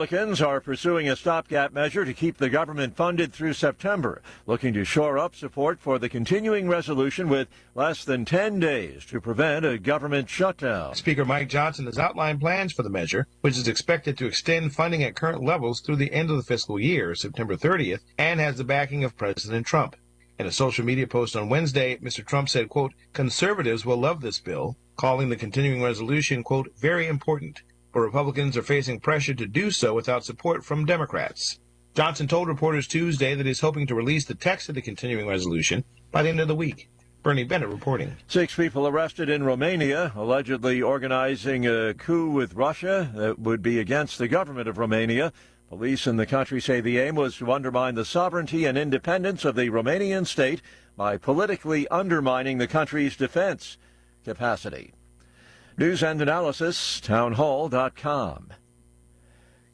Republicans are pursuing a stopgap measure to keep the government funded through September, looking to shore up support for the continuing resolution with less than 10 days to prevent a government shutdown. Speaker Mike Johnson has outlined plans for the measure, which is expected to extend funding at current levels through the end of the fiscal year, September 30th, and has the backing of President Trump. In a social media post on Wednesday, Mr. Trump said, quote, "Conservatives will love this bill," calling the continuing resolution, quote, "very important." But Republicans are facing pressure to do so without support from Democrats. Johnson told reporters Tuesday that he's hoping to release the text of the continuing resolution by the end of the week. Bernie Bennett reporting. 6 people arrested in Romania, allegedly organizing a coup with Russia that would be against the government of Romania. Police in the country say the aim was to undermine the sovereignty and independence of the Romanian state by politically undermining the country's defense capacity. News and analysis, townhall.com.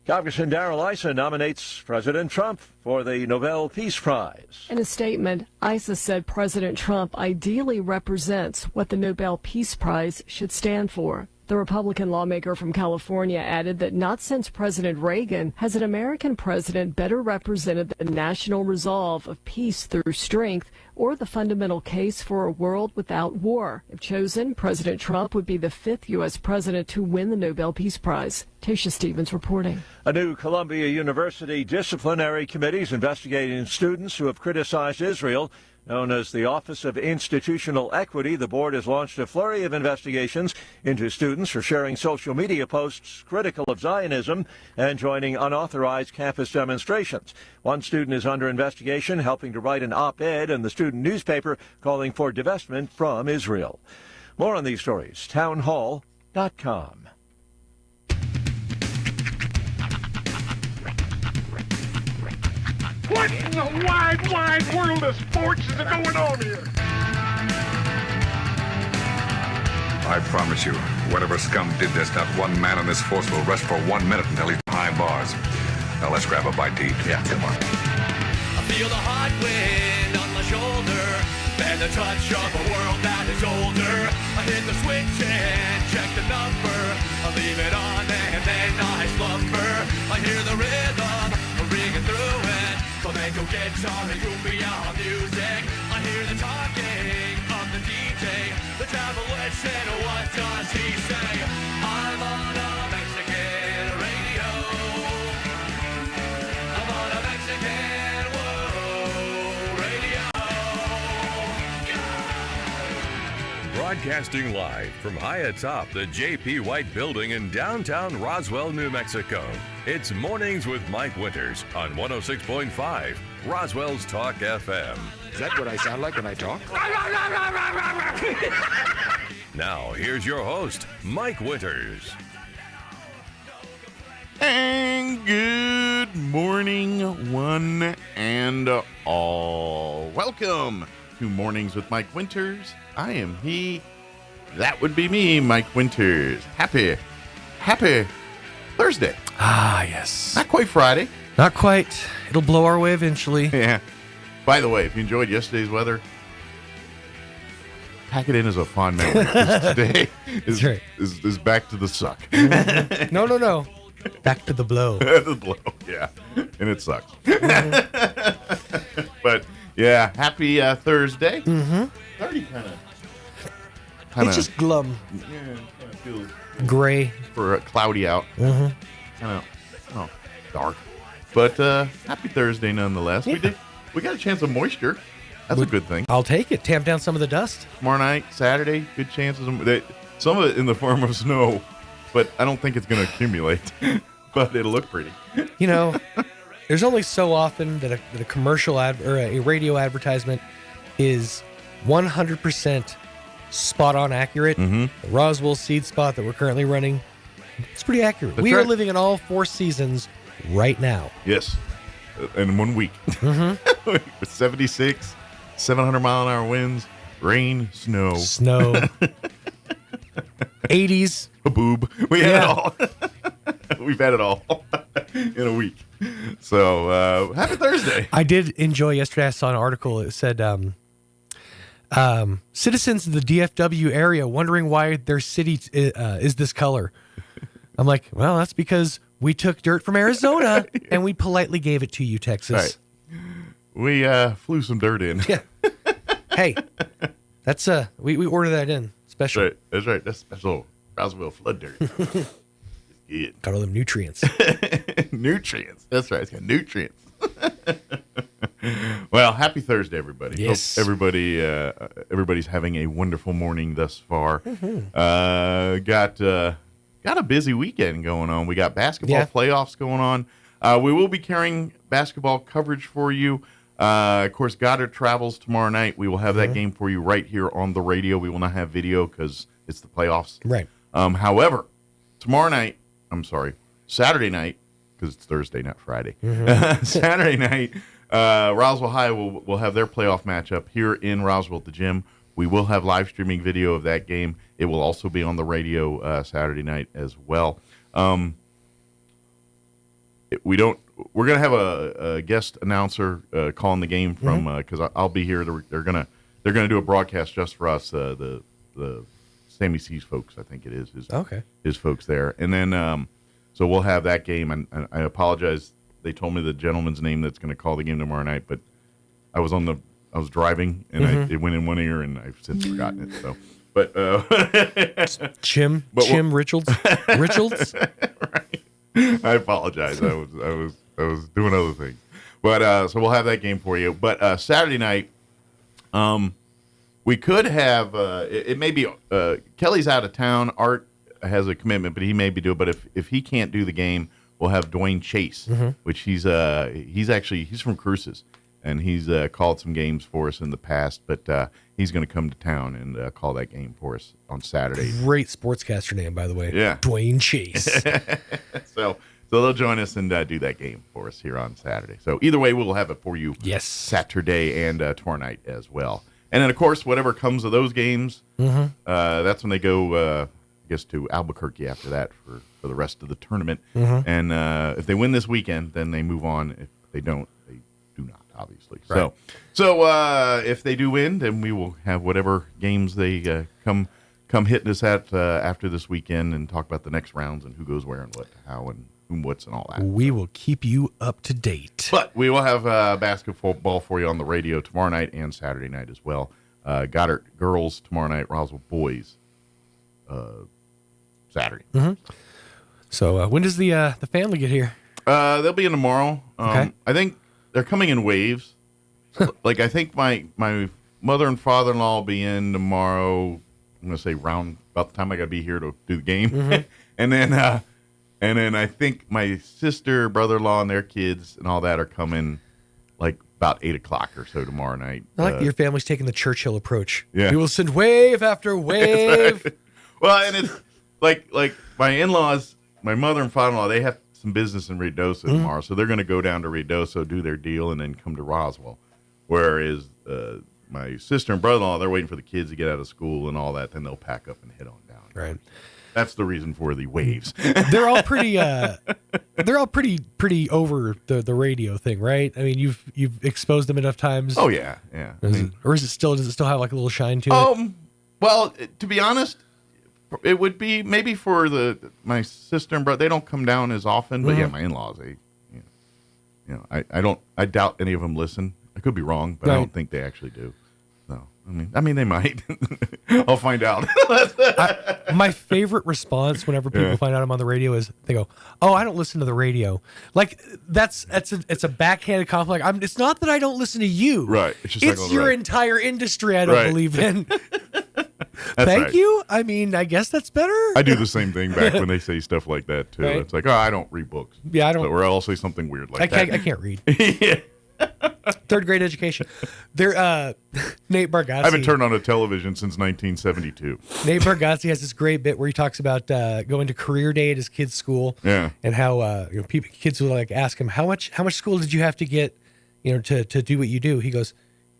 Congressman Darrell Issa nominates President Trump for the Nobel Peace Prize. In a statement, Issa said President Trump ideally represents what the Nobel Peace Prize should stand for. The Republican lawmaker from California added that not since President Reagan has an American president better represented the national resolve of peace through strength or the fundamental case for a world without war. If chosen, President Trump would be the 5th U.S. president to win the Nobel Peace Prize. Tasha Stevens reporting. A new Columbia University disciplinary committee is investigating students who have criticized Israel. Known as the Office of Institutional Equity, the board has launched a flurry of investigations into students for sharing social media posts critical of Zionism and joining unauthorized campus demonstrations. One student is under investigation, helping to write an op-ed in the student newspaper calling for divestment from Israel. More on these stories, townhall.com. What in the wide, wide world of sports is going on here? I promise you, whatever scum did this, not one man in this force will rest for 1 minute until he's behind bars. Now let's grab a bite to eat. Yeah, come on. I feel the hot wind on my shoulder and the touch of a world that is older. I hit the switch and check the number. I leave it on and then I slumber. I hear the rhythm ringing through it. Flamenco guitar and cumbia music. I hear the talking of the DJ. The travel listen, what does he say? I'm on a Mexican radio. I'm on a Mexican radio. Broadcasting live from high atop the J.P. White Building in downtown Roswell, New Mexico. It's Mornings with Mike Winters on 106.5 Roswell's Talk FM. Is that what I sound like when I talk? Now, here's your host, Mike Winters. And good morning, one and all. Welcome to Mornings with Mike Winters. I am he. That would be me, Mike Winters. Happy Thursday. Ah, yes. Not quite Friday. Not quite. It'll blow our way eventually. Yeah. By the way, if you enjoyed yesterday's weather, pack it in as a fond memory. Today is back to the suck. No. Back to the blow. The blow, yeah. And it sucks. But, yeah, happy Thursday. Mm-hmm. 30 kind of. It's just glum. Yeah, kind of feels gray. For cloudy out. Mm-hmm. Kind of dark. But happy Thursday nonetheless. Yeah. We got a chance of moisture. That's a good thing. I'll take it. Tamp down some of the dust. Tomorrow night, Saturday, good chances. Some of it in the form of snow, but I don't think it's going to accumulate. But it'll look pretty. You know, there's only so often that a commercial ad or a radio advertisement is 100% spot on accurate. Mm-hmm. The Roswell seed spot that we're currently running, it's pretty accurate. We are living in all 4 seasons right now. Yes. In 1 week. Mm-hmm. With 76, 700 mile an hour winds, rain, snow. 80s. A boob. We had it all. We've had it all in a week. So, happy Thursday. I did enjoy yesterday. I saw an article. It said, citizens of the DFW area wondering why their city is this color. I'm like, well, that's because We took dirt from Arizona and we politely gave it to you, Texas. Right. We flew some dirt in. Yeah. Hey, that's we ordered that in special. That's right. That's special Roswell flood dirt. Good. Got all them nutrients. Nutrients. That's right. It's got nutrients. Well, happy Thursday, everybody. Yes. Hope everybody's having a wonderful morning thus far. Got a busy weekend going on. We got basketball playoffs going on. We will be carrying basketball coverage for you. Of course, Goddard travels tomorrow night. We will have that game for you right here on the radio. We will not have video because it's the playoffs. Right. However, Saturday night, because it's Thursday, not Friday. Saturday night, Roswell High will have their playoff matchup here in Roswell at the gym. We will have live streaming video of that game. It will also be on the radio Saturday night as well. We're going to have a guest announcer calling the game from because I'll be here. They're gonna do a broadcast just for us. The Sammy C's folks, I think it is. His folks there, and then so we'll have that game. And I apologize. They told me the gentleman's name that's going to call the game tomorrow night, but I was driving and it went in one ear and I've since forgotten it. So, but Chim Richards. Right. I apologize. I was doing other things, but so we'll have that game for you. But Saturday night, we could have it may be Kelly's out of town. Art has a commitment, but he may be doing. But if he can't do the game, we'll have Dwayne Chase, which he's from Cruces, and he's called some games for us in the past. But he's going to come to town and call that game for us on Saturday. Great sportscaster name, by the way. Yeah, Dwayne Chase. So they'll join us and do that game for us here on Saturday. So either way, we'll have it for you. Yes, Saturday and tomorrow night as well. And then of course, whatever comes of those games, that's when they go, I guess, to Albuquerque after that for the rest of the tournament. And if they win this weekend, then they move on. If they don't, they do not, obviously. Right. So if they do win, then we will have whatever games they come hitting us at after this weekend and talk about the next rounds and who goes where and what, how and whom, what's, and all that. We will keep you up to date. But we will have basketball for you on the radio tomorrow night and Saturday night as well. Goddard girls tomorrow night, Roswell boys Saturday. So when does the family get here? They'll be in tomorrow. Okay. I think they're coming in waves. Like I think my mother and father-in-law will be in tomorrow. I'm going to say round about the time I got to be here to do the game. And then I think my sister, brother-in-law, and their kids and all that are coming like about 8 o'clock or so tomorrow night. I like your family's taking the Churchill approach. Yeah. We will send wave after wave. Right. Well, and it's like my in-laws, my mother and father-in-law, they have some business in Ruidoso tomorrow, so they're going to go down to Ruidoso, do their deal, and then come to Roswell. Whereas my sister and brother-in-law, they're waiting for the kids to get out of school and all that, then they'll pack up and head on down. Right. That's the reason for the waves. They're all pretty over the radio thing, right? I mean, you've exposed them enough times. Oh yeah. Does it still have like a little shine to it? Well, to be honest, it would be maybe for my sister and brother. They don't come down as often, but yeah, my in-laws, I doubt any of them listen. I could be wrong, but I don't think they actually do. No, I mean they might. I'll find out. My favorite response whenever people find out I'm on the radio is they go, "Oh, I don't listen to the radio." Like it's a backhanded compliment. It's not that I don't listen to you. Right. It's your entire industry I don't believe in. Thank you. I mean, I guess that's better. I do the same thing back when they say stuff like that too. Right. It's like, I don't read books. Yeah, I don't. Or I'll say something weird like that. I can't read. Yeah. Third grade education. Nate Bargatze. I haven't turned on a television since 1972. Nate Bargatze has this great bit where he talks about going to career day at his kid's school. Yeah. And how kids will like ask him how much school did you have to get, to do what you do. He goes,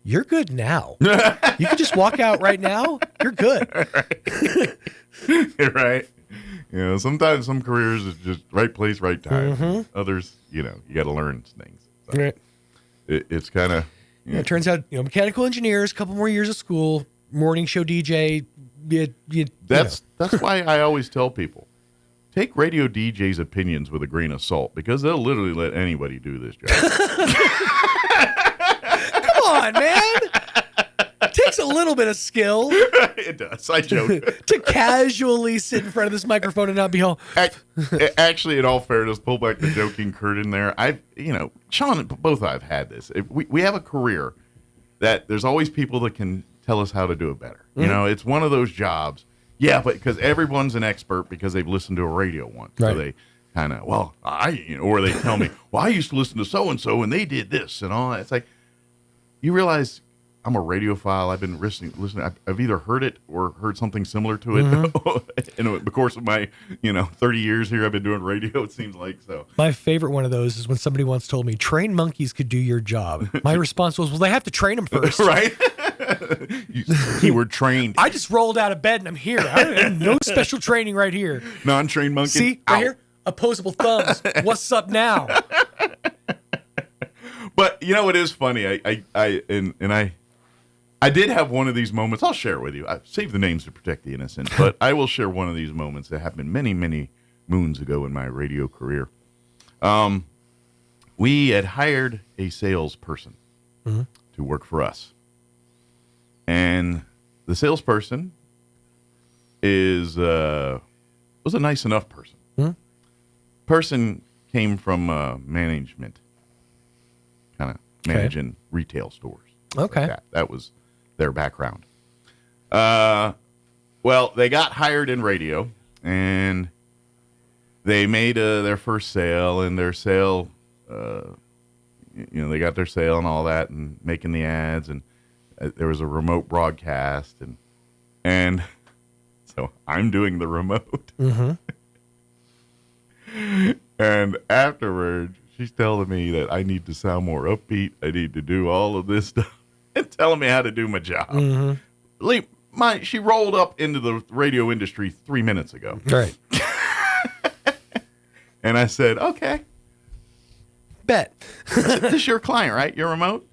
"You're good now. You can just walk out right now. You're good." You're right. Sometimes some careers is just right place, right time. Others, you got to learn things. So. Right. It's kind of. It turns out, mechanical engineers, a couple more years of school, morning show DJ. That's why I always tell people, take radio DJs' opinions with a grain of salt because they'll literally let anybody do this job. Come on, man. It takes a little bit of skill. It does. I joke. To casually sit in front of this microphone and not be all. Actually, in all fairness, pull back the joking curtain there. Sean, both I've had this. We have a career that there's always people that can tell us how to do it better. Mm-hmm. It's one of those jobs. Yeah, but because everyone's an expert because they've listened to a radio once. Right. So they kind of, or they tell me, well, I used to listen to so-and-so and they did this and all that. It's like, you realize I'm a radiophile. I've been listening. I've either heard it or heard something similar to it. Mm-hmm. In the course of my, 30 years here, I've been doing radio, it seems like. So my favorite one of those is when somebody once told me, trained monkeys could do your job. My response was, well, they have to train them first. Right? Keyword trained. I just rolled out of bed and I'm here. No special training right here. Non-trained monkey. See, right here, opposable thumbs. What's up now? But it is funny. I did have one of these moments. I'll share it with you. I saved the names to protect the innocent, but I will share one of these moments that happened many, many moons ago in my radio career. We had hired a salesperson to work for us. And the salesperson was a nice enough person. Mm-hmm. Person came from management, kind of managing retail stores. Okay. Like that was their background. Well, they got hired in radio, and they made their first sale, and their sale, they got their sale and all that, and making the ads, and there was a remote broadcast, and so I'm doing the remote. Mm-hmm. And afterward, she's telling me that I need to sound more upbeat. I need to do all of this stuff and telling me how to do my job. Mm-hmm. She rolled up into the radio industry 3 minutes ago. Right. And I said, okay. Bet. This is your client, right? Your remote?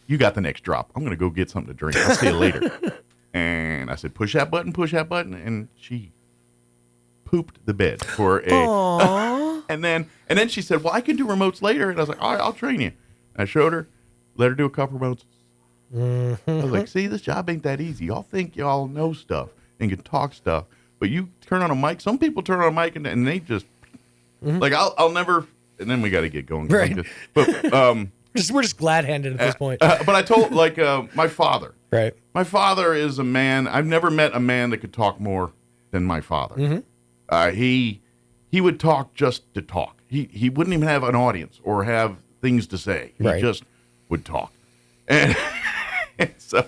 You got the next drop. I'm going to go get something to drink. I'll see you later. And I said, push that button. And she pooped the bed for a... and then she said, well, I can do remotes later. And I was like, all right, I'll train you. And I showed her, let her do a couple remotes. Mm-hmm. I was like, see, this job ain't that easy. Y'all think y'all know stuff and can talk stuff. But you turn on a mic. Some people turn on a mic and they just... Like, I'll never... And then we got to get going. Right. We're just glad-handed at this point. But I told, my father. Right. My father is a man. I've never met a man that could talk more than my father. Mm-hmm. He would talk just to talk. He wouldn't even have an audience or have things to say. He just would talk. And so,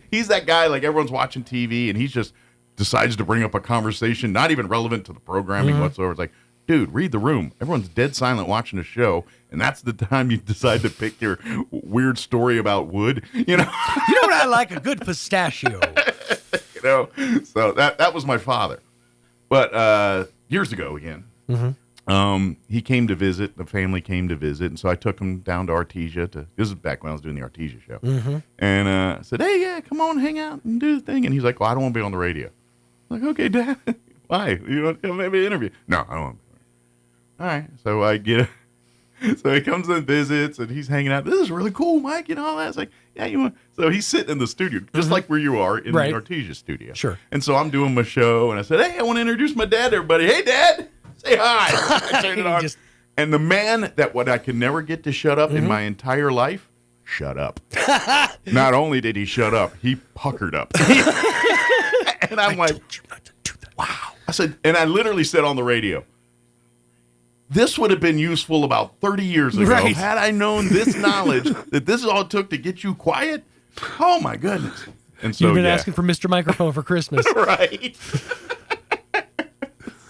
he's that guy, everyone's watching TV, and he just decides to bring up a conversation, not even relevant to the programming whatsoever. It's like, dude, read the room. Everyone's dead silent watching a show, and that's the time you decide to pick your weird story about wood. You know what I like? A good pistachio. So that was my father. But years ago again, he came to visit. The family came to visit, and so I took him down to Artesia. This is back when I was doing the Artesia show. And I said, hey, yeah, come on, hang out and do the thing. And he's like, well, I don't want to be on the radio. I'm like, okay, Dad. Why? You want to come maybe interview? No, I don't want to. All right. So so he comes and visits, and he's hanging out. This is really cool, Mike, and all that. It's like, yeah, you want. So he's sitting in the studio, just like where you are in the Artesia studio. Sure. And so I'm doing my show, and I said, hey, I want to introduce my dad to everybody. Hey, Dad, say hi. I turned it on. And the man that I could never get to shut up in my entire life, shut up. Not only did he shut up, he puckered up. And I'm like, wow. I said, and I literally said on the radio, this would have been useful about 30 years ago. Right. Had I known this knowledge that this is all it took to get you quiet. Oh my goodness. And so you've been asking for Mr. Microphone for Christmas. Right.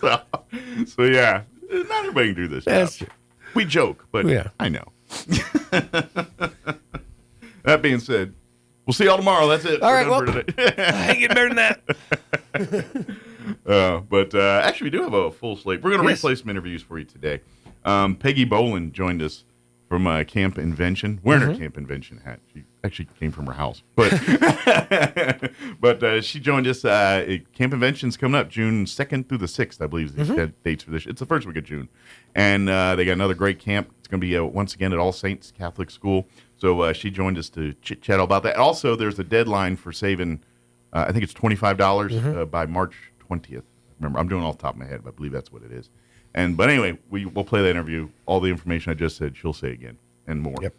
so yeah, not everybody can do this. That's true. We joke, but I know. That being said, we'll see y'all tomorrow. That's it. All right, well, I ain't getting better than that. But actually, we do have a full slate. We're going to replay some interviews for you today. Peggy Boland joined us from Camp Invention, wearing her Camp Invention hat. She actually came from her house, but she joined us. Camp Invention's coming up June 2nd through the 6th, I believe, is the dates for this. It's the first week of June, and they got another great camp. It's going to be once again at All Saints Catholic School. So she joined us to chit chat all about that. Also, there's a deadline for saving. I think it's $25 by March 20th. Remember, I'm doing it off the top of my head, but I believe that's what it is. But anyway, we'll play that interview. All the information I just said, she'll say again, and more. Yep.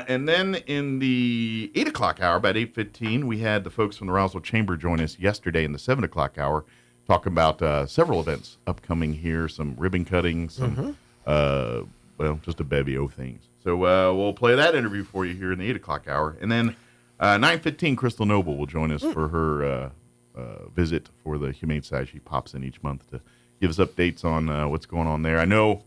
And then in the 8 o'clock hour, about 8:15, we had the folks from the Roswell Chamber join us yesterday in the 7 o'clock hour, talking about several events upcoming here, some ribbon cutting, some, just a bevy of things. So we'll play that interview for you here in the 8 o'clock hour. And then 9:15, Crystal Noble will join us for her visit for the Humane Society. She pops in each month to give us updates on what's going on there. I know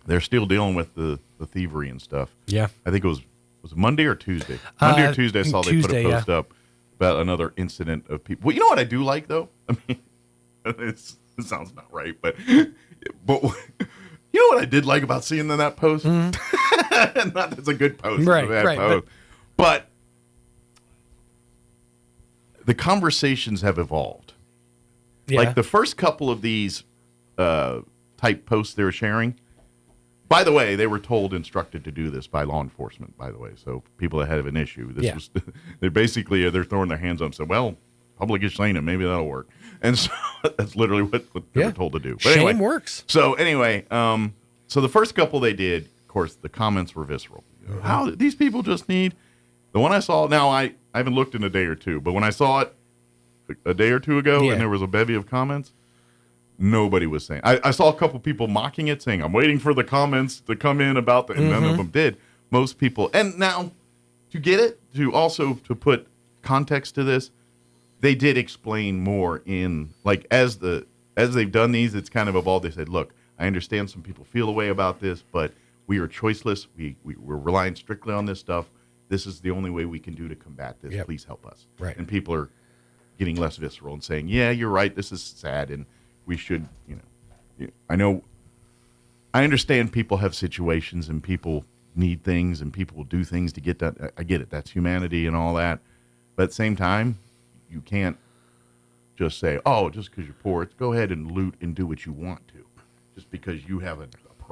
they're still dealing with the thievery and stuff. Yeah. I think it was it Monday or Tuesday? Monday or Tuesday, I saw they put a post up about another incident of people. Well, you know what I do like, though? I mean, it sounds not right, but you know what I did like about seeing that post? Not that it's a good post. Right, it's a bad post. But the conversations have evolved. Yeah. Like the first couple of these type posts they were sharing, by the way, they were instructed to do this by law enforcement, by the way. So people that have an issue, they're basically, they're throwing their hands up and saying, well, public is saying it, maybe that'll work. And so that's literally what they were told to do. But Shame works. So anyway, so the first couple they did, of course, the comments were visceral. How these people just need, the one I saw, now I haven't looked in a day or two, but when I saw it a day or two ago and there was a bevy of comments, nobody was saying. I saw a couple people mocking it, saying, I'm waiting for the comments to come in about and none of them did. Most people, and now to get it, to put context to this, they did explain more in, like, as they've done these, it's kind of evolved. They said, look, I understand some people feel a way about this, but we are choiceless. We're relying strictly on this stuff. This is the only way we can do to combat this. Yep. Please help us. Right. And people are getting less visceral and saying, yeah, you're right. This is sad. And we should, I understand people have situations and people need things and people will do things to get that. I get it. That's humanity and all that. But at the same time, you can't just say, oh, just because you're poor, go ahead and loot and do what you want to, just because you have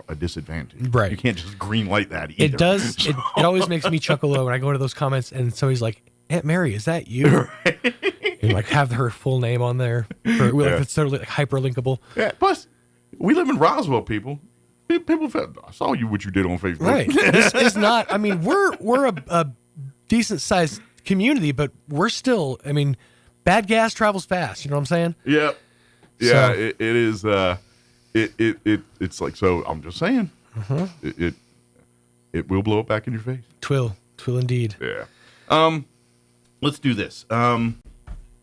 a disadvantage. Right. You can't just green light that either. It does. It always makes me chuckle when I go into those comments and somebody's like, Aunt Mary, is that you? Right. And like have her full name on there. It's totally like hyperlinkable. Yeah. Plus, we live in Roswell, people. People, I saw what you did on Facebook. Right. This is not. I mean, we're a decent sized community, but we're still. I mean, bad gas travels fast. You know what I'm saying? Yeah. Yeah. So, it is. It's like, so. I'm just saying. It will blow up back in your face. Twill indeed. Yeah. Let's do this.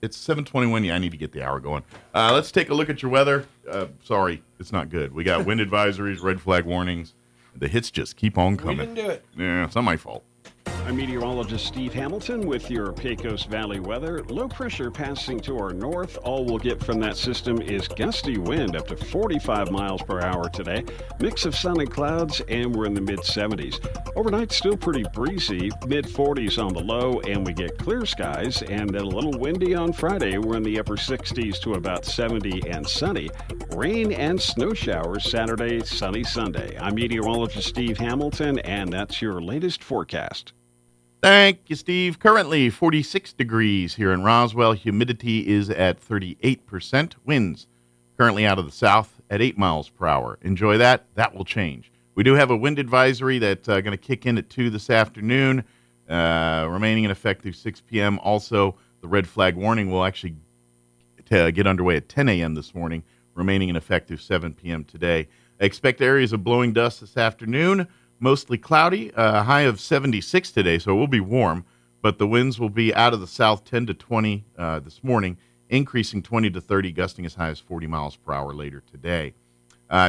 It's 7:21. Yeah, I need to get the hour going. Let's take a look at your weather. Sorry, it's not good. We got wind advisories, red flag warnings. The hits just keep on coming. We didn't do it. Yeah, it's not my fault. I'm meteorologist Steve Hamilton with your Pecos Valley weather. Low pressure passing to our north. All we'll get from that system is gusty wind up to 45 miles per hour today. Mix of sun and clouds, and we're in the mid-70s. Overnight, still pretty breezy, mid-40s on the low, and we get clear skies, and then a little windy on Friday. We're in the upper 60s to about 70 and sunny. Rain and snow showers Saturday, sunny Sunday. I'm meteorologist Steve Hamilton, and that's your latest forecast. Thank you, Steve. Currently 46 degrees here in Roswell. Humidity is at 38%. Winds currently out of the south at 8 miles per hour. Enjoy that. That will change. We do have a wind advisory that's going to kick in at 2 this afternoon, remaining in effect through 6 p.m. Also, the red flag warning will actually get underway at 10 a.m. this morning, remaining in effect through 7 p.m. today. I expect areas of blowing dust this afternoon. Mostly cloudy, high of 76 today, so it will be warm, but the winds will be out of the south 10 to 20 this morning, increasing 20 to 30, gusting as high as 40 miles per hour later today.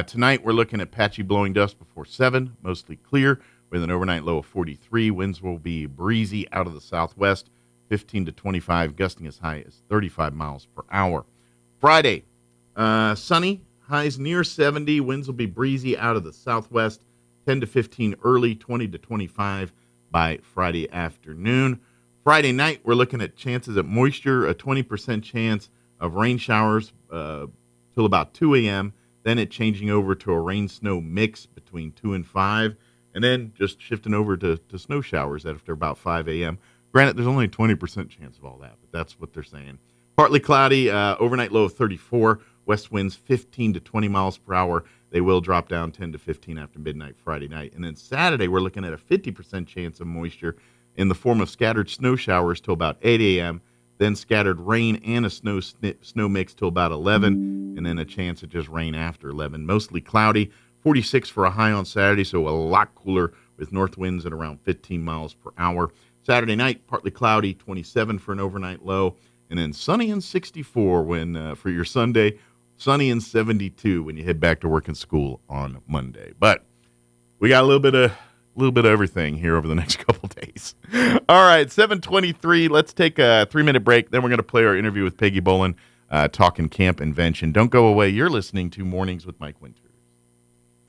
Tonight, we're looking at patchy blowing dust before 7, mostly clear, with an overnight low of 43. Winds will be breezy out of the southwest, 15 to 25, gusting as high as 35 miles per hour. Friday, sunny, highs near 70. Winds will be breezy out of the southwest, 10 to 15 early, 20 to 25 by Friday afternoon. Friday night, we're looking at chances of moisture, a 20% chance of rain showers till about 2 a.m., then it changing over to a rain-snow mix between 2 and 5, and then just shifting over to snow showers after about 5 a.m. Granted, there's only a 20% chance of all that, but that's what they're saying. Partly cloudy, overnight low of 34, west winds 15 to 20 miles per hour. They will drop down 10 to 15 after midnight Friday night. And then Saturday, we're looking at a 50% chance of moisture in the form of scattered snow showers till about 8 a.m., then scattered rain and a snow mix till about 11, and then a chance of just rain after 11. Mostly cloudy, 46 for a high on Saturday, so a lot cooler with north winds at around 15 miles per hour. Saturday night, partly cloudy, 27 for an overnight low, and then sunny and 64 when for your Sunday, sunny and 72 when you head back to work and school on Monday. But we got a little bit of everything here over the next couple days. All right, 7:23. Let's take a 3-minute break. Then we're going to play our interview with Peggy Bolin, talking camp invention. Don't go away. You're listening to Mornings with Mike Winters.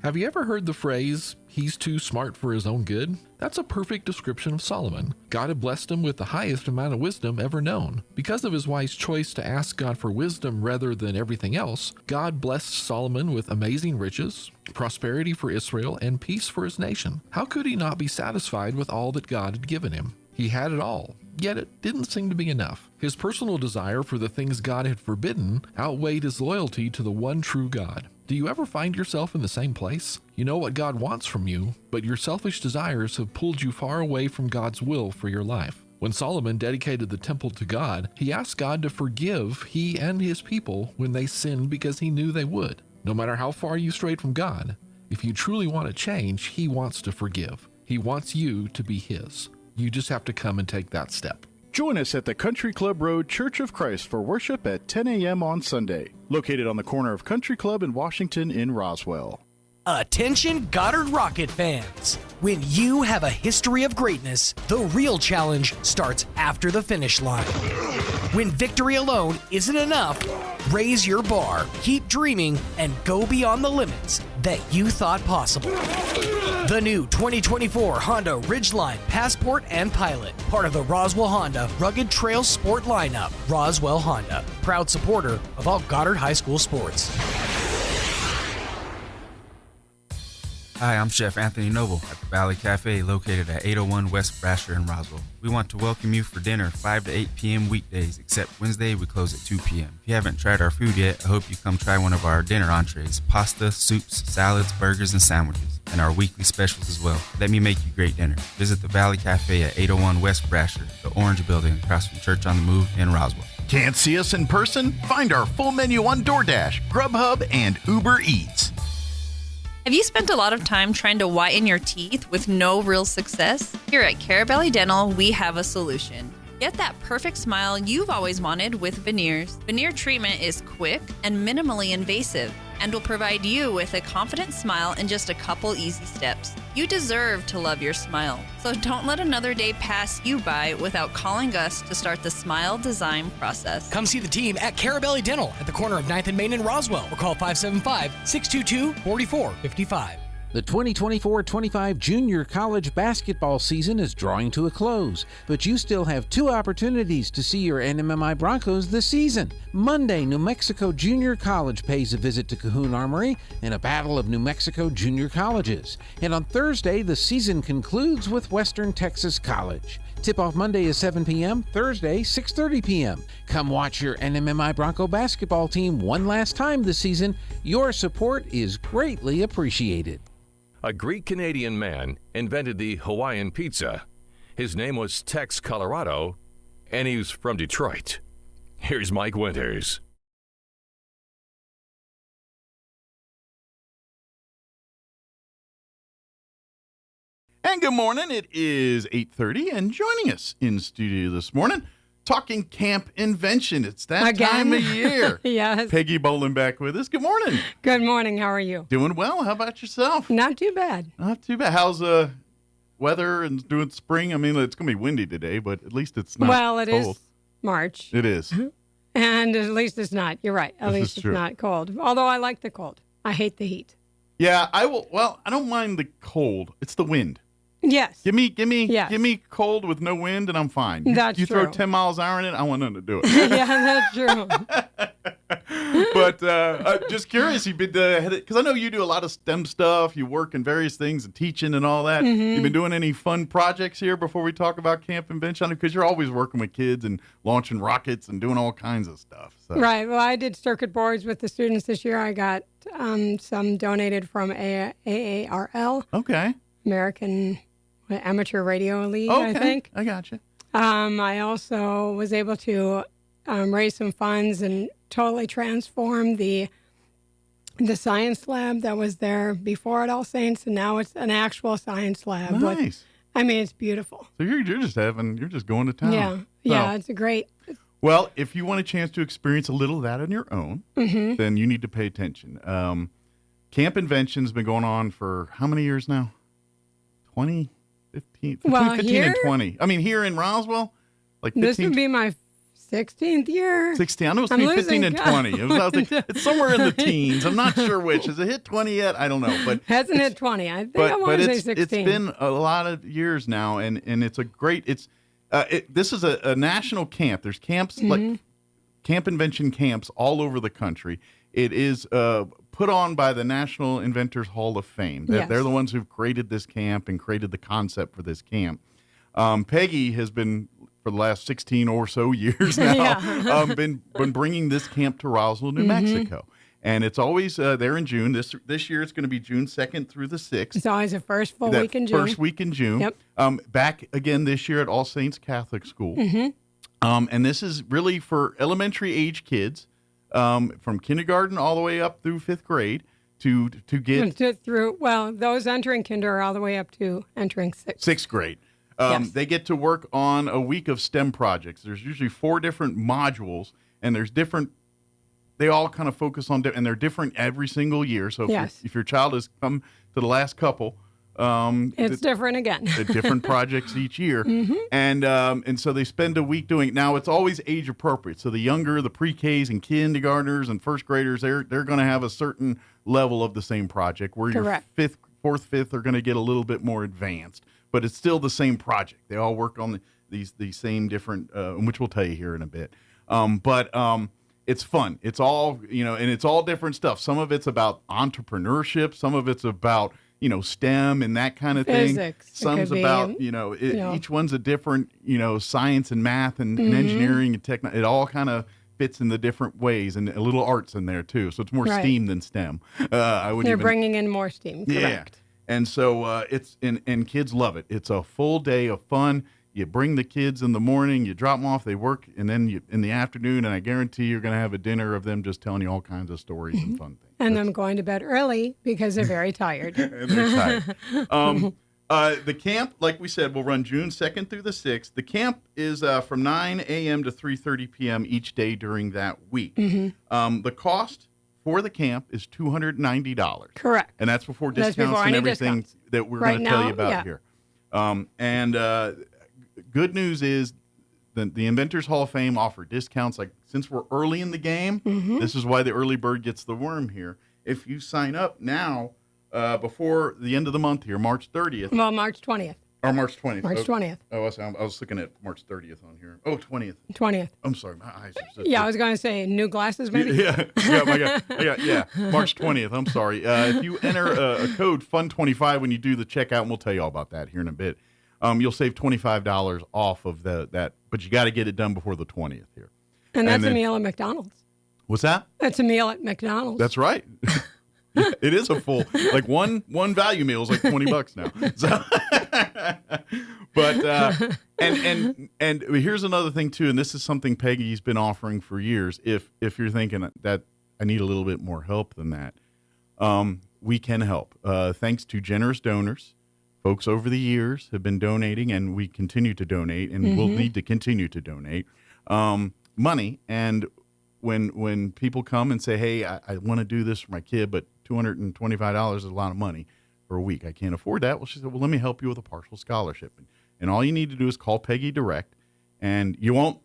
Have you ever heard the phrase, he's too smart for his own good? That's a perfect description of Solomon. God had blessed him with the highest amount of wisdom ever known. Because of his wise choice to ask God for wisdom rather than everything else, God blessed Solomon with amazing riches, prosperity for Israel, and peace for his nation. How could he not be satisfied with all that God had given him? He had it all, yet it didn't seem to be enough. His personal desire for the things God had forbidden outweighed his loyalty to the one true God. Do you ever find yourself in the same place? You know what God wants from you, but your selfish desires have pulled you far away from God's will for your life. When Solomon dedicated the temple to God, he asked God to forgive he and his people when they sinned because he knew they would. No matter how far you strayed from God, if you truly want to change, he wants to forgive. He wants you to be his. You just have to come and take that step. Join us at the Country Club Road Church of Christ for worship at 10 a.m. on Sunday, located on the corner of Country Club and Washington in Roswell. Attention Goddard Rocket fans! When you have a history of greatness, the real challenge starts after the finish line. When victory alone isn't enough, raise your bar, keep dreaming, and go beyond the limits that you thought possible. The new 2024 Honda Ridgeline Passport and Pilot, part of the Roswell Honda Rugged Trail Sport lineup. Roswell Honda, proud supporter of all Goddard High School sports. Hi, I'm Chef Anthony Noble at the Valley Cafe located at 801 West Brasher in Roswell. We want to welcome you for dinner 5 to 8 p.m. weekdays, except Wednesday we close at 2 p.m. If you haven't tried our food yet, I hope you come try one of our dinner entrees, pasta, soups, salads, burgers, and sandwiches, and our weekly specials as well. Let me make you great dinner. Visit the Valley Cafe at 801 West Brasher, the Orange Building across from Church on the Move in Roswell. Can't see us in person? Find our full menu on DoorDash, Grubhub, and Uber Eats. Have you spent a lot of time trying to whiten your teeth with no real success? Here at Carabelli Dental, we have a solution. Get that perfect smile you've always wanted with veneers. Veneer treatment is quick and minimally invasive and will provide you with a confident smile in just a couple easy steps. You deserve to love your smile, so don't let another day pass you by without calling us to start the smile design process. Come see the team at Carabelli Dental at the corner of 9th and Main in Roswell or call 575-622-4455. The 2024-25 junior college basketball season is drawing to a close, but you still have 2 opportunities to see your NMMI Broncos this season. Monday, New Mexico Junior College pays a visit to Cahoon Armory in a battle of New Mexico junior colleges. And on Thursday, the season concludes with Western Texas College. Tip-off Monday is 7 p.m., Thursday, 6:30 p.m. Come watch your NMMI Bronco basketball team one last time this season. Your support is greatly appreciated. A Greek-Canadian man invented the Hawaiian pizza. His name was Tex Colorado, and he was from Detroit. Here's Mike Winters. And good morning. It is 8:30, and joining us in studio this morning, talking camp invention. It's that time of year. Yes. Peggy Bolin back with us. Good morning. Good morning. How are you? Doing well. How about yourself? Not too bad. Not too bad. How's weather and doing spring? I mean, it's going to be windy today, but at least it's not well, it cold. is March. It is. And at least it's not. You're right. At least it's not cold. Although I like the cold. I hate the heat. Yeah, I will. Well, I don't mind the cold. It's the wind. Yes. Give me cold with no wind, and I'm fine. That's you true. throw 10 miles an hour in it, I want nothing to do with it. Yeah, that's true. But I'm just curious, you've been because I know you do a lot of STEM stuff. You work in various things and teaching and all that. Mm-hmm. You've been doing any fun projects here before we talk about Camp Invention? Because you're always working with kids and launching rockets and doing all kinds of stuff. So. Right. Well, I did circuit boards with the students this year. I got some donated from AARL. Okay. American Amateur Radio League, Okay. I think. I got you. I also was able to raise some funds and totally transform the science lab that was there before at All Saints, and now it's an actual science lab. Nice. It's beautiful. So you're just going to town. Yeah, it's a great. Well, if you want a chance to experience a little of that on your own, then you need to pay attention. Camp Invention's been going on for how many years now? 20, 15, between 15 and 20. I mean, here in Roswell, like 15. This would be my 16th year. 16. I know it's between 15 and 20. I was like, it's somewhere in the teens. I'm not sure which. Has it hit 20 yet? I don't know. But hasn't hit 20. I think I want to say 16. It's been a lot of years now, and it's a great. This is a national camp. There's camps like Camp Invention camps all over the country. It is put on by the National Inventors Hall of Fame. Yes. They're the ones who've created this camp and created the concept for this camp. Peggy has been, for the last 16 or so years now, been bringing this camp to Roswell, New Mexico. And it's always there in June. This year it's going to be June 2nd through the 6th. It's always the first full week in June. First week in June. Yep. Back again this year at All Saints Catholic School. And this is really for elementary age kids, from kindergarten all the way up through 5th grade to get through. Well, those entering kinder are all the way up to entering 6th grade. Yes. They get to work on a week of STEM projects. There's usually 4 different modules, and there's different. They all kind of focus on, and they're different every single year. So if your child has come to the last couple, it's different again. Different projects each year, and so they spend a week doing it. Now it's always age appropriate. So the younger, the pre-Ks and kindergartners and 1st graders, they're going to have a certain level of the same project. Where your 4th, 5th are going to get a little bit more advanced, but it's still the same project. They all work on these same different, which we'll tell you here in a bit. It's fun. It's all, and it's all different stuff. Some of it's about entrepreneurship. Some of it's about, STEM and that kind of thing. Physics. Some's about, each one's a different, science and math and engineering and technology. It all kind of fits in the different ways, and a little art's in there too. So it's more STEAM than STEM. They're bringing in more STEAM. Correct. Yeah. And so it's, and kids love it. It's a full day of fun. You bring the kids in the morning, you drop them off, they work, and then in the afternoon, and I guarantee you're going to have a dinner of them just telling you all kinds of stories and fun things. And them going to bed early because they're very tired. And they're tired. The camp, like we said, will run June 2nd through the 6th. The camp is from 9 a.m. to 3:30 p.m. each day during that week. The cost for the camp is $290. Correct. And that's before discounts and everything that we're going to tell you about here. Good news is the Inventors Hall of Fame offer discounts. Like, since we're early in the game, this is why the early bird gets the worm here. If you sign up now before the end of the month here, March 30th. Well, March 20th. Or March 20th. March 20th. Oh, I was looking at March 30th on here. Oh, 20th. 20th. I'm sorry. My eyes are Yeah, I was going to say new glasses maybe. Yeah, March 20th. I'm sorry. If you enter a code FUN25 when you do the checkout, and we'll tell you all about that here in a bit, you'll save $25 off of that, but you got to get it done before the 20th here. And that's a meal at McDonald's. What's that? That's a meal at McDonald's. That's right. It is a full, like one value meal is like $20 now. So, but and here's another thing too, and this is something Peggy's been offering for years. If you're thinking that I need a little bit more help than that, we can help. Thanks to generous donors. Folks over the years have been donating, and we continue to donate, and we'll need to continue to donate money. And when people come and say, hey, I want to do this for my kid, but $225 is a lot of money for a week. I can't afford that. Well, she said, well, let me help you with a partial scholarship. And all you need to do is call Peggy direct, and you won't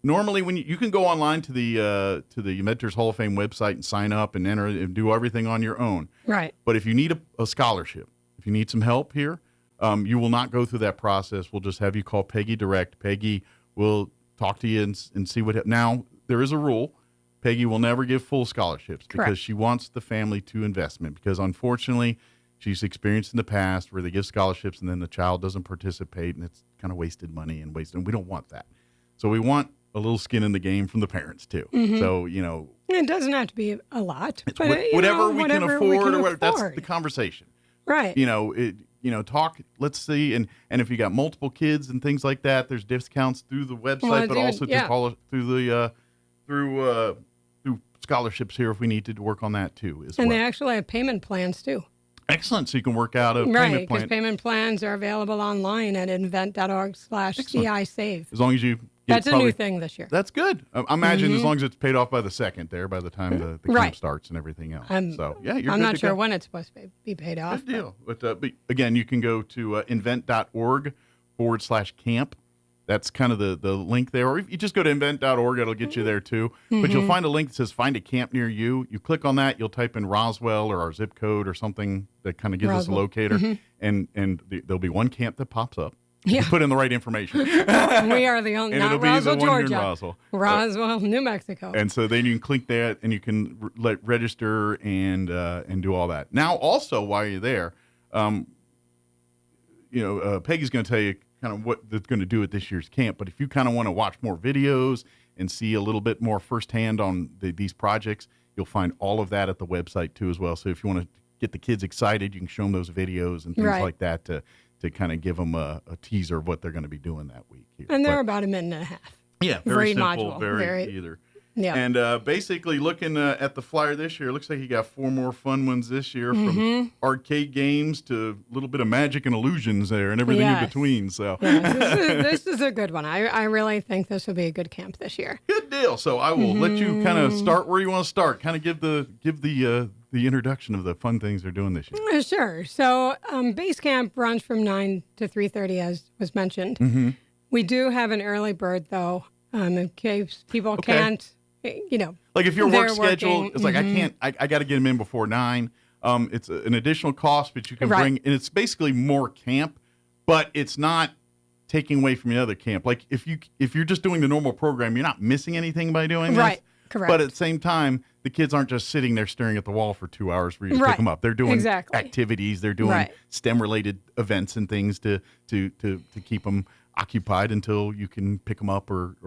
normally when you can go online to the Mentors Hall of Fame website and sign up and enter and do everything on your own. Right. But if you need a scholarship, if you need some help here, you will not go through that process. We'll just have you call Peggy direct. Peggy will talk to you and see what. Now, there is a rule. Peggy will never give full scholarships because she wants the family to investment. Because unfortunately, she's experienced in the past where they give scholarships and then the child doesn't participate and it's kind of wasted money and wasted. And we don't want that. So we want a little skin in the game from the parents too. Mm-hmm. So it doesn't have to be a lot, but whatever we can afford, or whatever. That's the conversation, right? Talk. Let's see, and if you got multiple kids and things like that, there's discounts through the website, but also through scholarships here if we need to work on that too. And they actually have payment plans too. Excellent. So you can work out a payment right, plan. because payment plans are available online at invent.org/CI-SAVE. As long as you that's a new thing this year. That's good. I imagine as long as it's paid off by the second there, by the time the camp starts and everything else. So yeah, you're I'm good not to sure go. when it's supposed to be paid off. Good deal. But again, you can go to invent.org/camp. That's kind of the link there. Or if you just go to invent.org, it'll get you there too. But you'll find a link that says find a camp near you. You click on that, you'll type in Roswell or our zip code or something that kind of gives us a locator. And there'll be one camp that pops up. You put in the right information. We are the only, and not it'll be Roswell, the one Georgia. in Roswell. Roswell, New Mexico. And so then you can click that and you can register and do all that. Now, also, while you're there, Peggy's going to tell you kind of what that's going to do at this year's camp. But if you kind of want to watch more videos and see a little bit more firsthand on these projects, you'll find all of that at the website too as well. So if you want to get the kids excited, you can show them those videos and things like that to kind of give them a teaser of what they're going to be doing that week. And they're about a minute and a half. Yeah, very simple, module. very either. Yeah. And basically looking at the flyer this year, it looks like you got 4 more fun ones this year, from arcade games to a little bit of magic and illusions there and everything in between. So this is a good one. I really think this will be a good camp this year. Good deal. So I will let you kind of start where you want to start. Kind of give the introduction of the fun things they're doing this year. Sure. So base camp runs from 9 to 3:30, as was mentioned. We do have an early bird though, in case people can't. Like if your work schedule, working, it's like I got to get them in before 9. It's an additional cost, but you can bring, and it's basically more camp, but it's not taking away from the other camp. Like if you're just doing the normal program, you're not missing anything by doing this. Right. Correct. But at the same time, the kids aren't just sitting there staring at the wall for 2 hours for you to pick them up. They're doing activities. They're doing STEM-related events and things to keep them occupied until you can pick them up or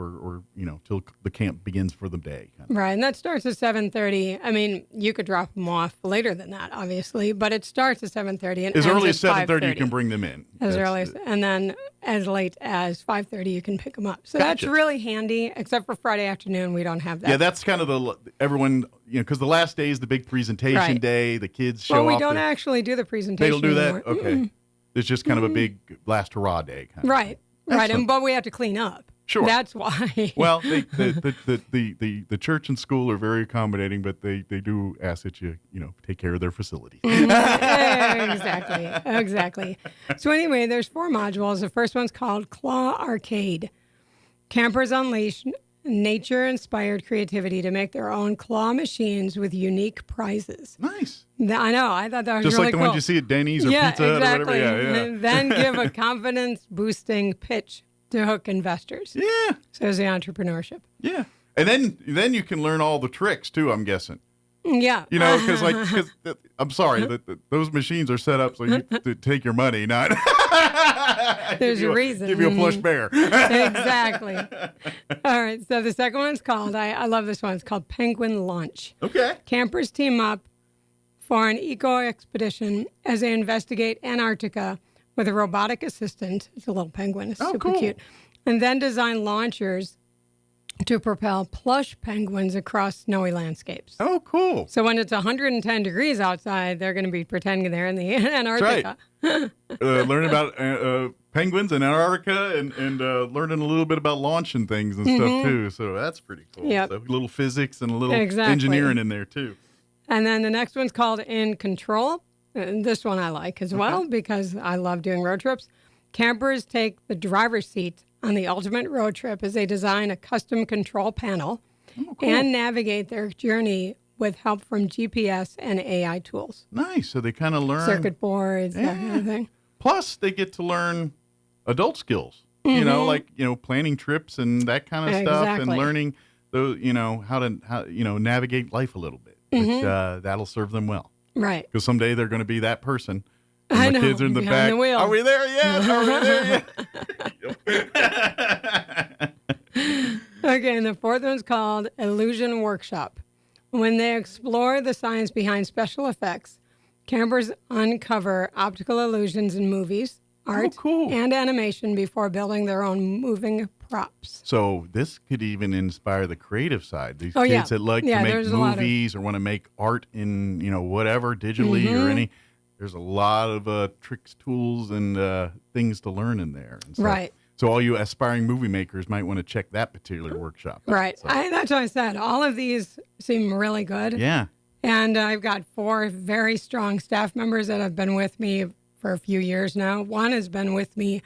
till the camp begins for the day. Right, and that starts at 7:30. I mean, you could drop them off later than that, obviously, but it starts at 7:30 and as ends early at as 7:30 you can bring them in. And then as late as 5:30 you can pick them up. So that's really handy, except for Friday afternoon we don't have that. Yeah, that's kind of everyone, because the last day is the big presentation day. The kids show up. Well, we off don't actually do the presentation. They don't do anymore. that? Okay. It's just kind of a big last hurrah day. Kind of right. Right, but we have to clean up. Sure. That's why. Well, the church and school are very accommodating, but they do ask that you take care of their facilities. Exactly. So anyway, there's 4 modules. The first one's called Claw Arcade. Campers unleash nature-inspired creativity to make their own claw machines with unique prizes. Nice. I know. I thought that was just really like the cool. ones you see at Denny's or Pizza Hut or whatever. Yeah. Then give a confidence-boosting pitch to hook investors. Yeah. So there's the entrepreneurship. Yeah. And then you can learn all the tricks too, I'm guessing. Yeah. Because I'm sorry, those machines are set up so you to take your money, not there's a reason. Give you a plush bear. Exactly. All right. So the second one's called, I love this one. It's called Penguin Launch. Okay. Campers team up for an eco expedition as they investigate Antarctica with a robotic assistant. It's a little penguin. It's super cute. And then design launchers to propel plush penguins across snowy landscapes. Oh, cool. So when it's 110 degrees outside, they're going to be pretending they're in the Antarctica. Right. Learning about penguins in Antarctica and learning a little bit about launching things and stuff, too. So that's pretty cool. Yep. So a little physics and a little engineering in there, too. And then the next one's called In Control. And this one I like as well because I love doing road trips. Campers take the driver's seat on the ultimate road trip as they design a custom control panel and navigate their journey with help from GPS and AI tools. Nice. So they kind of learn circuit boards, that kind of thing. Plus, they get to learn adult skills. You know, like planning trips and that kind of stuff, and learning those, how to navigate life a little bit. Which that'll serve them well. Right. Because someday they're going to be that person. I And the know, kids are in the behind back. the wheel. Are we there yet? Are we there yet? Okay, and the fourth one's called Illusion Workshop. When they explore the science behind special effects, campers uncover optical illusions in movies, art, and animation before building their own moving props. So this could even inspire the creative side. These Oh, kids yeah. that like Yeah, to make there's a lot of- movies or want to make art in, whatever, digitally or any. There's a lot of tricks, tools, and things to learn in there. And so, Right. So all you aspiring movie makers might want to check that particular workshop out. Right. So, That's what I said. All of these seem really good. yeah. And I've got 4 very strong staff members that have been with me for a few years now. One has been with me,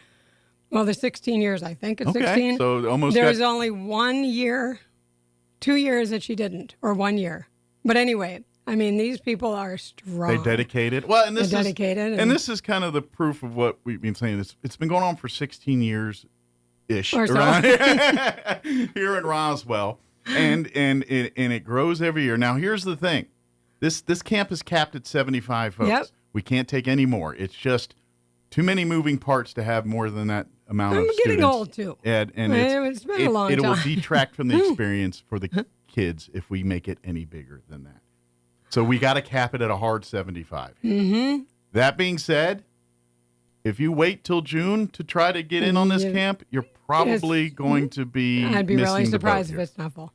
well, there's 16 years, I think. It's Okay, 16. so almost There's got- only 1 year, 2 years that she didn't, or 1 year. But anyway, I mean, these people are strong. They dedicated. Well, and this They're is dedicated. and this is kind of the proof of what we've been saying. It's been going on for 16 years ish Or so. around here in Roswell, and it grows every year. Now, here's the thing: this camp is capped at 75 folks. Yep. We can't take any more. It's just too many moving parts to have more than that amount I'm of getting students. old, too. And It's been a long it will time. detract from the experience for the kids if we make it any bigger than that. So we got to cap it at a hard 75. Mm-hmm. That being said, if you wait till June to try to get in on this camp, you're probably going to be I'd be really missing the boat surprised if here. it's not full.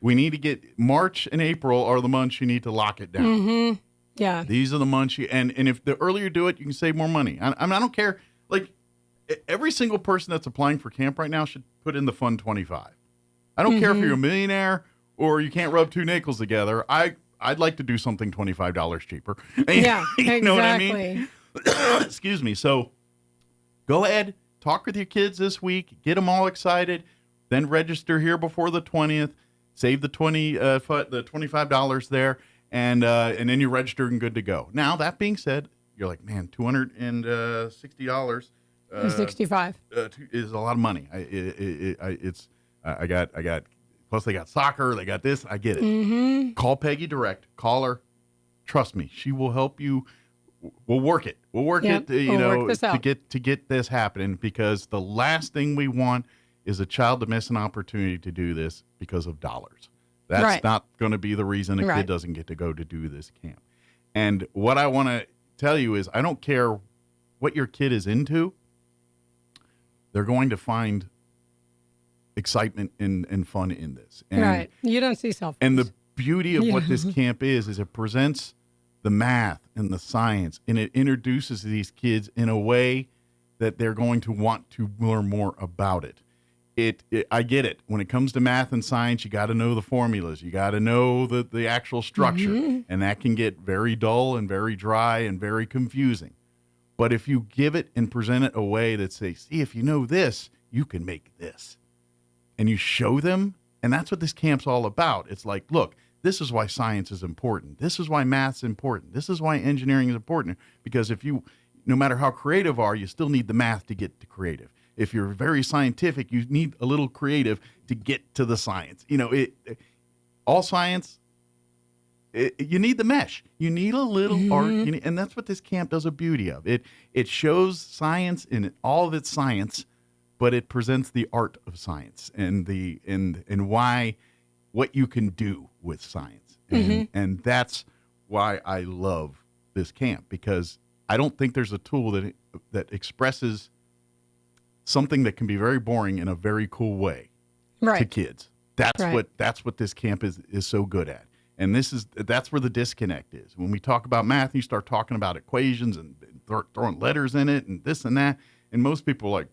We need to get March and April are the months you need to lock it down. Mm-hmm. Yeah. These are the months and if the earlier you do it, you can save more money. I don't care. Like every single person that's applying for camp right now should put in the fund 25. I don't care if you're a millionaire or you can't rub 2 nickels together. I'd like to do something $25 cheaper. Yeah, You know what I mean? exactly. Excuse me. So go ahead, talk with your kids this week, get them all excited, then register here before the 20th, save the $25 there, and then you're registered and good to go. Now, that being said, you're like, man, $260 65 is a lot of money. I got plus they got soccer, they got this. I get it. Mm-hmm. Call Peggy direct. Call her. Trust me, she will help you. We'll work it. We'll work Yep, it. we'll work this to out. get this happening, because the last thing we want is a child to miss an opportunity to do this because of dollars. That's Right. not going to be the reason a Right. kid doesn't get to go to do this camp. And what I want to tell you is, I don't care what your kid is into. They're going to find excitement and fun in this. And, right. You don't see self. and the beauty of what this Yeah. camp is it presents the math and the science, and it introduces these kids in a way that they're going to want to learn more about it. I get it. When it comes to math and science, you got to know the formulas. You got to know the actual structure, Mhm. and that can get very dull and very dry and very confusing. But if you give it and present it a way that says, see, if you know this, you can make this. And you show them, and that's what this camp's all about. It's like, look, this is why science is important. This is why math's important. This is why engineering is important. Because if you, no matter how creative are, you still need the math to get to creative. If you're very scientific, you need a little creative to get to the science. All science, you need the mesh. You need a little art, and that's what this camp does a beauty of. It shows science in all of its science, but it presents the art of science and why, what you can do with science. And that's why I love this camp, because I don't think there's a tool that expresses something that can be very boring in a very cool way to Right. kids. That's Right. what this camp is so good at. And that's where the disconnect is. When we talk about math, you start talking about equations and throwing letters in it and this and that, and most people are like,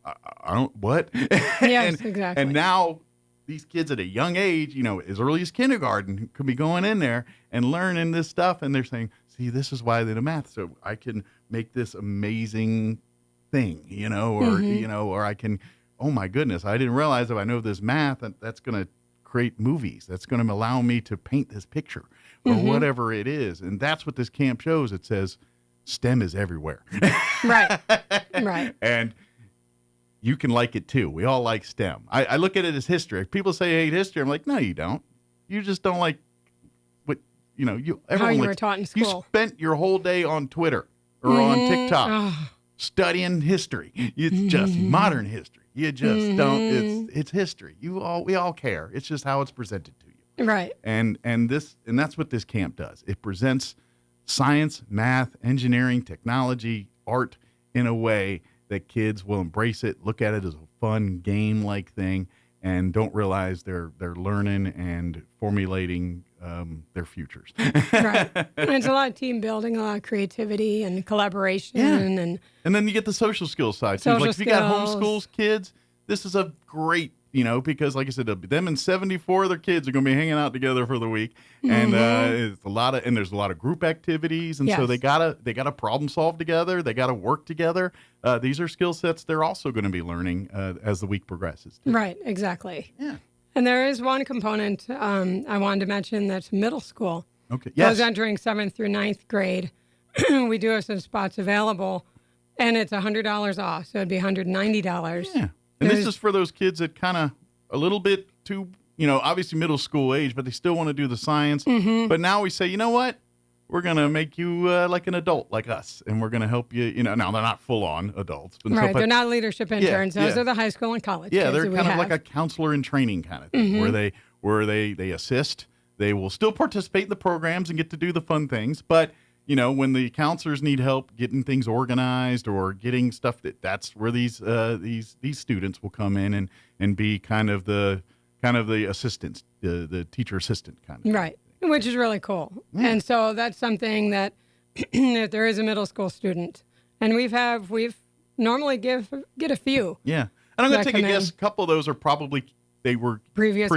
I don't, what? Yes, exactly. And now these kids at a young age, as early as kindergarten, could be going in there and learning this stuff, and they're saying, see, this is why they do math, so I can make this amazing thing, or I can, oh my goodness, I didn't realize if I know this math, that's going to create movies. That's going to allow me to paint this picture or whatever it is. And that's what this camp shows. It says STEM is everywhere. Right. Right. And you can like it too. We all like STEM. I look at it as history. If people say I hate history, I'm like, no, you don't. You just don't like what, how you were taught in school. You spent your whole day on Twitter or on TikTok studying history. It's just modern history. You just don't. It's history. We all care. It's just how it's presented to you. Right. And that's what this camp does. It presents science, math, engineering, technology, art in a way that kids will embrace it, look at it as a fun game-like thing, and don't realize they're learning and formulating their futures. Right. And it's a lot of team building, a lot of creativity and collaboration. And then you get the social skills side. So if you got homeschools kids, this is a great, because like I said, them and 74 other kids are going to be hanging out together for the week. And it's there's a lot of group activities. And so they gotta problem solve together. They got to work together. These are skill sets they're also going to be learning as the week progresses. Right. Exactly. Yeah. And there is one component I wanted to mention that's middle school. Okay. Yes. Those entering 7th through 9th grade, we do have some spots available, and it's $100 off, so it'd be $190. Yeah. And this is for those kids that kind of a little bit too, obviously middle school age, but they still want to do the science. But now we say, you know what? We're going to make you like an adult like us, and we're going to help you. Now they're not full-on adults. But right, they're not leadership interns. Those are the high school and college kids they're that kind of like a counselor in training kind of thing, where they assist. They will still participate in the programs and get to do the fun things. But, when the counselors need help getting things organized or getting stuff, that's where these students will come in and be kind of the assistants, the teacher assistant kind of. Right. Which is really cool. Yeah. And so that's something that if there is a middle school student, and we've normally get a few. Yeah. And I'm going to take a guess. A couple of those are probably, they were previous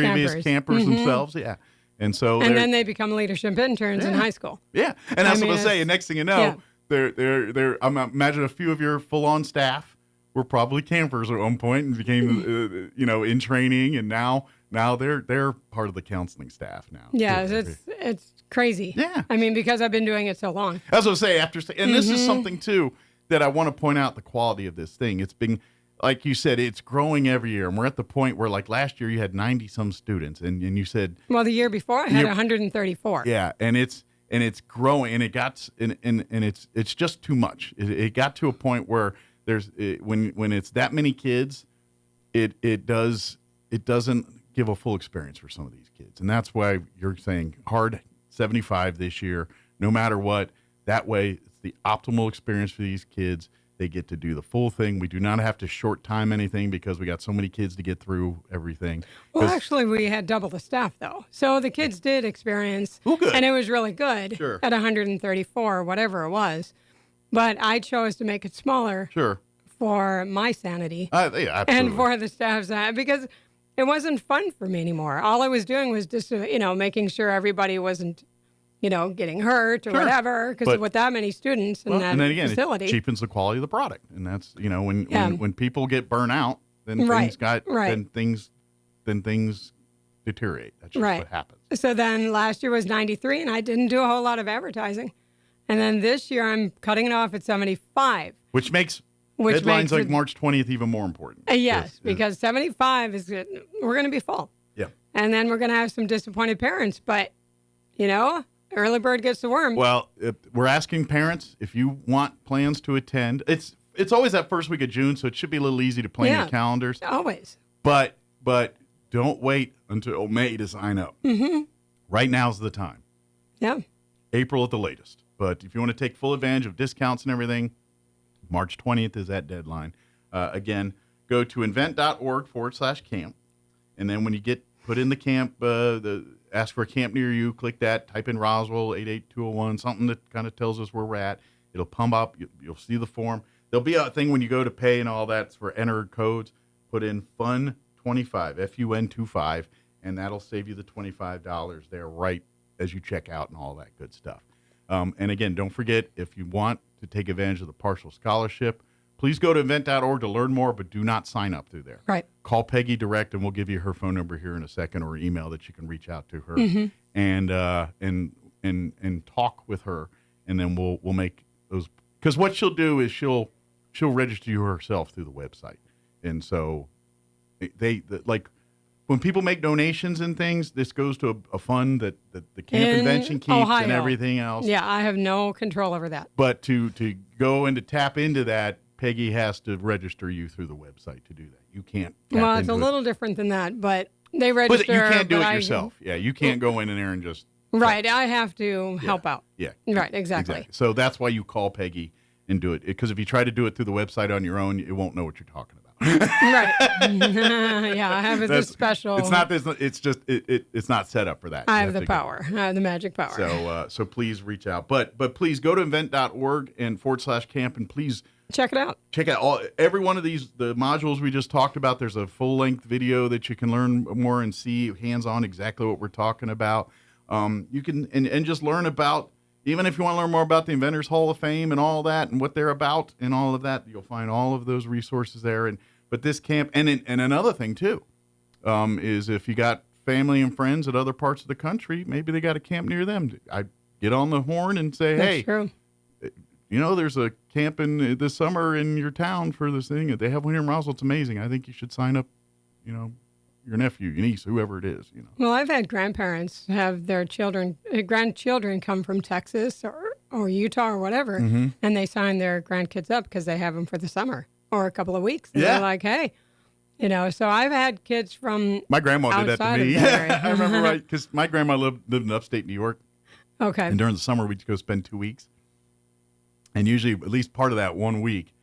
campers themselves. Yeah. And so then they become leadership interns in high school. Yeah. And that's what I'll say. And next thing you know, they're imagine a few of your full-on staff were probably campers at one point and became, in training. And now they're part of the counseling staff now. Yeah, it's crazy. Yeah. I mean, because I've been doing it so long. As I say, and this is something too that I want to point out the quality of this thing. It's been, like you said, it's growing every year. And we're at the point where like last year you had 90-some students and you said. Well, the year before I had 134. Yeah. And it's growing and it's just too much. It got to a point where when it's that many kids, it doesn't give a full experience for some of these kids. And that's why you're saying hard 75 this year, no matter what. That way, it's the optimal experience for these kids. They get to do the full thing. We do not have to short time anything because we got so many kids to get through everything. Well, actually, we had double the staff, though. So the kids did experience, and it was really good at 134 or whatever it was. But I chose to make it smaller for my sanity and for the staff's sanity because it wasn't fun for me anymore. All I was doing was just, making sure everybody wasn't, getting hurt or whatever. Because with that many students in that facility, it cheapens the quality of the product. And that's, when people get burnt out, then things deteriorate. That's just what happens. So then last year was 93, and I didn't do a whole lot of advertising. And then this year I'm cutting it off at 75, which makes deadlines like March 20th even more important. Yes, because 75 is good. We're going to be full. Yeah. And then we're going to have some disappointed parents. But, early bird gets the worm. Well, we're asking parents if you want plans to attend. It's always that first week of June, so it should be a little easy to plan your calendars. Always. But don't wait until May to sign up. Mm-hmm. Right now's the time. Yeah. April at the latest. But if you want to take full advantage of discounts and everything, March 20th is that deadline. Again, go to invent.org/camp. And then when you put in the camp, ask for a camp near you, click that, type in Roswell 88201, something that kind of tells us where we're at. It'll pump up. You'll see the form. There'll be a thing when you go to pay and all that for entered codes. Put in FUN25, FUN25, and that'll save you the $25 there right as you check out and all that good stuff. And again, don't forget, if you want to take advantage of the partial scholarship, please go to event.org to learn more, but do not sign up through there. Right. Call Peggy direct, and we'll give you her phone number here in a second, or email that you can reach out to her and talk with her, and then we'll make those. Because what she'll do is she'll register you herself through the website, and so like when people make donations and things, this goes to a fund that the camp convention keeps Ohio. and everything else. Yeah, I have no control over that. But to go and to tap into that, Peggy has to register you through the website to do that. You can't. Well, it's a little different than that, but they register. But you can't do it yourself. Yeah, you can't go in there and just. Right, I have to help out. Yeah. Right, exactly. So that's why you call Peggy and do it. Because if you try to do it through the website on your own, it won't know what you're talking about. Right. Yeah, I have this special. It's not this. It's just it's not set up for that. I have the power. I have the magic power. So please reach out. But please go to event.org and /camp and please check it out. Check out every one of the modules we just talked about. There's a full length video that you can learn more and see hands on exactly what we're talking about. You can and just learn about. Even if you want to learn more about the Inventors Hall of Fame and all that and what they're about and all of that, you'll find all of those resources there. But this camp, and another thing too, is if you got family and friends at other parts of the country, maybe they got a camp near them. I get on the horn and say, That's hey, true. There's a camp in this summer in your town for this thing. They have one here in Roswell. It's amazing. I think you should sign up. Your nephew, your niece, whoever it is. Well, I've had grandparents have their grandchildren come from Texas or Utah or whatever, and they sign their grandkids up because they have them for the summer or a couple of weeks. And they're like, hey, so I've had kids from my grandma did that to me. I remember right because my grandma lived in upstate New York. Okay. And during the summer, we'd go spend 2 weeks, and usually at least part of that 1 week,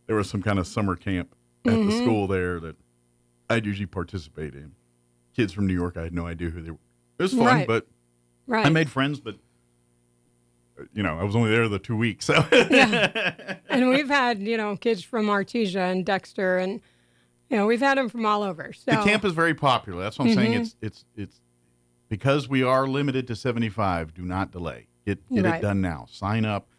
there was some kind of summer camp at the school there that I'd usually participate in. Kids from New York, I had no idea who they were. It was fun, but I made friends, but I was only there the 2 weeks. So yeah. And we've had, kids from Artesia and Dexter and we've had them from all over. So the camp is very popular. That's what I'm saying. It's because we are limited to 75, do not delay. Get it done now. Sign up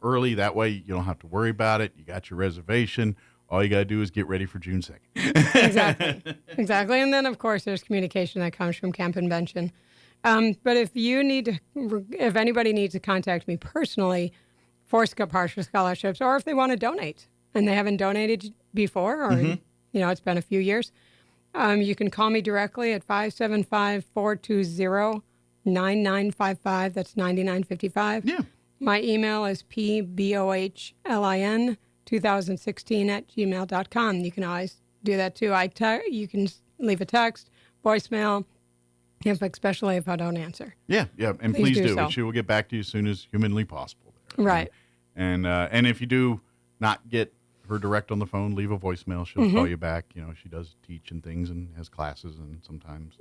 early. That way you don't have to worry about it. You got your reservation. All you got to do is get ready for June 2nd. Exactly. And then, of course, there's communication that comes from Camp Invention. But if anybody needs to contact me personally for partial scholarships, or if they want to donate and they haven't donated before, or, it's been a few years, you can call me directly at 575-420-9955. That's 9955. Yeah. My email is pbohlin2016@gmail.com. You can always do that too. You can leave a text, voicemail, especially if I don't answer. Yeah, and please do. So. She will get back to you as soon as humanly possible. Right. And if you do not get her direct on the phone, leave a voicemail. She'll call you back. She does teach and things and has classes, and sometimes,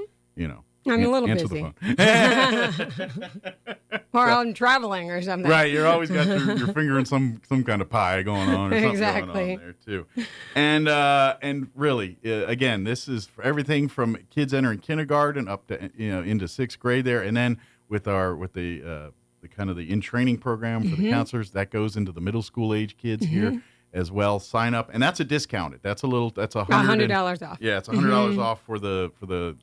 I'm a little answer busy. The phone. Or I'm traveling or something. Right, you're always got your finger in some kind of pie going on or something going on there too. And really, again, this is for everything from kids entering kindergarten up to into 6th grade there, and then with the kind of the in training program for the counselors that goes into the middle school age kids here as well. Sign up, and that's a discounted. That's $100 off. Yeah, it's $100 off for the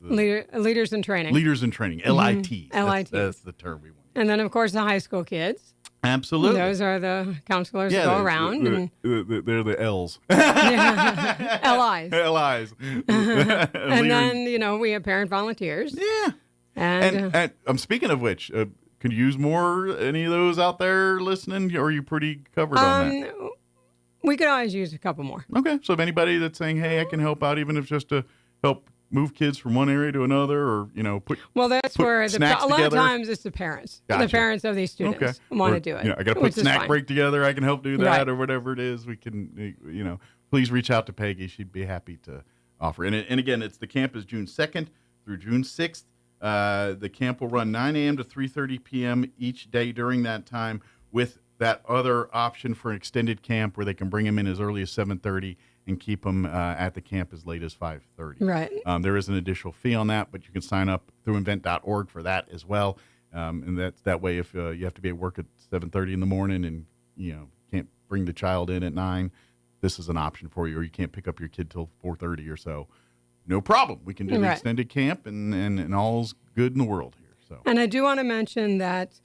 leaders in training. Leaders in training, LIT. LIT. That's the term we want. And then, of course, the high school kids. Absolutely. Those are the counselors who go around. They're the L's. LIs. LIs. And then, we have parent volunteers. Yeah. And I'm speaking of which, could you use any of those out there listening, or are you pretty covered on that? We could always use a couple more. Okay. So if anybody that's saying, hey, I can help out, even if just to help move kids from one area to another, or that's where a lot of times it's the parents. Gotcha. The parents of these students want to do it. I got to put snack break together. I can help do that, or whatever it is. We can, please reach out to Peggy. She'd be happy to offer. And again, the camp is June 2nd through June 6th. The camp will run 9 a.m. to 3:30 p.m. each day during that time, with that other option for an extended camp where they can bring them in as early as 7:30 and keep them at the camp as late as 5:30. Right. There is an additional fee on that, but you can sign up through invent.org for that as well. And that way, if you have to be at work at 7:30 in the morning and can't bring the child in at 9, this is an option for you, or you can't pick up your kid till 4:30 or so. No problem. We can do the extended camp, and all's good in the world here. So. And I do want to mention that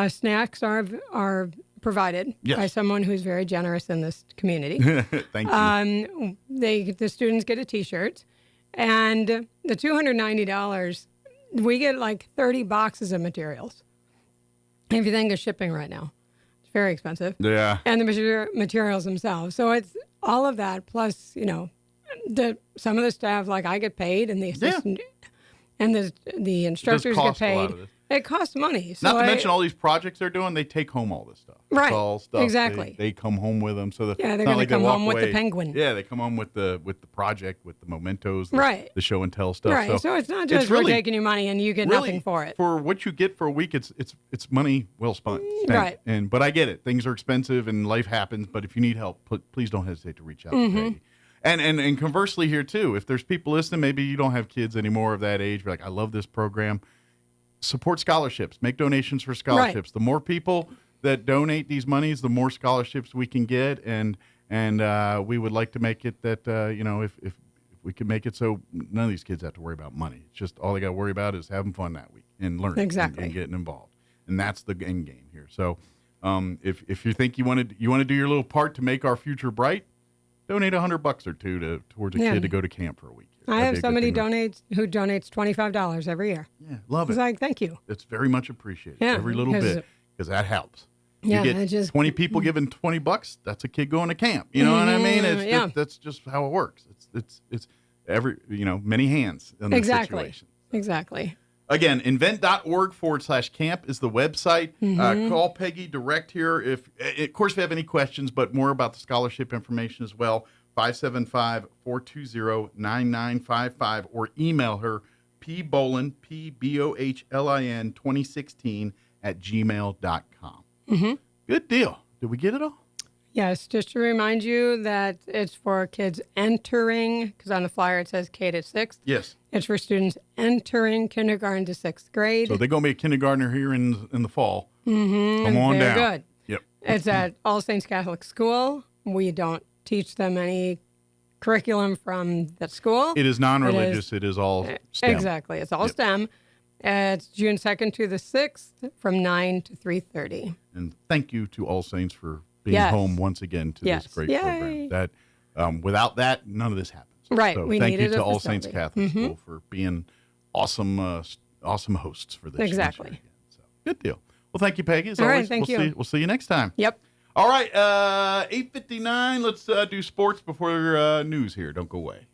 snacks are provided by someone who's very generous in this community. Thank you. The students get a T-shirt, and the $290, we get like 30 boxes of materials. If you think of shipping right now, it's very expensive. Yeah. And the materials themselves. So it's all of that, plus, some of the staff, like I get paid, and the assistant and the instructors get paid. It costs money. So Not to mention all these projects they're doing, they take home all this stuff. Right. It's all stuff. Exactly. They come home with them. So they're going to come home with the penguin. Yeah, they come home with the project, with the mementos, the show and tell stuff. Right. So it's not just we're taking your money and you get nothing for it. For what you get for a week, it's money well spent. Right. But I get it. Things are expensive and life happens. But if you need help, please don't hesitate to reach out to Peggy. And conversely here too, if there's people listening, maybe you don't have kids anymore of that age. You're like, I love this program. Support scholarships. Make donations for scholarships. Right. The more people that donate these monies, the more scholarships we can get. And we would like to make it that if we can make it so none of these kids have to worry about money. It's just all they got to worry about is having fun that week and learning and getting involved. And that's the end game here. So if you think you want to do your little part to make our future bright, donate $100 or two towards a kid to go to camp for a week. I have somebody who donates $25 every year. Yeah, love it. It's like, thank you. It's very much appreciated. Yeah, every little bit, because that helps. Yeah, you get 20 people giving $20. That's a kid going to camp. You know what I mean? That's just how it works. It's every many hands in this situation. Exactly. Again, invent.org/camp is the website. Call Peggy direct here if you have any questions, but more about the scholarship information as well. 575-420-9955, or email her pbolin, PBOHLIN 2016 @gmail.com. Good deal. Did we get it all? Yes, just to remind you that it's for kids entering, because on the flyer it says K to 6th. Yes. It's for students entering kindergarten to 6th grade. So they're going to be a kindergartner here in the fall. Come on Very down. Good. Yep. It's at All Saints Catholic School. We don't teach them any curriculum from that school. It is non-religious. It is all STEM. Exactly. It's all STEM. It's June 2nd to the 6th from 9 to 3:30. And thank you to All Saints for being home once again to this great program. That without that, none of this happens. Right. So we thank you needed to a All facility. Saints Catholic School for being awesome hosts for this. Exactly. So, good deal. Well, thank you, Peggy. As all always, right, thank you. We'll see you next time. Yep. All right, 8:59. Let's do sports before news here. Don't go away.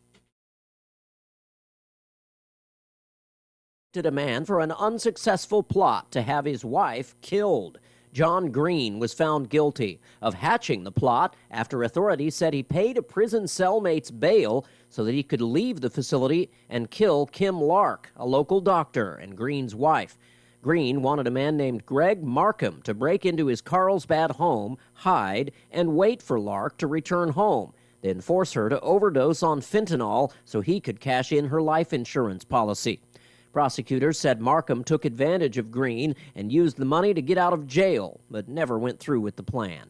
A man for an unsuccessful plot to have his wife killed. John Green was found guilty of hatching the plot after authorities said he paid a prison cellmate's bail so that he could leave the facility and kill Kim Lark, a local doctor and Green's wife. Green wanted a man named Greg Markham to break into his Carlsbad home, hide, and wait for Lark to return home, then force her to overdose on fentanyl so he could cash in her life insurance policy. Prosecutors said Markham took advantage of Green and used the money to get out of jail, but never went through with the plan.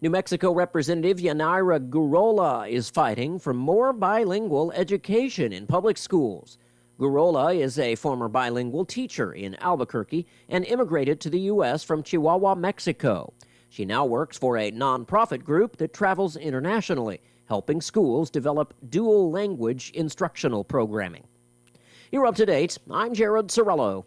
New Mexico Representative Yanira Gurola is fighting for more bilingual education in public schools. Gurola is a former bilingual teacher in Albuquerque and immigrated to the U.S. from Chihuahua, Mexico. She now works for a nonprofit group that travels internationally, helping schools develop dual language instructional programming. You're up to date. I'm Jared Sorello.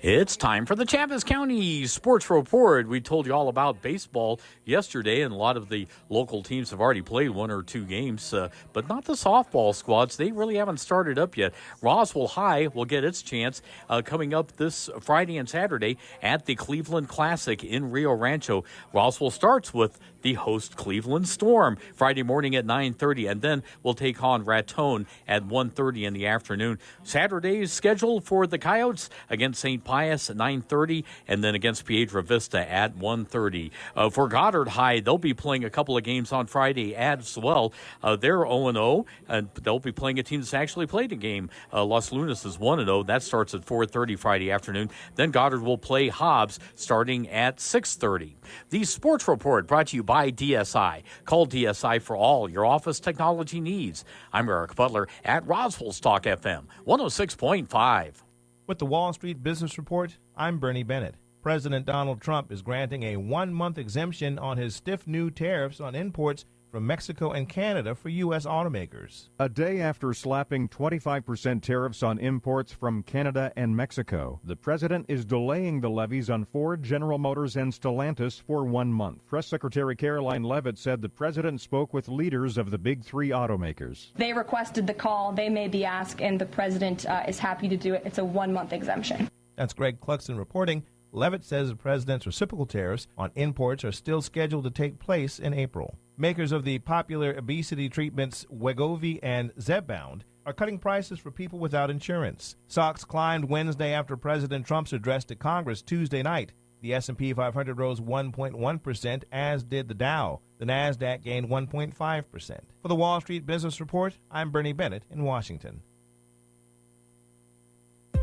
It's time for the Chaffetz County Sports Report. We told you all about baseball yesterday, and a lot of the local teams have already played one or two games, but not the softball squads. They really haven't started up yet. Roswell High will get its chance coming up this Friday and Saturday at the Cleveland Classic in Rio Rancho. Roswell starts with the host Cleveland Storm Friday morning at 9:30, and then we'll take on Raton at 1:30 in the afternoon. Saturday is scheduled for the Coyotes against St. Paul Pius at 9:30, and then against Piedra Vista at 1:30. For Goddard High, they'll be playing a couple of games on Friday as well. They're 0-0, and they'll be playing a team that's actually played a game. Los Lunas is 1-0. That starts at 4:30 Friday afternoon. Then Goddard will play Hobbs starting at 6:30. The Sports Report brought to you by DSI. Call DSI for all your office technology needs. I'm Eric Butler at Roswell Talk FM 106.5. With the Wall Street Business Report, I'm Bernie Bennett. President Donald Trump is granting a 1-month exemption on his stiff new tariffs on imports from Mexico and Canada for U.S. automakers. A day after slapping 25% tariffs on imports from Canada and Mexico, the president is delaying the levies on Ford, General Motors, and Stellantis for 1 month. Press Secretary Caroline Leavitt said the president spoke with leaders of the big three automakers. They requested the call, they made the ask, and the president is happy to do it. It's a 1-month exemption. That's Greg Cluxton reporting. Leavitt says the president's reciprocal tariffs on imports are still scheduled to take place in April. Makers of the popular obesity treatments Wegovy and Zepbound are cutting prices for people without insurance. Stocks climbed Wednesday after President Trump's address to Congress Tuesday night. The S&P 500 rose 1.1%, as did the Dow. The NASDAQ gained 1.5%. For the Wall Street Business Report, I'm Bernie Bennett in Washington.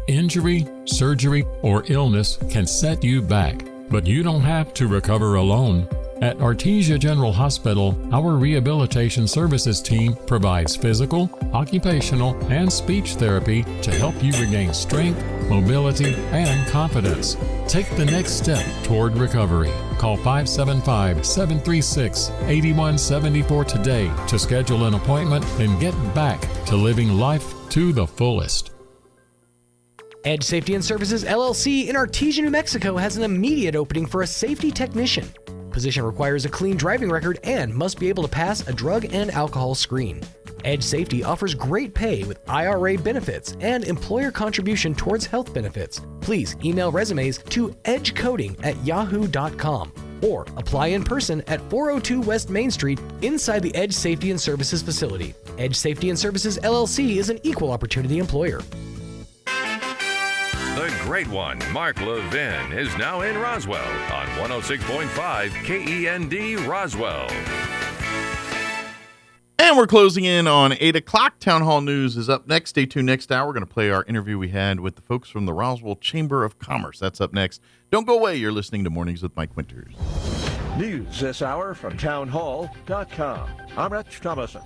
Injury, surgery, or illness can set you back, but you don't have to recover alone. At Artesia General Hospital, our rehabilitation services team provides physical, occupational, and speech therapy to help you regain strength, mobility, and confidence. Take the next step toward recovery. Call 575-736-8174 today to schedule an appointment and get back to living life to the fullest. Edge Safety and Services LLC in Artesia, New Mexico has an immediate opening for a safety technician. Position requires a clean driving record and must be able to pass a drug and alcohol screen. Edge Safety offers great pay with IRA benefits and employer contribution towards health benefits. Please email resumes to edgecoding@yahoo.com or apply in person at 402 West Main Street inside the Edge Safety and Services facility. Edge Safety and Services LLC is an equal opportunity employer. The great one, Mark Levin, is now in Roswell on 106.5 KEND Roswell. And we're closing in on 8 o'clock. Town Hall News is up next. Stay tuned next hour. We're going to play our interview we had with the folks from the Roswell Chamber of Commerce. That's up next. Don't go away. You're listening to Mornings with Mike Winters. News this hour from townhall.com. I'm Rich Thomason.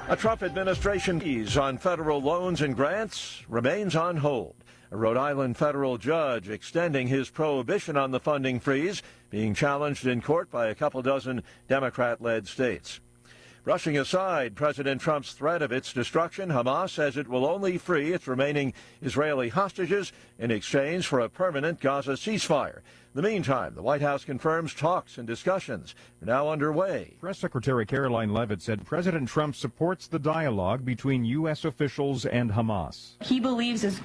A Trump administration ease on federal loans and grants remains on hold. A Rhode Island federal judge extending his prohibition on the funding freeze, being challenged in court by a couple dozen Democrat-led states. Brushing aside President Trump's threat of its destruction, Hamas says it will only free its remaining Israeli hostages in exchange for a permanent Gaza ceasefire. In the meantime, the White House confirms talks and discussions are now underway. Press Secretary Caroline Leavitt said President Trump supports the dialogue between U.S. officials and Hamas. He believes is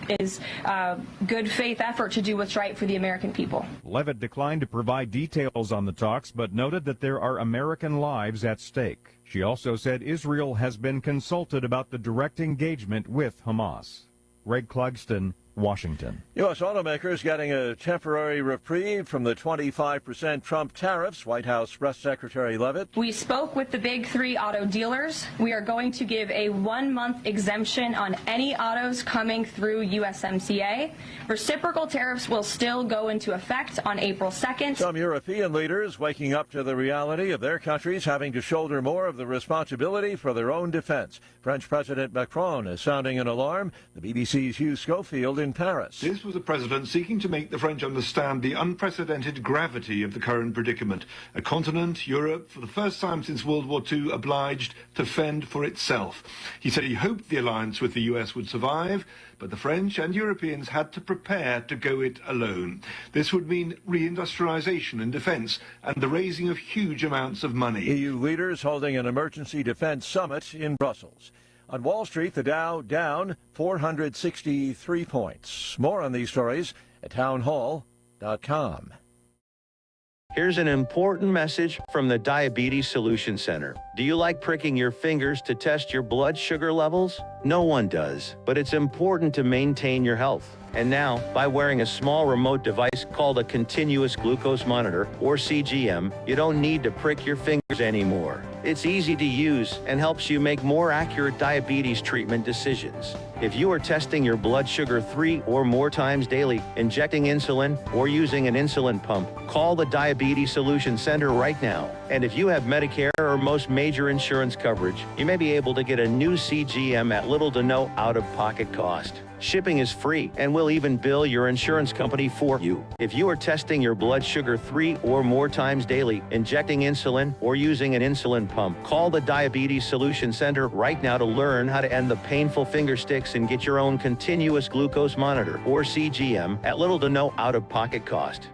good faith effort to do what's right for the American people. Leavitt declined to provide details on the talks, but noted that there are American lives at stake. She also said Israel has been consulted about the direct engagement with Hamas. Greg Clugston, Washington. U.S. automakers getting a temporary reprieve from the 25% Trump tariffs, White House Press Secretary Leavitt. We spoke with the big three auto dealers. We are going to give a 1-month exemption on any autos coming through USMCA. Reciprocal tariffs will still go into effect on April 2nd. Some European leaders waking up to the reality of their countries having to shoulder more of the responsibility for their own defense. French President Macron is sounding an alarm. The BBC's Hugh Schofield in Paris. This was a president seeking to make the French understand the unprecedented gravity of the current predicament. A continent, Europe, for the first time since World War II, obliged to fend for itself. He said he hoped the alliance with the US would survive, but the French and Europeans had to prepare to go it alone. This would mean reindustrialization and defense and the raising of huge amounts of money. EU leaders holding an emergency defense summit in Brussels. On Wall Street, the Dow down 463 points. More on these stories at townhall.com. Here's an important message from the Diabetes Solution Center. Do you like pricking your fingers to test your blood sugar levels? No one does, but it's important to maintain your health. And now, by wearing a small remote device called a continuous glucose monitor, or CGM, you don't need to prick your fingers anymore. It's easy to use and helps you make more accurate diabetes treatment decisions. If you are testing your blood sugar 3 or more times daily, injecting insulin, or using an insulin pump, call the Diabetes Solution Center right now. And if you have Medicare or most major insurance coverage, you may be able to get a new CGM at little to no out-of-pocket cost. Shipping is free, and we'll even bill your insurance company for you. If you are testing your blood sugar 3 or more times daily, injecting insulin, or using an insulin pump, call the Diabetes Solution Center right now to learn how to end the painful finger sticks and get your own continuous glucose monitor, or CGM, at little to no out-of-pocket cost.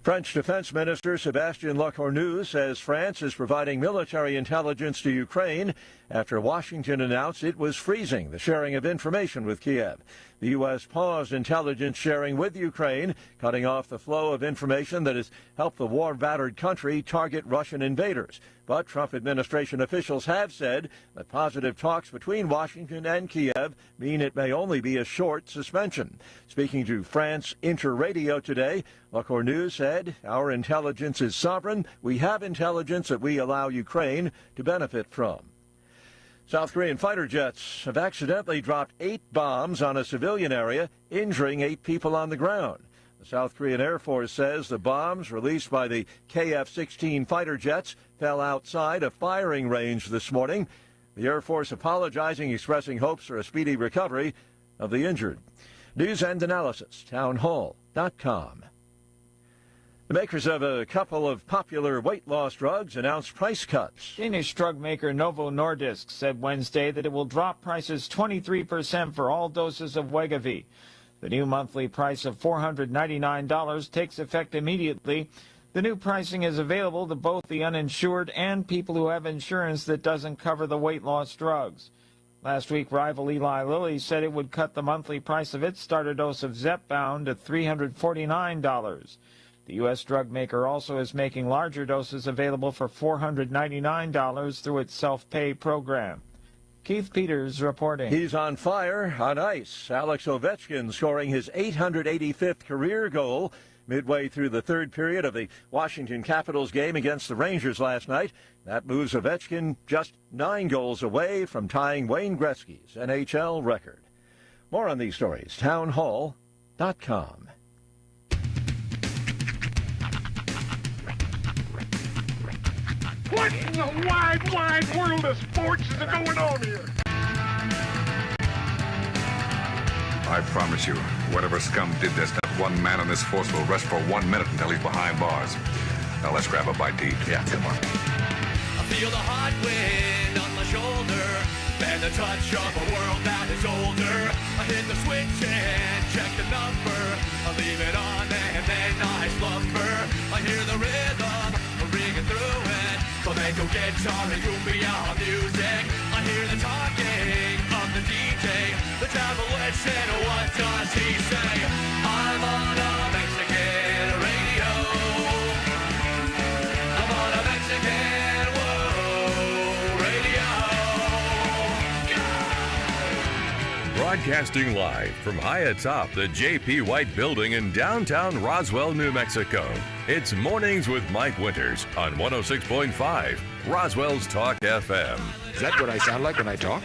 French Defense Minister Sébastien Lecornu says France is providing military intelligence to Ukraine after Washington announced it was freezing the sharing of information with Kiev. The U.S. paused intelligence sharing with Ukraine, cutting off the flow of information that has helped the war-battered country target Russian invaders. But Trump administration officials have said that positive talks between Washington and Kiev mean it may only be a short suspension. Speaking to France Interradio today, Lecornu said, "Our intelligence is sovereign. We have intelligence that we allow Ukraine to benefit from." South Korean fighter jets have accidentally dropped 8 bombs on a civilian area, injuring 8 people on the ground. The South Korean Air Force says the bombs released by the KF-16 fighter jets fell outside a firing range this morning. The Air Force apologizing, expressing hopes for a speedy recovery of the injured. News and analysis, townhall.com. The makers of a couple of popular weight loss drugs announced price cuts. Danish drug maker Novo Nordisk said Wednesday that it will drop prices 23% for all doses of Wegovy. The new monthly price of $499 takes effect immediately. The new pricing is available to both the uninsured and people who have insurance that doesn't cover the weight loss drugs. Last week, rival Eli Lilly said it would cut the monthly price of its starter dose of Zepbound to $349. The U.S. drug maker also is making larger doses available for $499 through its self-pay program. Keith Peters reporting. He's on fire on ice. Alex Ovechkin scoring his 885th career goal midway through the third period of the Washington Capitals game against the Rangers last night. That moves Ovechkin just 9 goals away from tying Wayne Gretzky's NHL record. More on these stories, townhall.com. What in the wide, wide world of sports is going on here? I promise you, whatever scum did this, not one man on this force will rest for 1 minute until he's behind bars. Now let's grab a bite to eat. Yeah, come on. I feel the hot wind on my shoulder and the touch of a world that is older. I hit the switch and check the number. I leave it on and then I slumber. I hear the rhythm ringing through it. Flamenco guitar and cumbia music. I hear the talking of the DJ. The travel listen, what does he say? I'm on a Mexican radio. I'm on a Mexican radio. Broadcasting live from high atop the J.P. White Building in downtown Roswell, New Mexico. It's Mornings with Mike Winters on 106.5 Roswell's Talk FM. Is that what I sound like when I talk?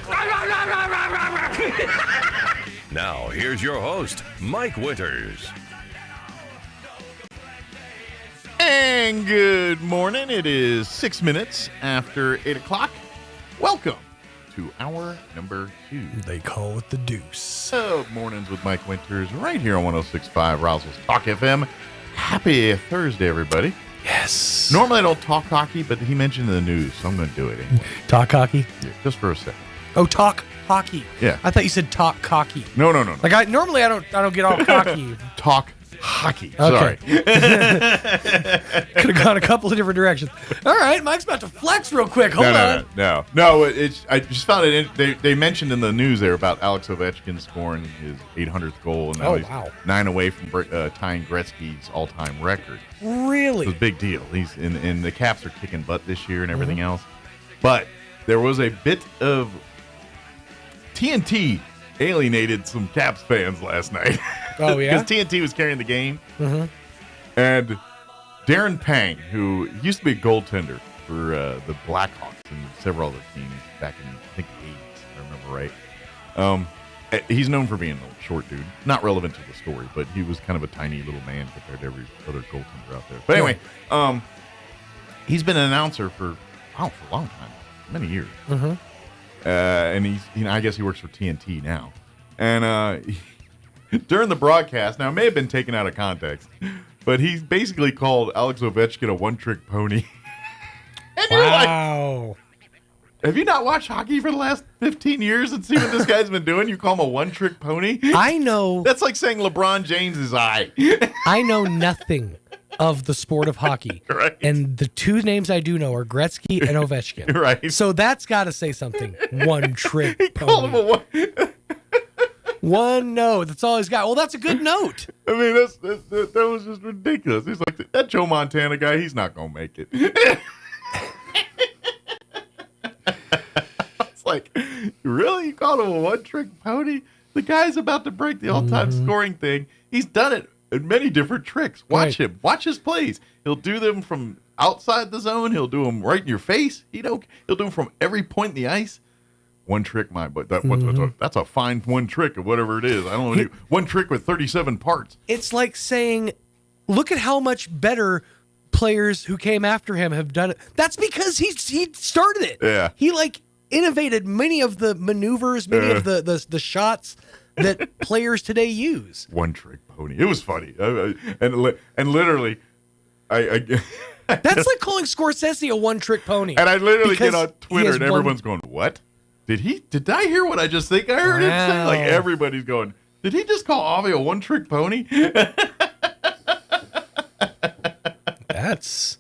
Now, here's your host, Mike Winters. And good morning. It is 6 minutes after 8 o'clock. Welcome to hour number 2. They call it the deuce. Mornings with Mike Winters right here on 106.5 Roswell's Talk FM. Happy Thursday, everybody. Yes. Normally I don't talk hockey, but he mentioned the news, so I'm going to do it anyway. Talk hockey? Yeah, just for a second. Oh, talk hockey. Yeah. I thought you said talk cocky. No. Like I don't get all cocky. Talk hockey. Okay. Sorry. Could have Could have gone a couple of different directions. All right, Mike's about to flex real quick. Hold on. No. I just found it. They mentioned in the news there about Alex Ovechkin scoring his 800th goal, and now he's 9 away from tying Gretzky's all-time record. Really? It's a big deal. He's in the Caps are kicking butt this year and everything else. But there was a bit of TNT alienated some Caps fans last night. Oh, yeah? Because TNT was carrying the game. Mm-hmm. And Darren Pang, who used to be a goaltender for the Blackhawks and several other teams back in, I think, the 80s, if I remember right. He's known for being a short dude. Not relevant to the story, but he was kind of a tiny little man compared to every other goaltender out there. But anyway, he's been an announcer for a long time, many years. Mm-hmm. And he's, I guess he works for TNT now. And during the broadcast, now it may have been taken out of context, but he basically called Alex Ovechkin a one-trick pony. And you're like, have you not watched hockey for the last 15 years and see what this guy's been doing? You call him a one-trick pony? I know. That's like saying LeBron James is I know nothing of the sport of hockey. Right. And the two names I do know are Gretzky and Ovechkin. Right. So that's got to say something. One-trick pony. Call him a one. One note. That's all he's got. Well, that's a good note. I mean, that was just ridiculous. He's like, that Joe Montana guy, he's not going to make it. It's like, really? You called him a one-trick pony? The guy's about to break the all-time scoring thing. He's done it in many different tricks. Watch him. Watch his plays. He'll do them from outside the zone. He'll do them right in your face. He'll do them from every point in the ice. One trick, that's a fine one trick of whatever it is. I don't know. One trick with 37 parts. It's like saying, look at how much better players who came after him have done it. That's because he started it. Yeah. He innovated many of the maneuvers, many of the shots that players today use. One trick pony. It was funny. And literally, I that's like calling Scorsese a one trick pony. And I literally get on Twitter and everyone's going, what? Did I hear what I just think I heard him say? Like everybody's going, did he just call Avi a one trick pony? That's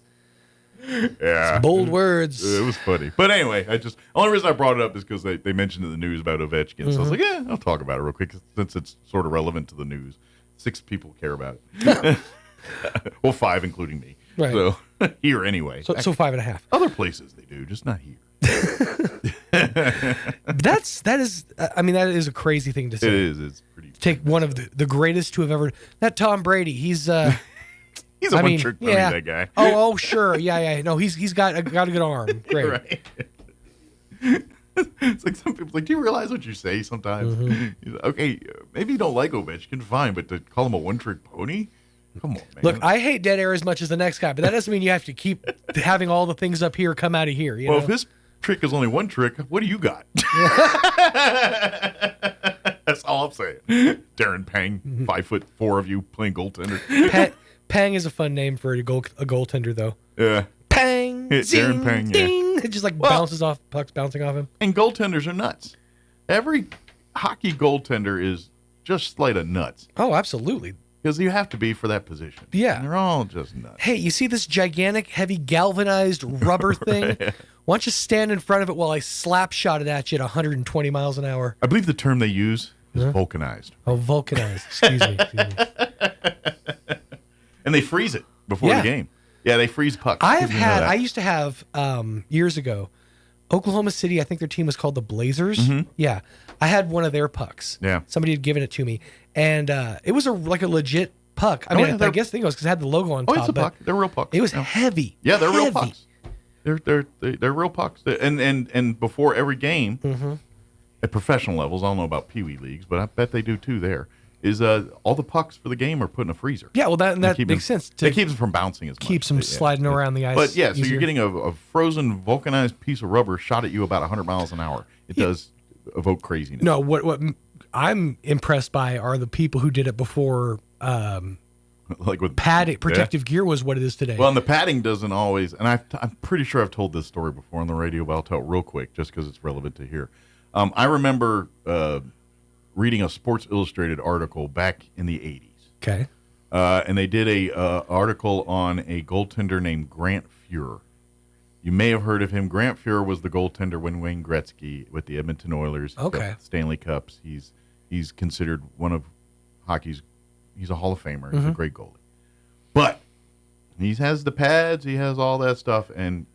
some bold words. It was funny. But anyway, only reason I brought it up is because they mentioned in the news about Ovechkin. So I was like, yeah, I'll talk about it real quick since it's sort of relevant to the news. 6 people care about it. Well, 5, including me. Right. So here anyway. So 5.5. Other places they do, just not here. that is a crazy thing to say. It is. It's pretty. Take one of the greatest to have ever. That Tom Brady. He's a one-trick pony, that guy. Oh, sure. Yeah. No, he's got a good arm. Great. Right. It's like some people like, do you realize what you say sometimes? He's like, okay, maybe you don't like Ovechkin, fine, but to call him a one-trick pony? Come on, man. Look, I hate dead air as much as the next guy, but that doesn't mean you have to keep having all the things up here come out of here. If his trick is only one trick, what do you got? That's all I'm saying. Darren Pang, 5'4" of you playing goaltender. Pang is a fun name for a goaltender, though. Yeah. Pang, zing, Darren Pang, ding. It just bounces off, pucks bouncing off him. And goaltenders are nuts. Every hockey goaltender is just slight of nuts. Oh, absolutely. Because you have to be for that position. Yeah. And they're all just nuts. Hey, you see this gigantic, heavy, galvanized rubber thing? Why don't you stand in front of it while I slap shot it at you at 120 miles an hour? I believe the term they use is vulcanized. Oh, vulcanized. Excuse me. And they freeze it before the game. Yeah, they freeze pucks. I used to have, years ago, Oklahoma City, I think their team was called the Blazers. Mm-hmm. Yeah. I had one of their pucks. Yeah. Somebody had given it to me. And it was a legit puck. I guess the thing was because it had the logo on top. Oh, it's a puck. They're real pucks. It was heavy. Yeah, they're real pucks. They're real pucks. And before every game, at professional levels, I don't know about Pee Wee leagues, but I bet they do too there, is all the pucks for the game are put in a freezer. Yeah, well, that makes sense. It keeps them from bouncing as much. Keeps them sliding around the ice. But yeah, easier. so you're getting a frozen, vulcanized piece of rubber shot at you about 100 miles an hour. It does evoke craziness. No, what I'm impressed by are the people who did it before. Like with padding, protective gear was what it is today. Well, and the padding doesn't always, and I'm pretty sure I've told this story before on the radio, but I'll tell it real quick just because it's relevant to here. I remember reading a Sports Illustrated article back in the 80s. Okay. And they did a article on a goaltender named Grant Fuhr. You may have heard of him. Grant Fuhr was the goaltender when Wayne Gretzky with the Edmonton Oilers. Okay. Stanley Cups. He's considered one of hockey's. He's a Hall of Famer. He's a great goalie. But he has the pads. He has all that stuff, and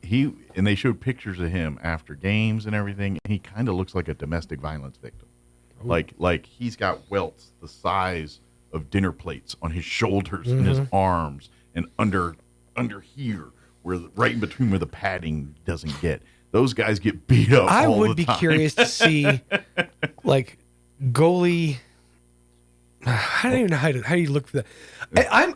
they showed pictures of him after games and everything. And he kind of looks like a domestic violence victim. Ooh. Like he's got welts the size of dinner plates on his shoulders and his arms and under here, where right in between where the padding doesn't get. Those guys get beat up. I all would the be time. curious to see, like, goalie. I don't even know how do you look for that.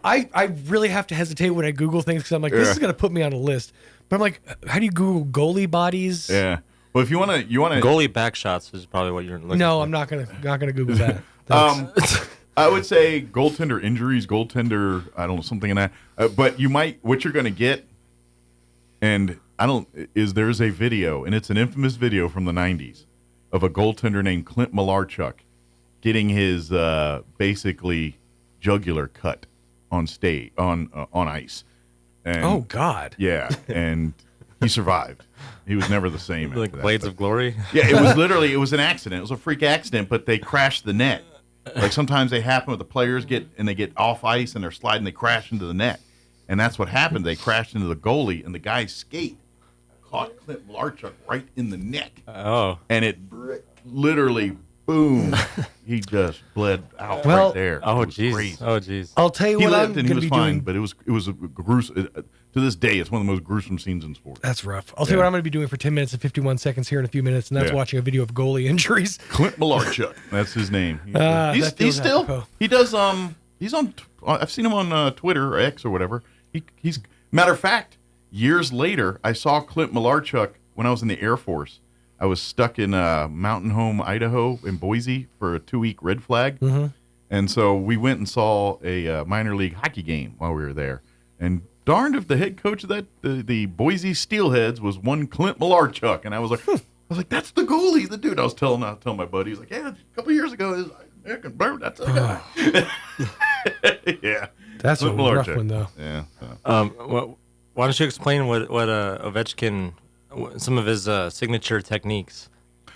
I really have to hesitate when I Google things because I'm like, this is going to put me on a list. But I'm like, how do you Google goalie bodies? Yeah. Well, if you want to goalie back shots is probably what you're looking for. No, I'm not gonna Google that. I would say goaltender injuries, goaltender, I don't know, something in that. But what you're going to get, and there's a video, and it's an infamous video from the 90s of a goaltender named Clint Malarchuk getting his basically jugular cut on ice. And, oh God! Yeah, and he survived. He was never the same. Like Blades of Glory. Yeah, it was an accident. It was a freak accident, but they crashed the net. Like sometimes they happen with the players get off ice and they're sliding, they crash into the net, and that's what happened. They crashed into the goalie, and the guy's skate caught Clint Malarchuk right in the neck. Oh, and it literally. Boom! He just bled out right there. Oh jeez! Oh jeez! I'll tell you he what lived I'm and he going was to be fine, doing. but it was a gruesome. To this day, it's one of the most gruesome scenes in sports. That's rough. I'll tell you what I'm going to be doing for 10 minutes and 51 seconds here in a few minutes, and that's watching a video of goalie injuries. Clint Malarchuk, that's his name. He's still apropos. he does he's on. I've seen him on Twitter or X or whatever. He's matter of fact, years later, I saw Clint Malarchuk when I was in the Air Force. I was stuck in Mountain Home, Idaho, in Boise for a 2-week red flag. And so we went and saw a minor league hockey game while we were there. And darned if the head coach of the Boise Steelheads was one Clint Malarchuk. And I was like, that's the goalie, the dude. I was telling my buddy, he's like, yeah, a couple years ago, that's the guy. Yeah. That's Clint a rough Malarchuk. one, though. Yeah. Why don't you explain what Ovechkin, some of his signature techniques?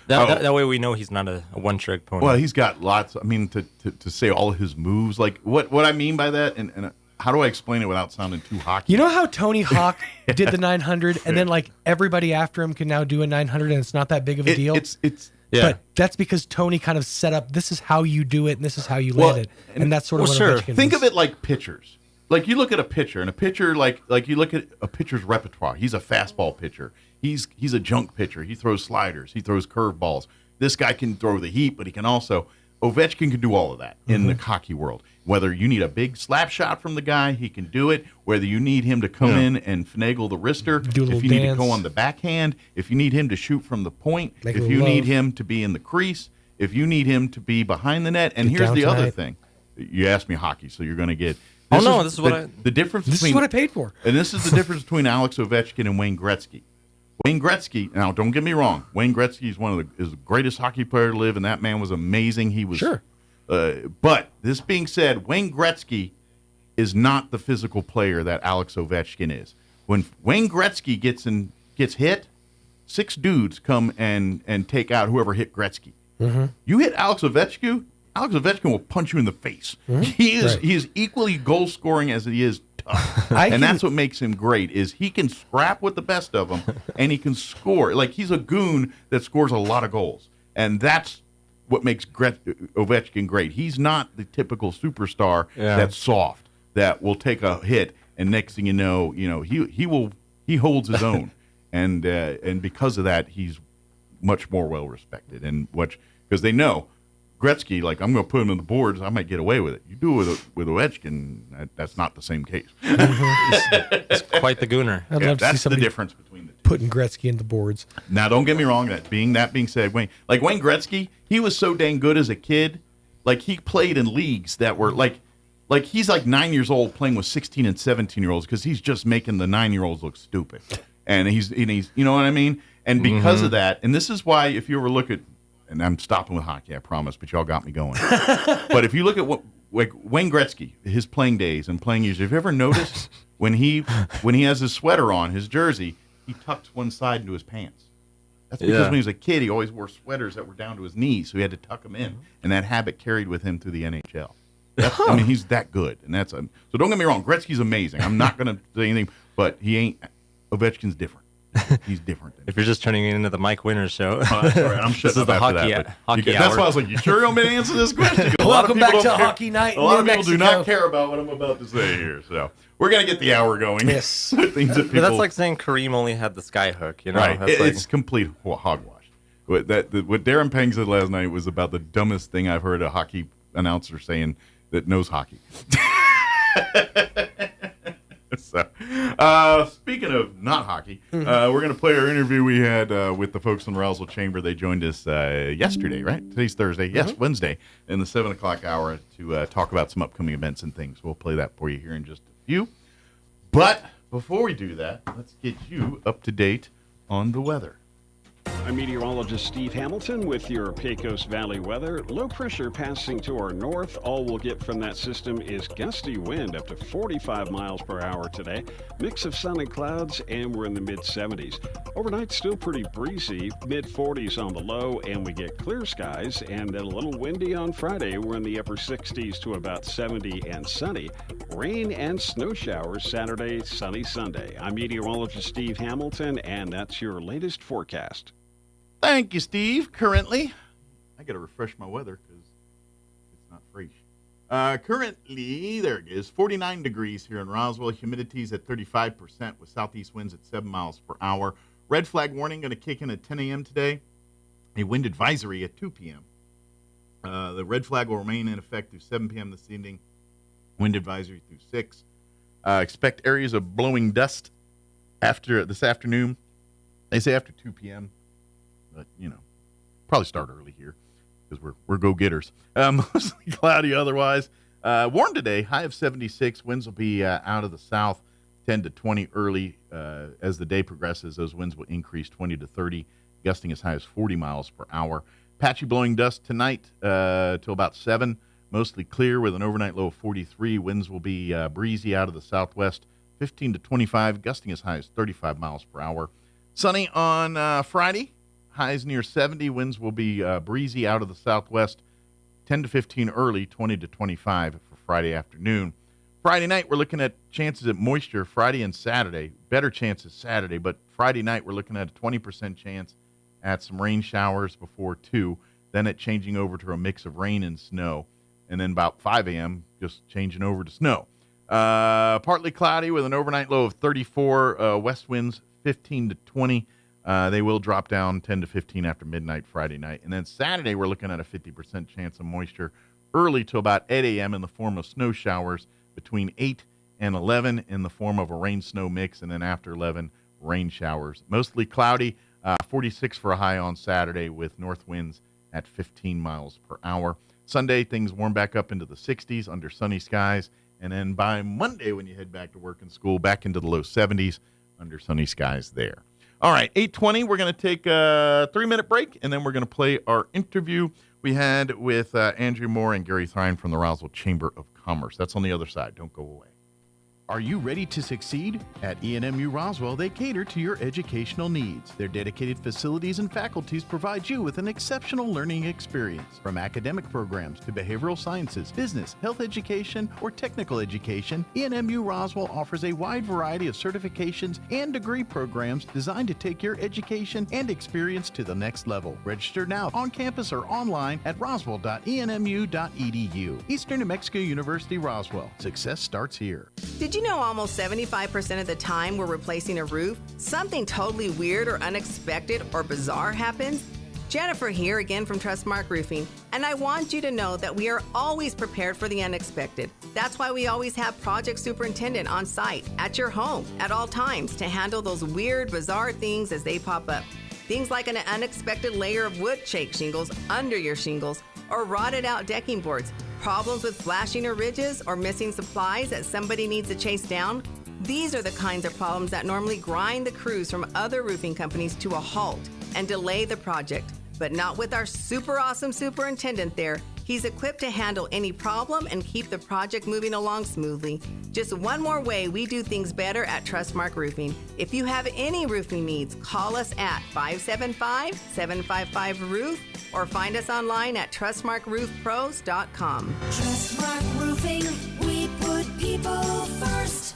That way we know he's not a one-trick pony. Well, he's got lots. I mean, to say all of his moves, like what I mean by that, and how do I explain it without sounding too hockey? You know how Tony Hawk did the 900, and then like everybody after him can now do a 900, and it's not that big of a deal. But that's because Tony kind of set up. This is how you do it, and this is how you land it, and that's sort of what Ovechkin Think was. of it like pitchers. Like you look at a pitcher, and a pitcher like you look at a pitcher's repertoire. He's a fastball pitcher. He's a junk pitcher. He throws sliders. He throws curveballs. This guy can throw the heat, but he can also. Ovechkin can do all of that in the hockey world. Whether you need a big slap shot from the guy, he can do it. Whether you need him to come in and finagle the wrister, Do a little if you need to dance. go on the backhand, if you need him to shoot from the point, Make a if little you need love. him to be in the crease, if you need him to be behind the net. And Get here's down the other tonight. thing. You asked me hockey, so you're going to get. This is what the difference. This is between, what I paid for. And this is the difference between Alex Ovechkin and Wayne Gretzky. Wayne Gretzky. Now, don't get me wrong. Wayne Gretzky is is the greatest hockey player to live, and that man was amazing. He was sure. But this being said, Wayne Gretzky is not the physical player that Alex Ovechkin is. When Wayne Gretzky gets hit, 6 dudes come and take out whoever hit Gretzky. You hit Alex Ovechkin will punch you in the face. He is equally goal scoring as he is tough, and that's what makes him great. Is he can scrap with the best of them, and he can score. Like he's a goon that scores a lot of goals, and that's what makes Ovechkin great. He's not the typical superstar that's soft, that will take a hit, and next thing you know, he holds his own, and because of that, he's much more well respected, and because they know Gretzky, like I'm going to put him in the boards, I might get away with it. You do it with Ovechkin, that's not the same case. It's quite the gooner. I'd love to see that's the somebody difference between the two. putting Gretzky in the boards. Now, don't get me wrong. That being said, Wayne Gretzky, he was so dang good as a kid. Like he played in leagues that were like he's like 9 years old playing with 16 and 17-year-olds because he's just making the 9-year-olds look stupid, and he's you know what I mean. And because of that, and this is why if you ever look at, and I'm stopping with hockey, I promise, but y'all got me going. But if you look at like Wayne Gretzky, his playing days and playing years. Have you ever noticed when he has his sweater on, his jersey, he tucks one side into his pants? That's because when he was a kid, he always wore sweaters that were down to his knees, so he had to tuck them in, and that habit carried with him through the NHL. I mean, he's that good, and so don't get me wrong. Gretzky's amazing. I'm not going to say anything, but he ain't. Ovechkin's different. He's different. If you're just turning into the Mike Winters show, that's all right. I'm this is the hockey hour. That's why I was like, you sure you want me to answer this question? Welcome back to Hockey Night. A lot of people do not care about what I'm about to say here, so we're gonna get the hour going. Yes, things that people. That's like saying Kareem only had the sky hook. You know, right? That's It's complete hogwash. What Darren Pang said last night was about the dumbest thing I've heard a hockey announcer saying that knows hockey. So, speaking of not hockey, we're going to play our interview we had with the folks in the Roswell Chamber. They joined us yesterday, right? Today's Thursday. Yes, Wednesday, in the 7 o'clock hour to talk about some upcoming events and things. We'll play that for you here in just a few. But before we do that, let's get you up to date on the weather. I'm meteorologist Steve Hamilton with your Pecos Valley weather. Low pressure passing to our north. All we'll get from that system is gusty wind up to 45 miles per hour today. Mix of sun and clouds, and we're in the mid-70s. Overnight, still pretty breezy, mid-40s on the low, and we get clear skies, and then a little windy on Friday. We're in the upper 60s to about 70 and sunny. Rain and snow showers Saturday, sunny Sunday. I'm meteorologist Steve Hamilton, and that's your latest forecast. Thank you, Steve. Currently, I got to refresh my weather because it's not fresh. Currently, there it is, 49 degrees here in Roswell. Humidity's at 35% with southeast winds at 7 miles per hour. Red flag warning going to kick in at 10 a.m. today. A wind advisory at 2 p.m. The red flag will remain in effect through 7 p.m. this evening. Wind advisory through 6. Expect areas of blowing dust after this afternoon. They say after 2 p.m. But, probably start early here because we're go-getters. Mostly cloudy otherwise. Warm today, high of 76. Winds will be out of the south, 10 to 20 early. As the day progresses, those winds will increase 20 to 30, gusting as high as 40 miles per hour. Patchy blowing dust tonight till about 7. Mostly clear with an overnight low of 43. Winds will be breezy out of the southwest, 15 to 25, gusting as high as 35 miles per hour. Sunny on Friday. Highs near 70. Winds will be breezy out of the southwest, 10 to 15 early, 20 to 25 for Friday afternoon. Friday night, we're looking at chances at moisture Friday and Saturday. Better chances Saturday, but Friday night, we're looking at a 20% chance at some rain showers before 2, then it changing over to a mix of rain and snow, and then about 5 a.m., just changing over to snow. Partly cloudy with an overnight low of 34, west winds 15 to 20. They will drop down 10 to 15 after midnight Friday night. And then Saturday, we're looking at a 50% chance of moisture early to about 8 a.m. in the form of snow showers between 8 and 11 in the form of a rain-snow mix. And then after 11, rain showers. Mostly cloudy, 46 for a high on Saturday with north winds at 15 miles per hour. Sunday, things warm back up into the 60s under sunny skies. And then by Monday, when you head back to work and school, back into the low 70s under sunny skies there. All right, 8:20, we're going to take a 3-minute break, and then we're going to play our interview we had with Andrew Moore and Gary Thrine from the Roswell Chamber of Commerce. That's on the other side. Don't go away. Are you ready to succeed? At ENMU Roswell, they cater to your educational needs. Their dedicated facilities and faculties provide you with an exceptional learning experience. From academic programs to behavioral sciences, business, health education, or technical education, ENMU Roswell offers a wide variety of certifications and degree programs designed to take your education and experience to the next level. Register now on campus or online at roswell.enmu.edu. Eastern New Mexico University Roswell. Success starts here. Did you know almost 75% of the time we're replacing a roof, something totally weird or unexpected or bizarre happens? Jennifer here again from Trustmark Roofing, and I want you to know that we are always prepared for the unexpected. That's why we always have project superintendent on site at your home at all times to handle those weird, bizarre things as they pop up. Things like an unexpected layer of wood shake shingles under your shingles or rotted out decking boards. Problems with flashing or ridges or missing supplies that somebody needs to chase down? These are the kinds of problems that normally grind the crews from other roofing companies to a halt and delay the project. But not with our super awesome superintendent there. He's equipped to handle any problem and keep the project moving along smoothly. Just one more way we do things better at Trustmark Roofing. If you have any roofing needs, call us at 575-755-ROOF or find us online at trustmarkroofpros.com. Trustmark Roofing, we put people first.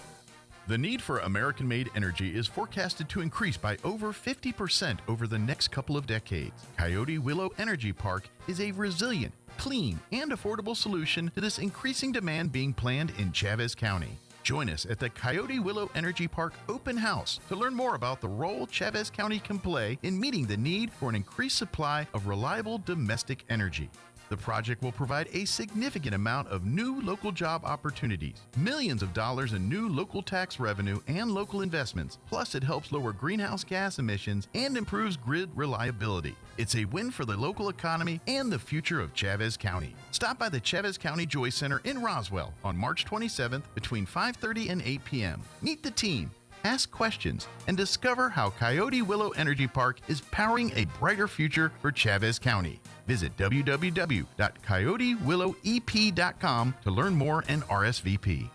The need for American-made energy is forecasted to increase by over 50% over the next couple of decades. Coyote Willow Energy Park is a resilient, clean, and affordable solution to this increasing demand being planned in Chavez County. Join us at the Coyote Willow Energy Park Open House to learn more about the role Chavez County can play in meeting the need for an increased supply of reliable domestic energy. The project will provide a significant amount of new local job opportunities, millions of dollars in new local tax revenue and local investments, plus it helps lower greenhouse gas emissions and improves grid reliability. It's a win for the local economy and the future of Chavez County. Stop by the Chavez County Joy Center in Roswell on March 27th between 5:30 and 8 p.m. Meet the team, ask questions, and discover how Coyote Willow Energy Park is powering a brighter future for Chavez County. Visit www.coyotewillowep.com to learn more and RSVP.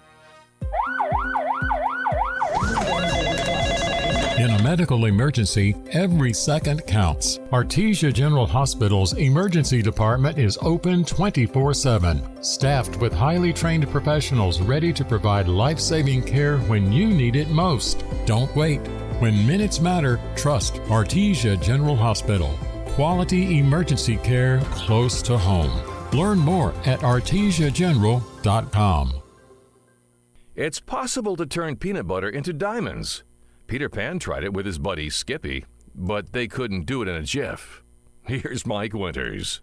In a medical emergency, every second counts. Artesia General Hospital's emergency department is open 24/7, staffed with highly trained professionals ready to provide life-saving care when you need it most. Don't wait. When minutes matter, trust Artesia General Hospital. Quality emergency care close to home. Learn more at artesiageneral.com. It's possible to turn peanut butter into diamonds. Peter Pan tried it with his buddy Skippy, but they couldn't do it in a jiff. Here's Mike Winters.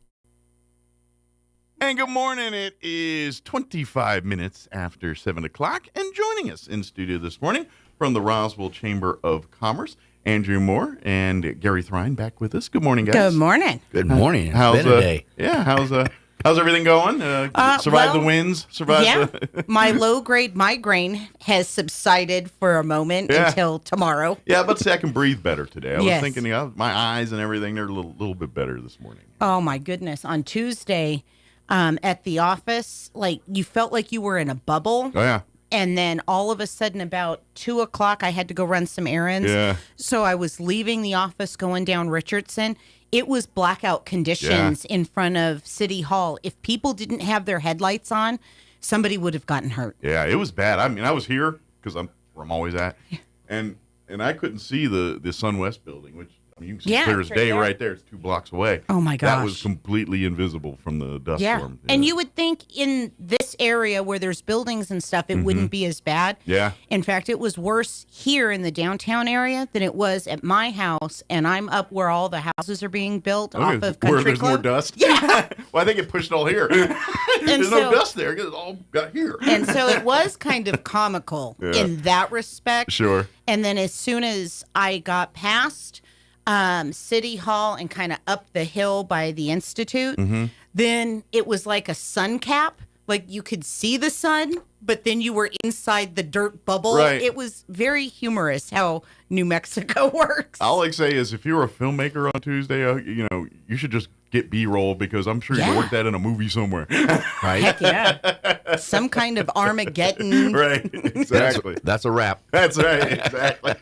And good morning. It is 25 minutes after 7 o'clock, and joining us in studio this morning from the Roswell Chamber of Commerce, Andrew Moore and Gary Thrine back with us. Good morning, guys. Good morning. Good morning. How's It's been a day. Yeah, how's everything going? Survived the winds? My low-grade migraine has subsided for a moment until tomorrow. Yeah, but I can breathe better today. I was thinking, my eyes and everything, they're a little bit better this morning. Oh, my goodness. On Tuesday at the office, like you felt like you were in a bubble. Oh, yeah. And then all of a sudden about 2 o'clock, I had to go run some errands. Yeah. So I was leaving the office going down Richardson. It was blackout conditions in front of City Hall. If people didn't have their headlights on, somebody would have gotten hurt. Yeah, it was bad. I mean, I was here because I'm where I'm always at. And I couldn't see the SunWest building, which you can see clear as day right there. It's 2 blocks away. Oh, my gosh. That was completely invisible from the dust storm. Yeah. And you would think in this area where there's buildings and stuff, it wouldn't be as bad. Yeah. In fact, it was worse here in the downtown area than it was at my house. And I'm up where all the houses are being built off of Country where there's Club. more dust? Yeah. Well, I think it pushed it all here. There's no dust there because it all got here. And so it was kind of comical in that respect. Sure. And then as soon as I got past City Hall and kind of up the hill by the Institute, then it was like a sun cap. Like you could see the sun, but then you were inside the dirt bubble. Right. It was very humorous how New Mexico works. All I say is if you're a filmmaker on Tuesday, you should just get B-roll because I'm sure you can work that in a movie somewhere. Right? Heck yeah. Some kind of Armageddon. Right, exactly. That's a wrap. That's right, exactly.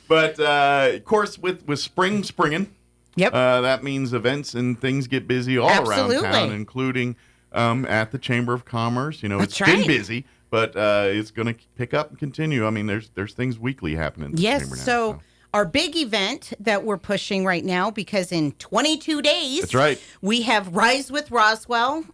But, of course, with springing, that means events and things get busy all around town, including at the Chamber of Commerce. It's been busy, but it's going to pick up and continue. I mean, there's things weekly happening. Yes, Chamber now, so our big event that we're pushing right now, because in 22 days, that's right, we have Rise with Roswell.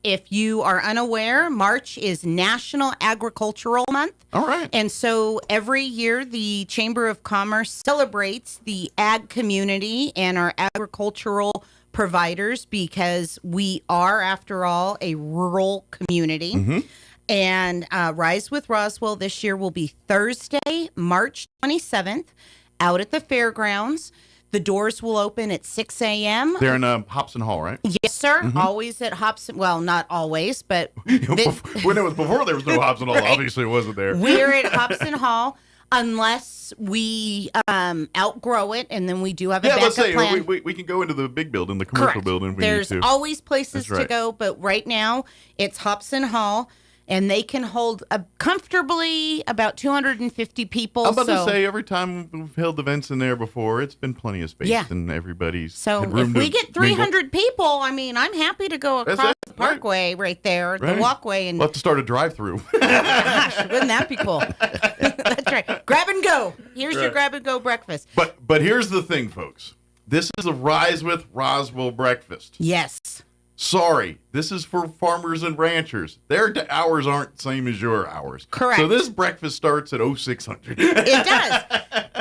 If you are unaware, March is National Agricultural Month. All right. And so every year, the Chamber of Commerce celebrates the ag community and our agricultural providers because we are, after all, a rural community. And Rise with Roswell this year will be Thursday, March 27th, out at the fairgrounds. The doors will open at 6 a.m. They're in Hobson Hall, right? Yes, sir. Always at Hobson. Well, not always, but when it was before there was no Hobson Hall, obviously it wasn't there. We're at Hobson Hall. unless we outgrow it, and then we do have a let's backup say plan. we can go into the big building, the commercial Correct. building. If we There's need to. always places That's right. to go, but right now it's Hobson Hall, and they can hold comfortably about 250 people. I'm about to say, every time we've held events in there before, it's been plenty of space, Yeah. and everybody's So had room if we to get 300 people, I mean, I'm happy to go That's across it, the parkway right there, Right. the walkway, and We'll have to start a drive-through. gosh, wouldn't that be cool? That's right. Grab and go. Here's your Right. grab and go breakfast. But here's the thing, folks. This is a Rise with Roswell breakfast. Yes. Sorry, this is for farmers and ranchers. Their hours aren't the same as your hours. Correct. So this breakfast starts at 0600. It does.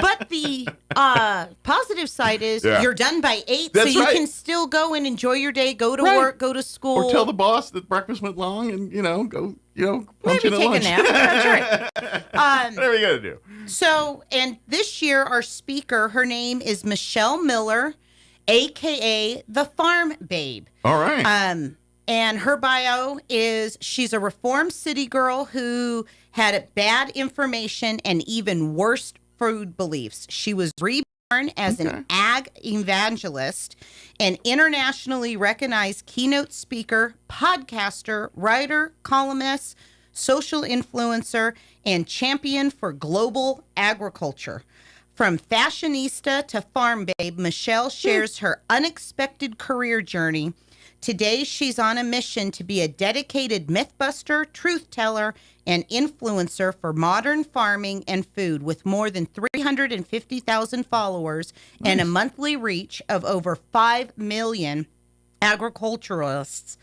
But the positive side is Yeah. you're done by 8, That's so you right. can still go and enjoy your day, go to Right. work, go to school. Or tell the boss that breakfast went long and, go, punch Maybe in at take lunch. a nap. That's right. Whatever you got to do. So, and this year, our speaker, her name is Michelle Miller, a.k.a. the Farm Babe. All right. And her bio is she's a reformed city girl who had bad information and even worse food beliefs. She was reborn as an ag evangelist, an internationally recognized keynote speaker, podcaster, writer, columnist, social influencer, and champion for global agriculture. From fashionista to farm babe, Michelle shares her unexpected career journey. Today, she's on a mission to be a dedicated mythbuster, truth teller, and influencer for modern farming and food with more than 350,000 followers and a monthly reach of over 5 million agriculturalists.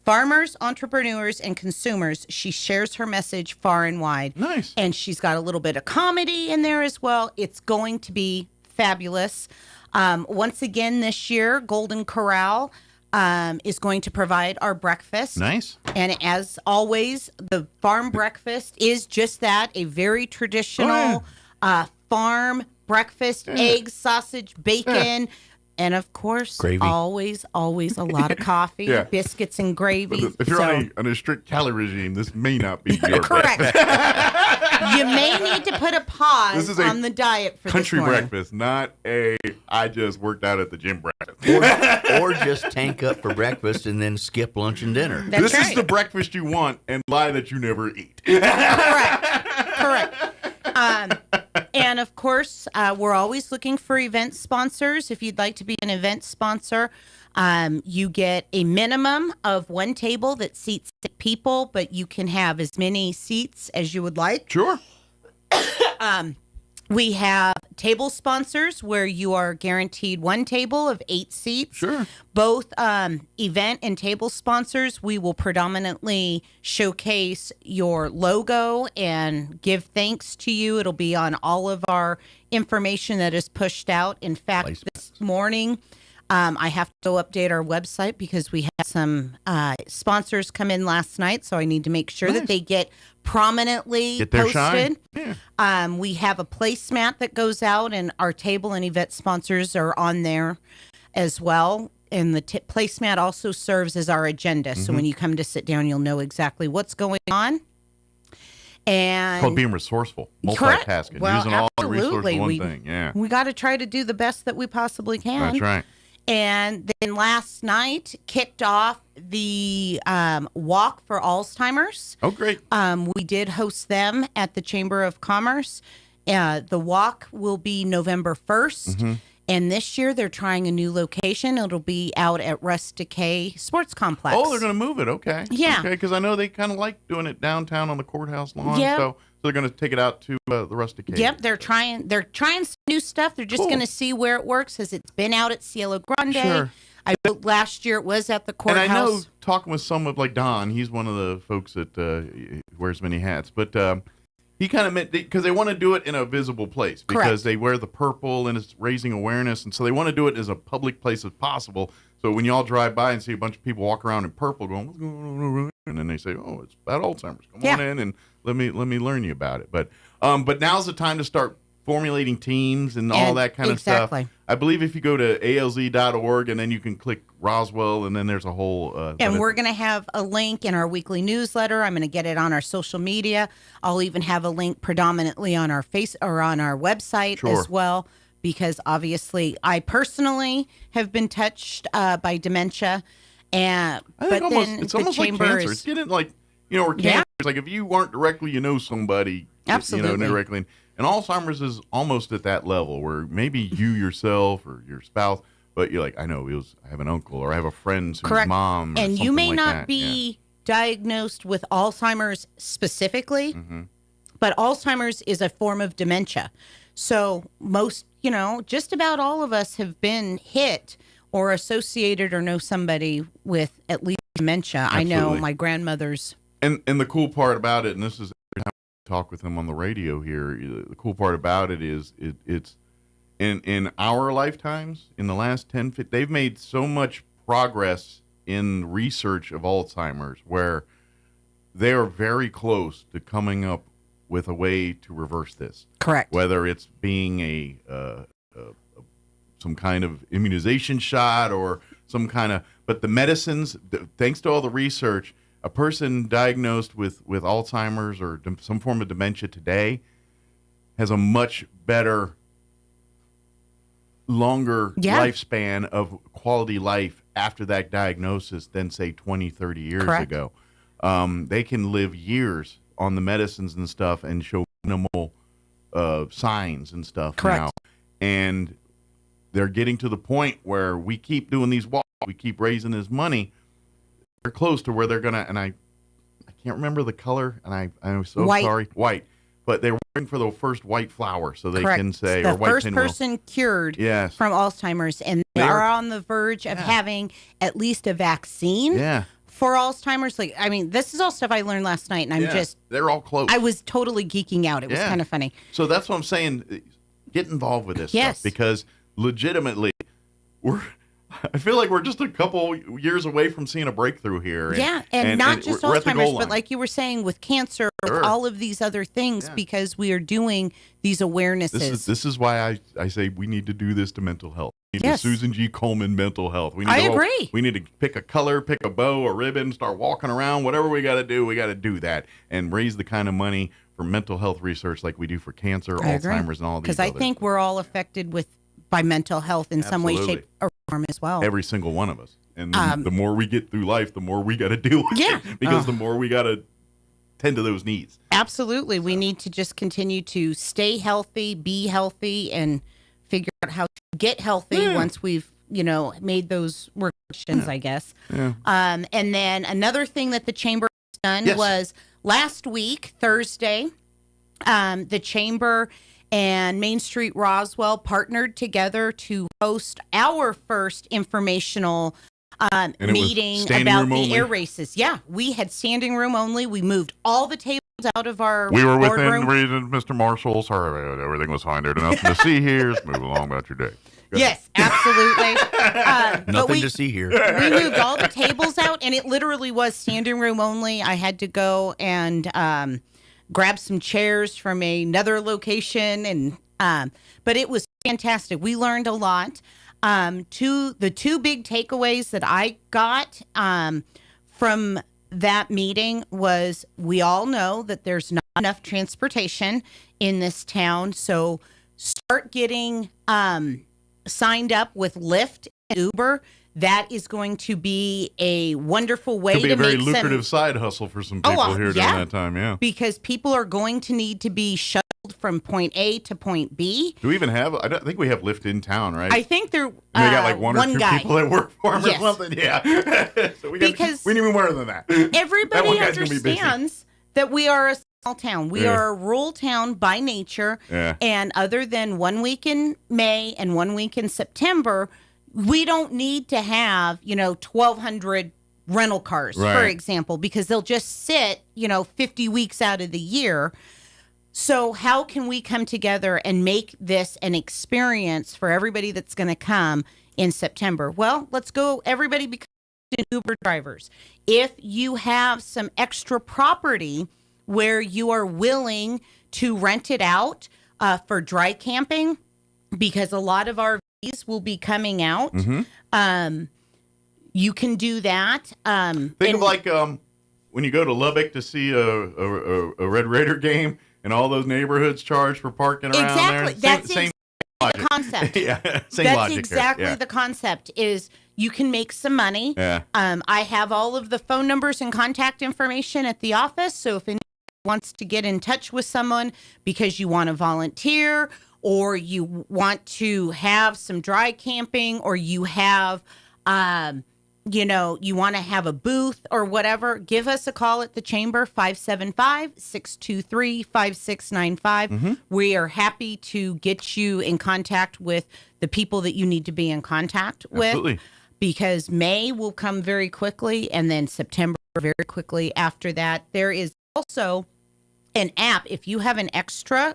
Farmers, entrepreneurs, and consumers, she shares her message far and wide. Nice. And she's got a little bit of comedy in there as well. It's going to be fabulous. Once again this year, Golden Corral is going to provide our breakfast. Nice. And as always, the farm breakfast is just that, a very traditional farm breakfast, eggs, sausage, bacon, and of course, Gravy. always a lot of coffee, Yeah. biscuits and gravy. If you're So- on a strict calorie regime, this may not be your Correct. breakfast. You may need to put a pause This is a on the diet for country this morning. breakfast, not a I just worked out at the gym breakfast. Or just tank up for breakfast and then skip lunch and dinner. This is the breakfast you want and lie that you never eat. Correct. And of course, we're always looking for event sponsors. If you'd like to be an event sponsor, you get a minimum of one table that seats 6 people, but you can have as many seats as you would like. Sure. We have table sponsors where you are guaranteed one table of 8 seats. Sure. Both event and table sponsors, we will predominantly showcase your logo and give thanks to you. It'll be on all of our information that is pushed out. In fact, this morning, I have to go update our website because we had some sponsors come in last night, so I need to make sure that they get prominently Get their posted. shine. We have a placemat that goes out, and our table and event sponsors are on there as well. And the placemat also serves as our agenda. So Mhm. when you come to sit down, you'll know exactly what's going on. And It's called being resourceful, Correct. multitasking, Well, using all your resources absolutely. for one We- thing. Yeah. We got to try to do the best that we possibly can. That's right. And then last night kicked off the Walk for Alzheimer's. Oh, great. We did host them at the Chamber of Commerce. The walk will be November 1st. Mhm. And this year they're trying a new location. It'll be out at Rusticay Sports Complex. Oh, they're going to move it. Okay. Yeah. Okay, because I know they kind of like doing it downtown on the courthouse lawn. Yep. So they're going to take it out to the Rustic Cave. Yep, they're trying some new stuff. They're just Cool. going to see where it works because it's been out at Cielo Grande. Sure. I wrote last year it was at the And courthouse. I know talking with some of like Don, he's one of the folks that wears many hats, but he kind of meant because they want to do it in a visible place because Correct. they wear the purple and it's raising awareness, and so they want to do it as a public place as possible. So when you all drive by and see a bunch of people walk around in purple, going, "What's going on?" and then they say, "Oh, it's about Alzheimer's. Come on in and let me learn you about it." But now's the time to start formulating teams and all that kind of stuff. I believe if you go to alz.org and then you can click Roswell, and then there's a whole. And we're going to have a link in our weekly newsletter. I'm going to get it on our social media. I'll even have a link predominantly on our on our website as well, because obviously I personally have been touched by dementia, and it's almost like cancer. It's getting like or cancer. It's like if you aren't directly, somebody, absolutely, directly. And Alzheimer's is almost at that level where maybe you yourself or your spouse, but you're like, I have an uncle or I have a friend whose mom. And you may not be diagnosed with Alzheimer's specifically, but Alzheimer's is a form of dementia. So most, just about all of us have been hit or associated or know somebody with at least dementia. Absolutely. I know my grandmother's. And the cool part about it, and this is talk with him on the radio here, the cool part about it is it's in our lifetimes, in the last 10, 15, they've made so much progress in research of Alzheimer's where they are very close to coming up with a way to reverse this. Correct. Whether it's being some kind of immunization shot or some kind of, but the medicines, thanks to all the research, a person diagnosed with Alzheimer's or some form of dementia today has a much better, longer lifespan of quality life after that diagnosis than, say, 20, 30 years ago. They can live years on the medicines and stuff and show minimal signs and stuff now. And they're getting to the point where we keep doing these walks, we keep raising this money. They're close to where they're gonna, and I can't remember the color, and I'm so sorry, white. But they're waiting for the first white flower, so they can say, the or white first pinwheel. person cured from Alzheimer's, and they are on the verge of having at least a vaccine for Alzheimer's. Like, I mean, this is all stuff I learned last night, and they're all close. I was totally geeking out. It was kind of funny. So that's what I'm saying. Get involved with this stuff, because legitimately, I feel like we're just a couple years away from seeing a breakthrough here. And not just Alzheimer's, but like you were saying with cancer, with all of these other things, because we are doing these awarenesses. This is why I say we need to do this to mental health. We need to Susan G. Komen mental health. We need I agree. We need to pick a color, pick a bow, a ribbon, start walking around, whatever we got to do. We got to do that and raise the kind of money for mental health research like we do for cancer, Alzheimer's, and all these. Because I think we're all affected by mental health in some way, shape, or form as well. Every single one of us. And the more we get through life, the more we got to deal with it. Because the more we got to tend to those needs. Absolutely. We need to just continue to stay healthy, be healthy, and figure out how to get healthy once we've, made those workations, I guess. And then another thing that the Chamber has done was last week, Thursday, the Chamber and Main Street Roswell partnered together to host our first informational meeting about the air races. Yeah, we had standing room only. We moved all the tables out of our We were boardroom. within reason, Mr. Marshall. Sorry, everything was fine. There's nothing to see here. Just move along about your day. Yes, absolutely. Nothing to see here. We moved all the tables out, and it literally was standing room only. I had to go and grab some chairs from another location, and but it was fantastic. We learned a lot. The two big takeaways that I got from that meeting was we all know that there's not enough transportation in this town, so start getting signed up with Lyft and Uber. That is going to be a wonderful way to make a very lucrative side hustle for some people here during that time, because people are going to need to be shuttled from point A to point B. Do we even have? I don't think we have Lyft in town, right? I think there. We got like one or two guy. people that work for him or something. Yeah. So we need even more than that. Everybody understands that we are a small town. We are a rural town by nature, and other than 1 week in May and 1 week in September, we don't need to have 1,200 rental cars, for example, because they'll just sit 50 weeks out of the year. So how can we come together and make this an experience for everybody that's going to come in September? Well, let's go. Everybody become Uber drivers. If you have some extra property where you are willing to rent it out, for dry camping, because a lot of RVs will be coming out. You can do that. Think of like when you go to Lubbock to see a Red Raider game, and all those neighborhoods charge for parking around exactly. there. That's same the concept. Yeah, same That's logic exactly here. Yeah. the concept. Is you can make some money. Yeah. I have all of the phone numbers and contact information at the office. So if anyone wants to get in touch with someone because you want to volunteer, or you want to have some dry camping, or you have, you want to have a booth or whatever, give us a call at the chamber, 575-623-5695. We are happy to get you in contact with the people that you need to be in contact with. Absolutely. Because May will come very quickly, and then September very quickly after that. There is also an app. If you have an extra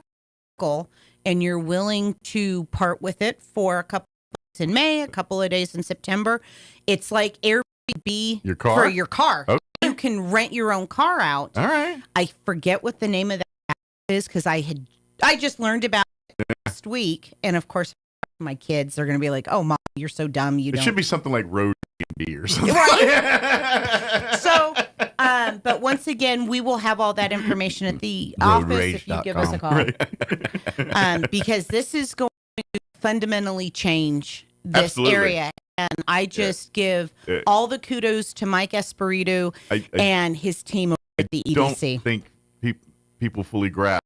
vehicle and you're willing to part with it for a couple of days in May, a couple of days in September, it's like Airbnb for your car. Okay. You can rent your own car out. All right. I forget what the name of that app is, because I just learned about it last week, and of course my kids are going to be like, "Oh, Mom, you're so dumb. You It don't." should be something like Road Airbnb or something. Right. So, but once again, we will have all that information at the office if you give us a call. Right. Because this is going to fundamentally change this Absolutely. area. And I just give all the kudos to Mike Espiritu and his team over at the EDC. Don't think people fully grasp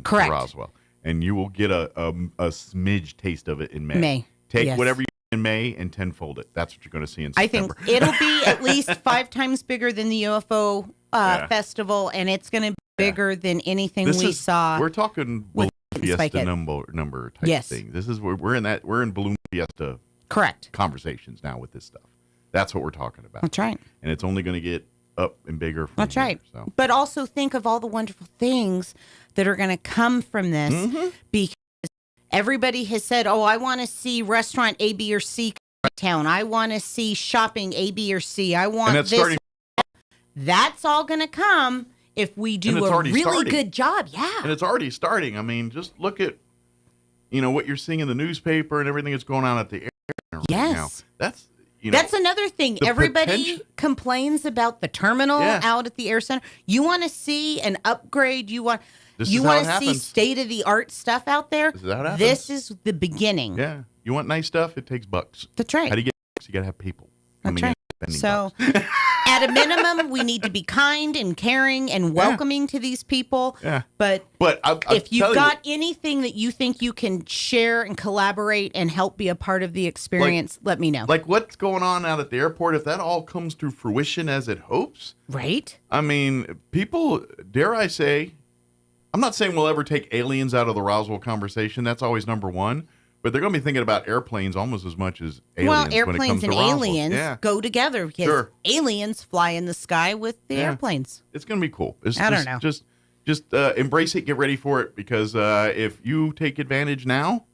Correct. Roswell, and you will get a smidge taste of it in May. Take Yes. whatever you get in May and tenfold it. That's what you're going to see in I September. think it'll be at least 5 times bigger than the UFO festival, and it's going to be bigger than anything saw. We're talking Balloon Fiesta Spiket. number type Yes. thing. This is we're in Balloon Fiesta Correct. conversations now with this stuff. That's what we're talking about. That's right. And it's only going to get up and bigger from That's here, right. So. But also think of all the wonderful things that are going to come from this, because everybody has said, "Oh, I want to see restaurant A, B, or C town. I want to see shopping A, B, or C. I want And that's this." starting- That's all going to come if we And do it's a already really starting. good job. Yeah. And it's already starting. I mean, just look at, what you're seeing in the newspaper and everything that's going on at the air right Yes. now. That's, That's another thing. the Everybody potential- complains about the terminal Yeah. out at the air center. You want to see an upgrade. You want This you is how want it to see happens. state of the art stuff out there. This is how it happens. This is the beginning. Yeah. You want nice stuff? It takes bucks. That's right. How do you get bucks? You got to have people. That's coming in right. and spending So, bucks. at a minimum, we need to be kind and caring and welcoming to these people. Yeah. But I'll if you've tell you got anything that you think you can share and collaborate and help be a part of the experience, let me know. Like what's going on out at the airport, if that all comes to fruition as it hopes, right? I mean, people, dare I say, I'm not saying we'll ever take aliens out of the Roswell conversation. That's always number one. But they're going to be thinking about airplanes almost as much as aliens Well, when it airplanes comes and to Roswell. aliens Yeah. go together because Sure. aliens fly in the sky with the Yeah. airplanes. It's going to be cool. It's I don't just, know. Just embrace it, get ready for it, because if you take advantage now,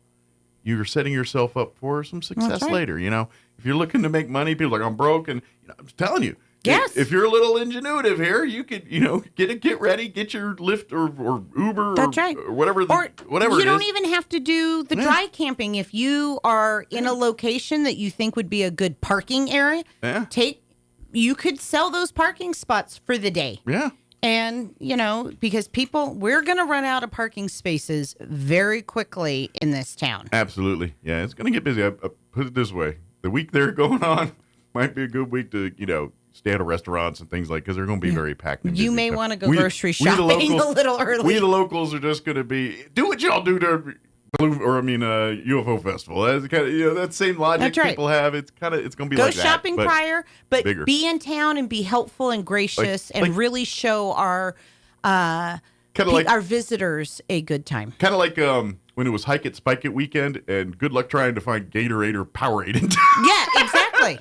you're setting yourself up for some success right. later. If you're looking to make money, people are like, I'm broke, and I'm telling you, Yes. if you're a little ingenuitive here, you could, get ready, get your Lyft or Uber That's or, right. or whatever, whatever You it don't is. even have to do the dry camping. If you are in a location that you think would be a good parking area, Yeah. you could sell those parking spots for the day. Yeah. And, because we're going to run out of parking spaces very quickly in this town. Absolutely. Yeah, it's going to get busy. I put it this way. The week they're going on might be a good week to, stay at restaurants and things because they're going to be very packed. And You busy. may So want to go we- grocery we the shopping locals- a little early. We, the locals, are just going to do what y'all do to UFO festival. That's kind of, that same logic That's right. people have. It's going to be Go like that. shopping but prior, but bigger. be in town and be helpful and gracious and really show our our visitors a good time. Kind of like when it was Hike It, Spike It weekend, and good luck trying to find Gatorade or Powerade in town. Yeah, exactly.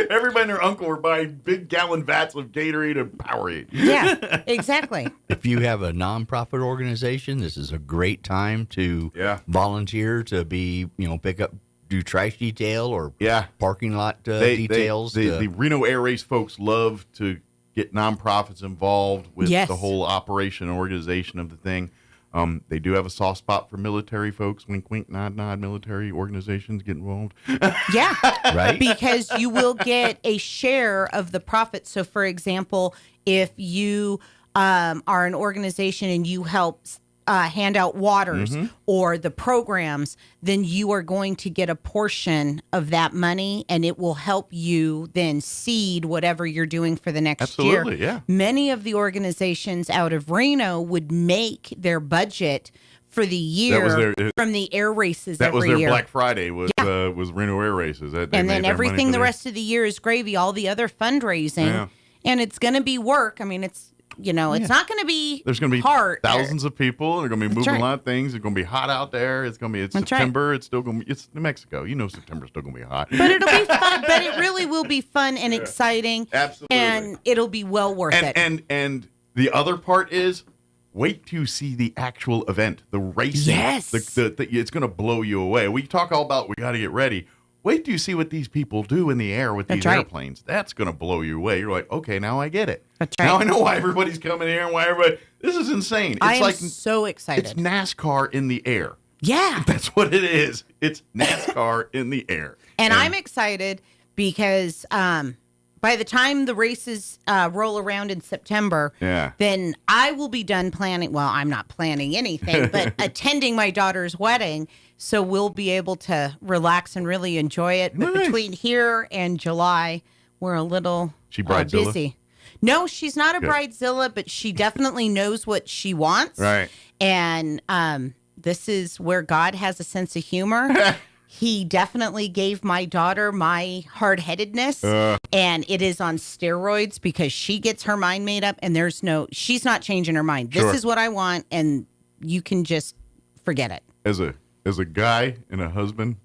Everybody and their uncle were buying big gallon vats of Gatorade and Powerade. Yeah, exactly. If you have a nonprofit organization, this is a great time to volunteer to be, do trash detail or parking lot details. The Reno Air Race folks love to get nonprofits involved with Yes. the whole operation and organization of the thing. They do have a soft spot for military folks. Wink, wink, nod, nod. Military organizations get involved. Yeah. Right. Because you will get a share of the profits. So, for example, if you are an organization and you help hand out waters or the programs, then you are going to get a portion of that money, and it will help you then seed whatever you're doing for the next year. Absolutely, yeah. Many of the organizations out of Reno would make their budget for the year from the air races that every was their year. Black Friday was Reno Air Races. They And then made their money everything for the there. rest of the year is gravy, all the other fundraising. Yeah. And it's going to be work. I mean, it's not going to be There's going to be hard. thousands of people. They're going to be moving right. a lot of things. It's going to be hot out there. It's going to be That's September. Right. It's still going to be. It's New Mexico. You know, September's still going to be hot. But it'll be fun. But it really will be fun and exciting. Absolutely. And it'll be well worth it. And the other part is, wait to see the actual event, the racing. Yes. It's going to blow you away. We talk all about we got to get ready. Wait till you see what these people do in the air with these airplanes. That's going to blow you away. You're like, okay, now I get it. That's right. Now I know why everybody's coming here and why everybody. This is insane. It's I am like so excited. It's NASCAR in the air. Yeah. That's what it is. It's NASCAR in the air. And I'm excited because by the time the races roll around in September, then I will be done planning. Well, I'm not planning anything, but attending my daughter's wedding. So we'll be able to relax and really enjoy it. But between here and July, we're a little busy. No, she's not a bridezilla, but she definitely knows what she wants. Right. And this is where God has a sense of humor. He definitely gave my daughter my hard-headedness, and it is on steroids because she gets her mind made up, and she's not changing her mind. This is what I want, and you can just forget it. As a guy and a husband,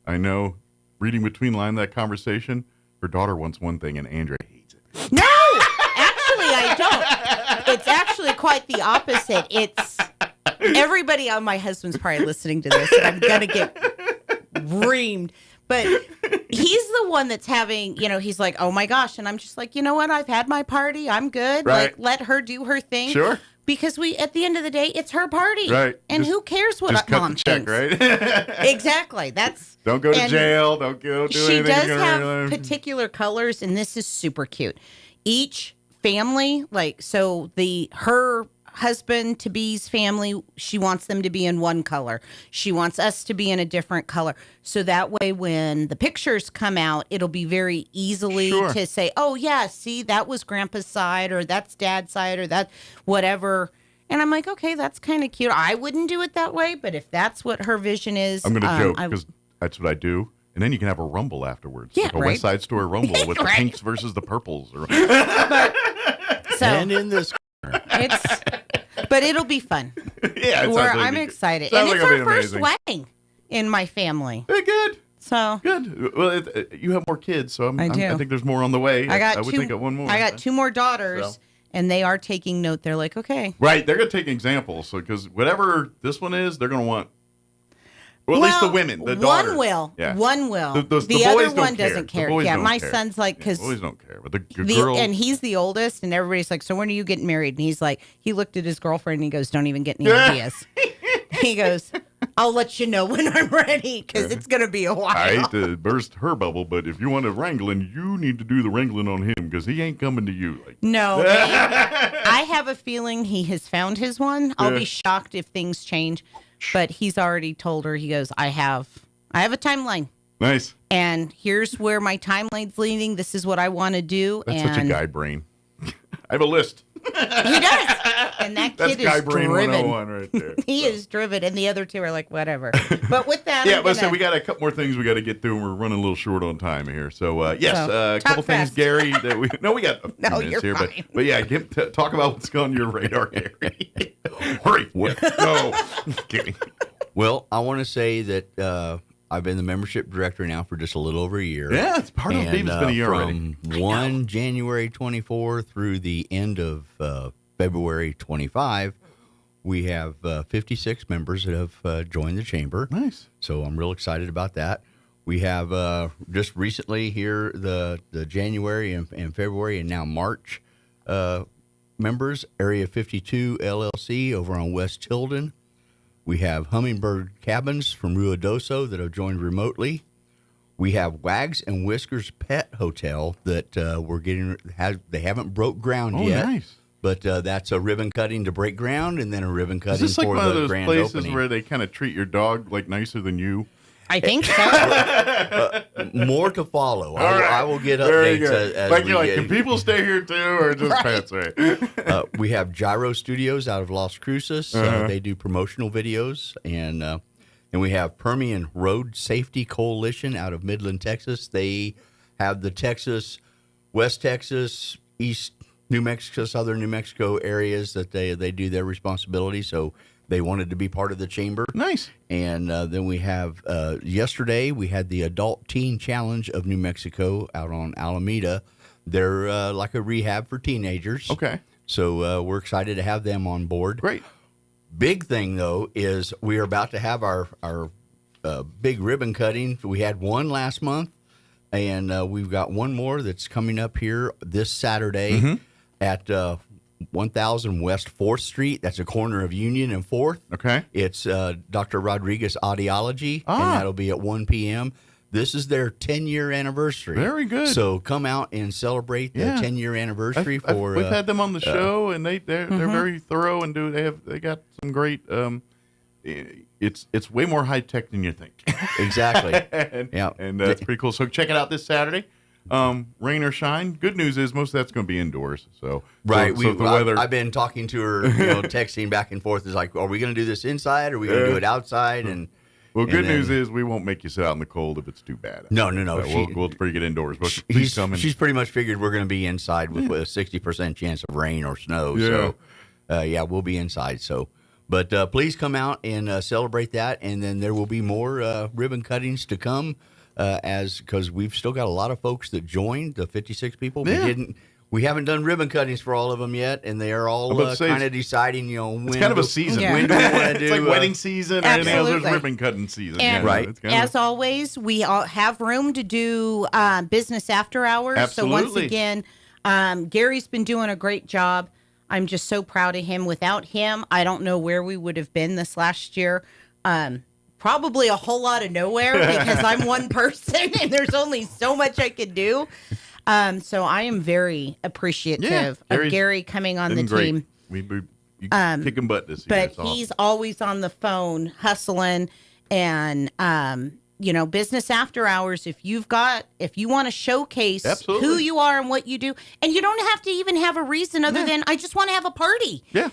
I know, reading between lines that conversation, her daughter wants one thing, and Andrea hates it. No, actually, I don't. It's actually quite the opposite. It's everybody on my husband's probably listening to this, and I'm gonna get reamed. But he's the one that's having, he's like, oh my gosh. And I'm just like, you know what? I've had my party. I'm good. Right. Like, let her do her thing. Sure. Because at the end of the day, it's her party. Right. And who cares what mom the check, thinks? Right? Exactly. Don't go to jail. Don't go do anything. She does have particular colors, and this is super cute. Each family, her husband-to-be's family, she wants them to be in one color. She wants us to be in a different color. So that way when the pictures come out, it'll be very easily to say, oh, yeah, see, that was Grandpa's side, or that's Dad's side, or that whatever. And I'm like, okay, that's kind of cute. I wouldn't do it that way, but if that's what her vision is. I'm going to joke because that's what I do. And then you can have a rumble afterwards. Yeah, like a West Side Story rumble with the pinks versus the purples. And in this but it'll be fun. Yeah, I'm excited. And it's our first wedding in my family. Hey, good. So good. Well, you have more kids, so I think there's more on the way. I would think of one more. I got two more daughters, and they are taking note. They're like, okay. Right, they're going to take examples. So because whatever this one is, they're going to want. Well, at least the women, the daughters. One will. Yeah. One will. The other boys one don't doesn't care. The boys yeah, don't my care. son's like, because boys don't care, but the girls. And he's the oldest, and everybody's like, so when are you getting married? And he's like, he looked at his girlfriend, and he goes, don't even get any ideas. He goes, I'll let you know when I'm ready, because it's going to be a while. I hate to burst her bubble, but if you want to wrangling, you need to do the wrangling on him, because he ain't coming to you. No, I have a feeling he has found his one. I'll be shocked if things change. But he's already told her, he goes, I have a timeline. Nice. And here's where my timeline's leading. This is what I want to do. That's such a guy brain. I have a list. He does. And that kid is guy brain driven. 101 right there. He is driven. And the other two are like, whatever. But with that, we got a couple more things we got to get through, and we're running a little short on time here. So, a couple things, Gary, that we got a few minutes here. Fine. But yeah, talk about what's on your radar, Gary. Hurry. No. Kidding. Well, I want to say that I've been the membership director now for just a little over a year. Yeah, it's part of it. It's been a year already. From 1 January 24 through the end of February 25, we have 56 members that have joined the chamber. Nice. So I'm real excited about that. We have just recently here the January and February and now March members, Area 52 LLC over on West Tilden. We have Hummingbird Cabins from Ruidoso that have joined remotely. We have Wags and Whiskers Pet Hotel that they haven't broke ground yet. Nice. But that's a ribbon cutting to break ground and then a ribbon cutting Is this like for one of the those grand places opening. where they kind of treat your dog like nicer than you? I think so. More to follow. All right. I will get There you updates go. as like we you're like, get. can people stay here too, or just pets? Right. We have Gyro Studios out of Las Cruces. They do promotional videos, and we have Permian Road Safety Coalition out of Midland, Texas. They have the Texas, West Texas, East New Mexico, Southern New Mexico areas that they do their responsibility. So they wanted to be part of the chamber. Nice. And then we have yesterday we had the Adult Teen Challenge of New Mexico out on Alameda. They're like a rehab for teenagers. Okay. So we're excited to have them on board. Great. Big thing, though, is we are about to have our big ribbon cutting. We had one last month, and we've got one more that's coming up here this Saturday at 1000 West 4th Street. That's a corner of Union and 4th. Okay. It's Dr. Rodriguez Audiology, and that'll be at 1 p.m. This is their 10-year anniversary. Very good. So come out and celebrate the 10-year anniversary. We've had them on the show, and they're very thorough and they got some great. It's way more high tech than you think. Exactly. and it's pretty cool. So check it out this Saturday. Rain or shine. Good news is most of that's going to be indoors. So right. So the weather. I've been talking to her, texting back and forth. Is like, are we going to do this inside? Or are we going to do it outside? And well, good news is we won't make you sit out in the cold if it's too bad. No. We'll bring it indoors. But please come in. She's pretty much figured we're going to be inside with a 60% chance of rain or snow. Yeah. So, we'll be inside. So, but please come out and celebrate that. And then there will be more ribbon cuttings to come. Because we've still got a lot of folks that joined, the 56 people. We haven't done ribbon cuttings for all of them yet, and they are all kind of deciding, when it's kind of a season. When do we want to do? It's like wedding season or anything else. There's ribbon cutting season. And right. As always, we all have room to do business after hours. Absolutely. So once again, Gary's been doing a great job. I'm just so proud of him. Without him, I don't know where we would have been this last year. Probably a whole lot of nowhere because I'm one person and there's only so much I could do. So I am very appreciative of Gary coming on the team. You kicking butt this year. But he's always on the phone hustling and, business after hours. If you want to showcase who you are and what you do, and you don't have to even have a reason other than I just want to have a party. Yeah.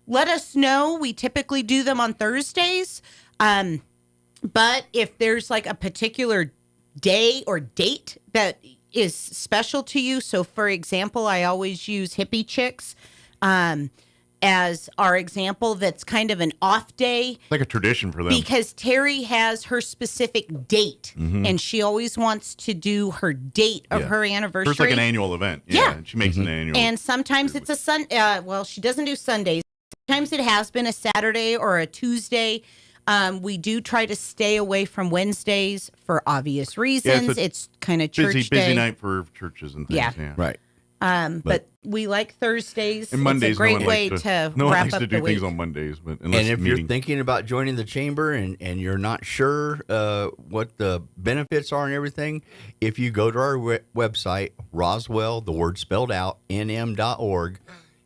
Let us know. We typically do them on Thursdays. But if there's like a particular day or date that is special to you, so for example, I always use Hippie Chicks as our example. That's kind of an off day. Like a tradition for them. Because Terry has her specific date, and she always wants to do her date of her anniversary. It's like an annual event. Yeah. She makes an annual. And sometimes it's a she doesn't do Sundays. Sometimes it has been a Saturday or a Tuesday. We do try to stay away from Wednesdays for obvious reasons. It's kind of church busy day. night for churches and things. Yeah. Right. But we like Thursdays. And Mondays, it's a great way to no one wrap likes up to the do week. things on Mondays. But And if you're thinking about joining the chamber and you're not sure what the benefits are and everything, if you go to our website, Roswell, the word spelled out, nm.org,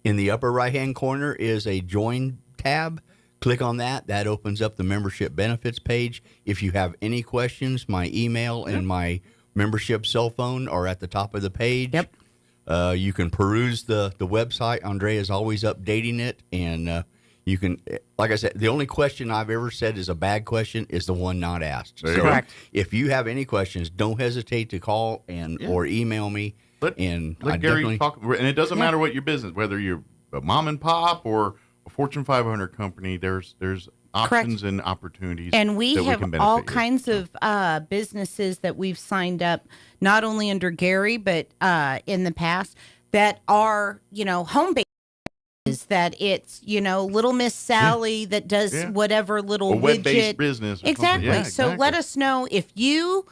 in the upper right-hand corner is a join tab. Click on that. That opens up the membership benefits page. If you have any questions, my email and my membership cell phone are at the top of the page. Yep. You can peruse the website. Andrea is always updating it. And you can, like I said, the only question I've ever said is a bad question is the one not asked. So correct. If you have any questions, don't hesitate to call or email me. Let Gary talk. And it doesn't matter what your business, whether you're a mom and pop or a Fortune 500 company, there's options and opportunities. And we have all kinds of businesses that we've signed up, not only under Gary, but in the past, that are, home-based. That it's, little Miss Sally that does whatever little web-based widget. business. Exactly. Yeah, So let us know if you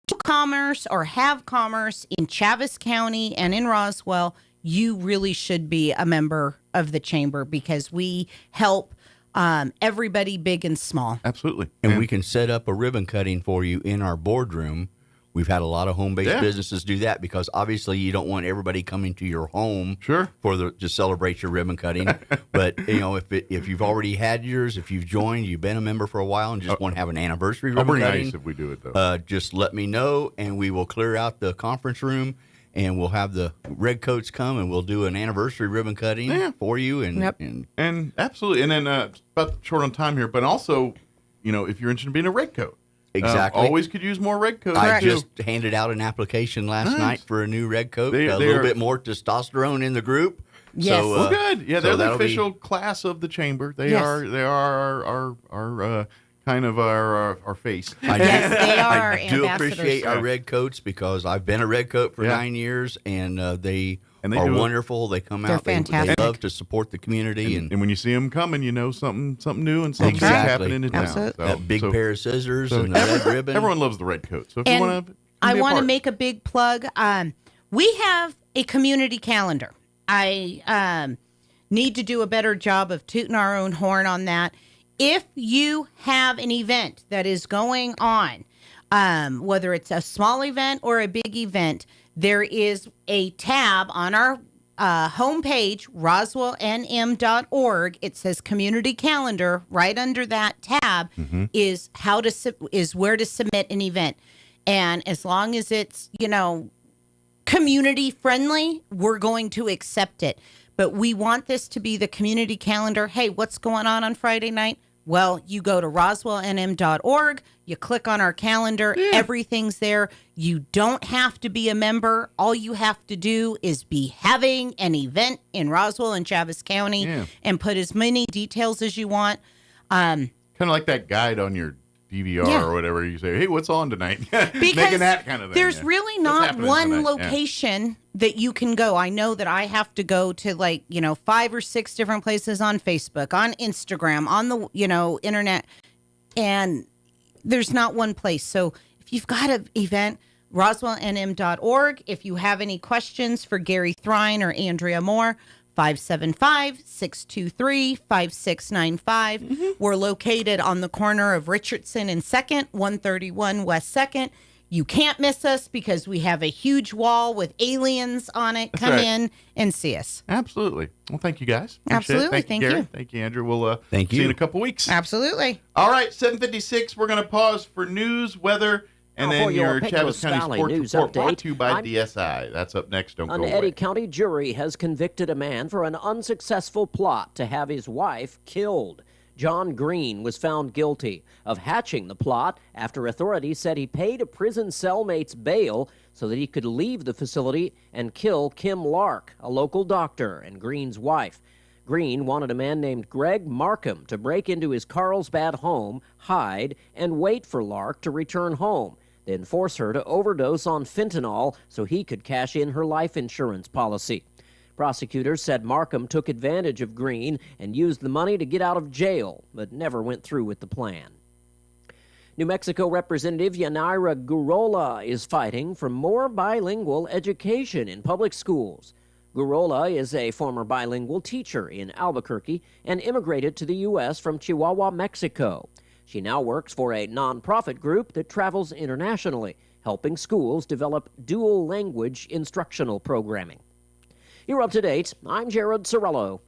do commerce or have commerce in Chaves County and in Roswell. you really should be a member of the chamber because we help everybody, big and small. Absolutely. And we can set up a ribbon cutting for you in our boardroom. We've had a lot of home-based businesses do that because obviously you don't want everybody coming to your home to celebrate your ribbon cutting. But if you've already had yours, if you've joined, you've been a member for a while, and just want to have an anniversary ribbon cutting, nice if we do it though. Just let me know, and we will clear out the conference room, and we'll have the red coats come, and we'll do an anniversary ribbon cutting for you. And absolutely. And then about short on time here, but also, if you're interested in being a red coat. Exactly. Always could use more red coats. I just handed out an application last night for a new red coat. A little bit more testosterone in the group. Yes. So, well, good. Yeah, they're the official class of the chamber. They are our kind of our face. Yes, they are. I do appreciate our red coats because I've been a red coat for 9 years, and they are wonderful. They come out. They love to support the community, and when you see them coming, something new and something's happening in town. So, that big pair of scissors and the red ribbon. Everyone loves the red coat. So if you want to, I want to make a big plug. We have a community calendar. I need to do a better job of tooting our own horn on that. If you have an event that is going on, whether it's a small event or a big event, there is a tab on our homepage, roswellnm.org. It says community calendar. Right under that tab is where to submit an event. And as long as it's, community friendly, we're going to accept it. But we want this to be the community calendar. Hey, what's going on Friday night? Well, you go to roswellnm.org, you click on our calendar, everything's there. You don't have to be a member. All you have to do is be having an event in Roswell and Chaves County and put as many details as you want. Kind of like that guide on your DVR or whatever. You say, hey, what's on tonight? Because making that kind of thing. There's really not one location that you can go. I know that I have to go to 5 or 6 different places on Facebook, on Instagram, on the, internet, and there's not one place. So if you've got an event, roswellnm.org. If you have any questions for Gary Thrine or Andrea Moore, 575-623-5695. We're located on the corner of Richardson and 2nd, 131 West 2nd. You can't miss us because we have a huge wall with aliens on it. Come in and see us. Absolutely. Well, thank you guys. Absolutely. Thank you, Gary. Thank you, Andrew. We'll see you in a couple weeks. Absolutely. All right, 7:56. We're going to pause for news, weather, and then your Chaves County Sports News Report update. brought to you by DSI. That's up next. Don't An go Eddy away. County jury has convicted a man for an unsuccessful plot to have his wife killed. John Green was found guilty of hatching the plot after authorities said he paid a prison cellmate's bail so that he could leave the facility and kill Kim Lark, a local doctor and Green's wife. Green wanted a man named Greg Markham to break into his Carlsbad home, hide, and wait for Lark to return home, then force her to overdose on fentanyl so he could cash in her life insurance policy. Prosecutors said Markham took advantage of Green and used the money to get out of jail, but never went through with the plan. New Mexico Representative Yanira Gurola is fighting for more bilingual education in public schools. Gurola is a former bilingual teacher in Albuquerque and immigrated to the U.S. from Chihuahua, Mexico. She now works for a nonprofit group that travels internationally, helping schools develop dual language instructional programming. You're up to date. I'm Jared Sorello.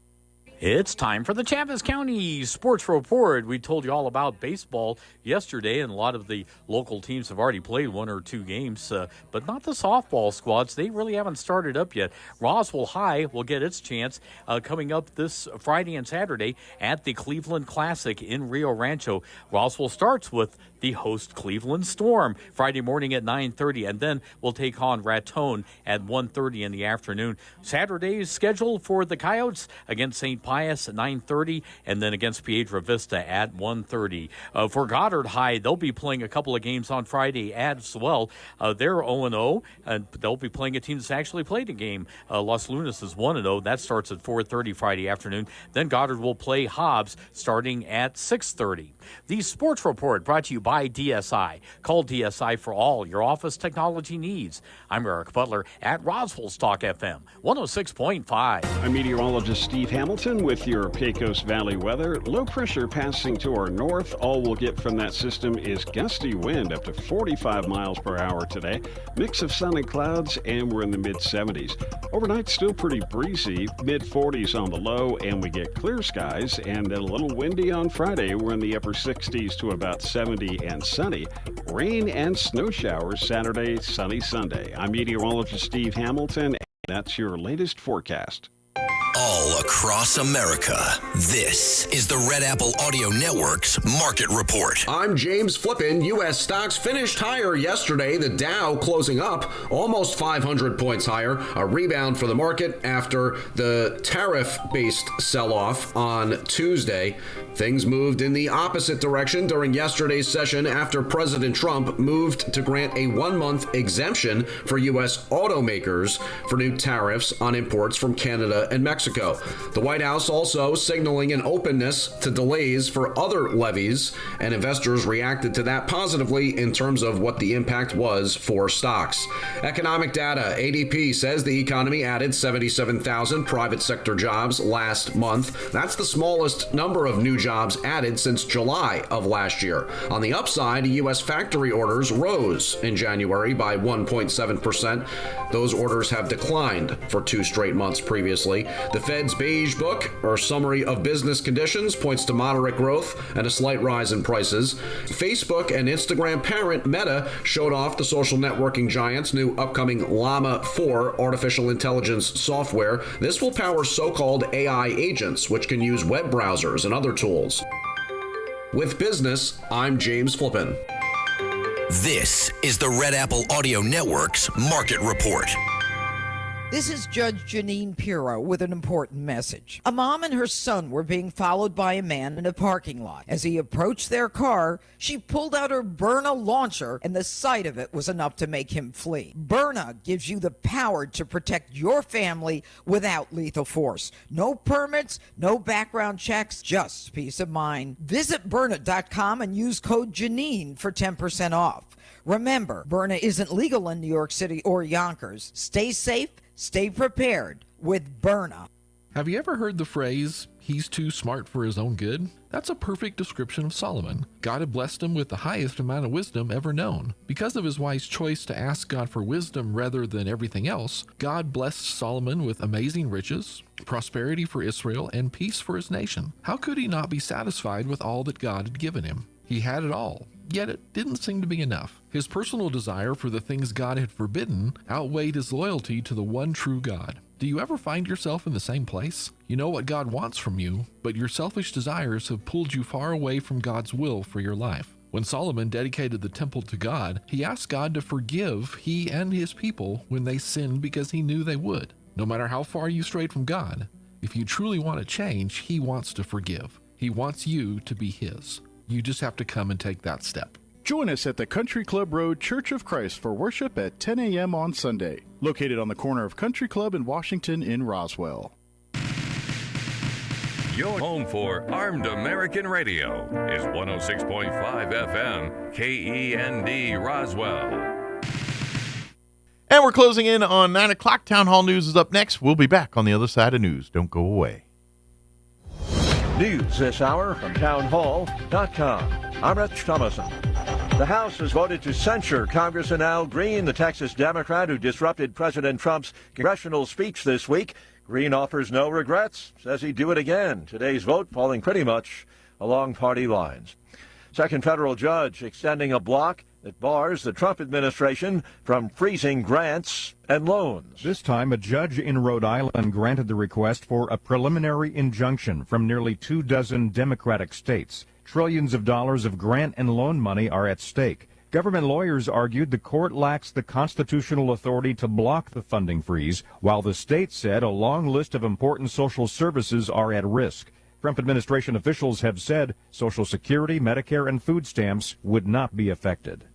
It's time for the Chaves County Sports Report. We told you all about baseball yesterday, and a lot of the local teams have already played 1 or 2 games, but not the softball squads. They really haven't started up yet. Roswell High will get its chance coming up this Friday and Saturday at the Cleveland Classic in Rio Rancho. Roswell starts with the host Cleveland Storm Friday morning at 9:30, and then we'll take on Raton at 1:30 in the afternoon. Saturday is scheduled for the Coyotes against St. Paul Pius at 9:30, and then against Piedra Vista at 1:30. For Goddard High, they'll be playing a couple of games on Friday as well. They're 0-0, and they'll be playing a team that's actually played a game. Los Lunas is 1-0. That starts at 4:30 Friday afternoon. Then Goddard will play Hobbs starting at 6:30. The Sports Report brought to you by DSI. Call DSI for all your office technology needs. I'm Eric Butler at Roswell Talk FM 106.5. I'm meteorologist Steve Hamilton with your Pecos Valley weather. Low pressure passing to our north. All we'll get from that system is gusty wind up to 45 miles per hour today. Mix of sun and clouds, and we're in the mid-70s. Overnight, still pretty breezy, mid-40s on the low, and we get clear skies, and then a little windy on Friday. We're in the upper 60s to about 70 and sunny. Rain and snow showers Saturday, sunny Sunday. I'm meteorologist Steve Hamilton, and that's your latest forecast. All across America, this is the Red Apple Audio Network's Market Report. I'm James Flippin. U.S. stocks finished higher yesterday. The Dow closing up almost 500 points higher. A rebound for the market after the tariff-based sell-off on Tuesday. Things moved in the opposite direction during yesterday's session after President Trump moved to grant a 1-month exemption for U.S. automakers for new tariffs on imports from Canada and Mexico. The White House also signaling an openness to delays for other levies, and investors reacted to that positively in terms of what the impact was for stocks. Economic data. ADP says the economy added 77,000 private sector jobs last month. That's the smallest number of new jobs added since July of last year. On the upside, U.S. factory orders rose in January by 1.7%. Those orders have declined for 2 straight months previously. The Fed's Beige Book, or Summary of Business Conditions, points to moderate growth and a slight rise in prices. Facebook and Instagram parent Meta showed off the social networking giant's new upcoming Llama 4 artificial intelligence software. This will power so-called AI agents, which can use web browsers and other tools. With business, I'm James Flippin. This is the Red Apple Audio Network's Market Report. This is Judge Janine Pirro with an important message. A mom and her son were being followed by a man in a parking lot. As he approached their car, she pulled out her Byrna launcher, and the sight of it was enough to make him flee. Byrna gives you the power to protect your family without lethal force. No permits, no background checks, just peace of mind. Visit Byrna.com and use code Janine for 10% off. Remember, Byrna isn't legal in New York City or Yonkers. Stay safe. Stay prepared with Byrna. Have you ever heard the phrase, he's too smart for his own good? That's a perfect description of Solomon. God had blessed him with the highest amount of wisdom ever known. Because of his wise choice to ask God for wisdom rather than everything else, God blessed Solomon with amazing riches, prosperity for Israel, and peace for his nation. How could he not be satisfied with all that God had given him? He had it all, yet it didn't seem to be enough. His personal desire for the things God had forbidden outweighed his loyalty to the one true God. Do you ever find yourself in the same place? You know what God wants from you, but your selfish desires have pulled you far away from God's will for your life. When Solomon dedicated the temple to God, he asked God to forgive he and his people when they sinned because he knew they would. No matter how far you strayed from God, if you truly want to change, he wants to forgive. He wants you to be his. You just have to come and take that step. Join us at the Country Club Road Church of Christ for worship at 10 a.m. on Sunday, located on the corner of Country Club and Washington in Roswell. Your home for Armed American Radio is 106.5 FM, KEND Roswell. And we're closing in on 9 o'clock. Town Hall News is up next. We'll be back on the other side of news. Don't go away. News this hour from townhall.com. I'm Rich Thomason. The House has voted to censure Congressman Al Green, the Texas Democrat who disrupted President Trump's congressional speech this week. Green offers no regrets, says he'd do it again. Today's vote falling pretty much along party lines. Second federal judge extending a block that bars the Trump administration from freezing grants and loans. This time, a judge in Rhode Island granted the request for a preliminary injunction from nearly 24 Democratic states. Trillions of dollars of grant and loan money are at stake. Government lawyers argued the court lacks the constitutional authority to block the funding freeze, while the state said a long list of important social services are at risk. Trump administration officials have said Social Security, Medicare, and food stamps would not be affected.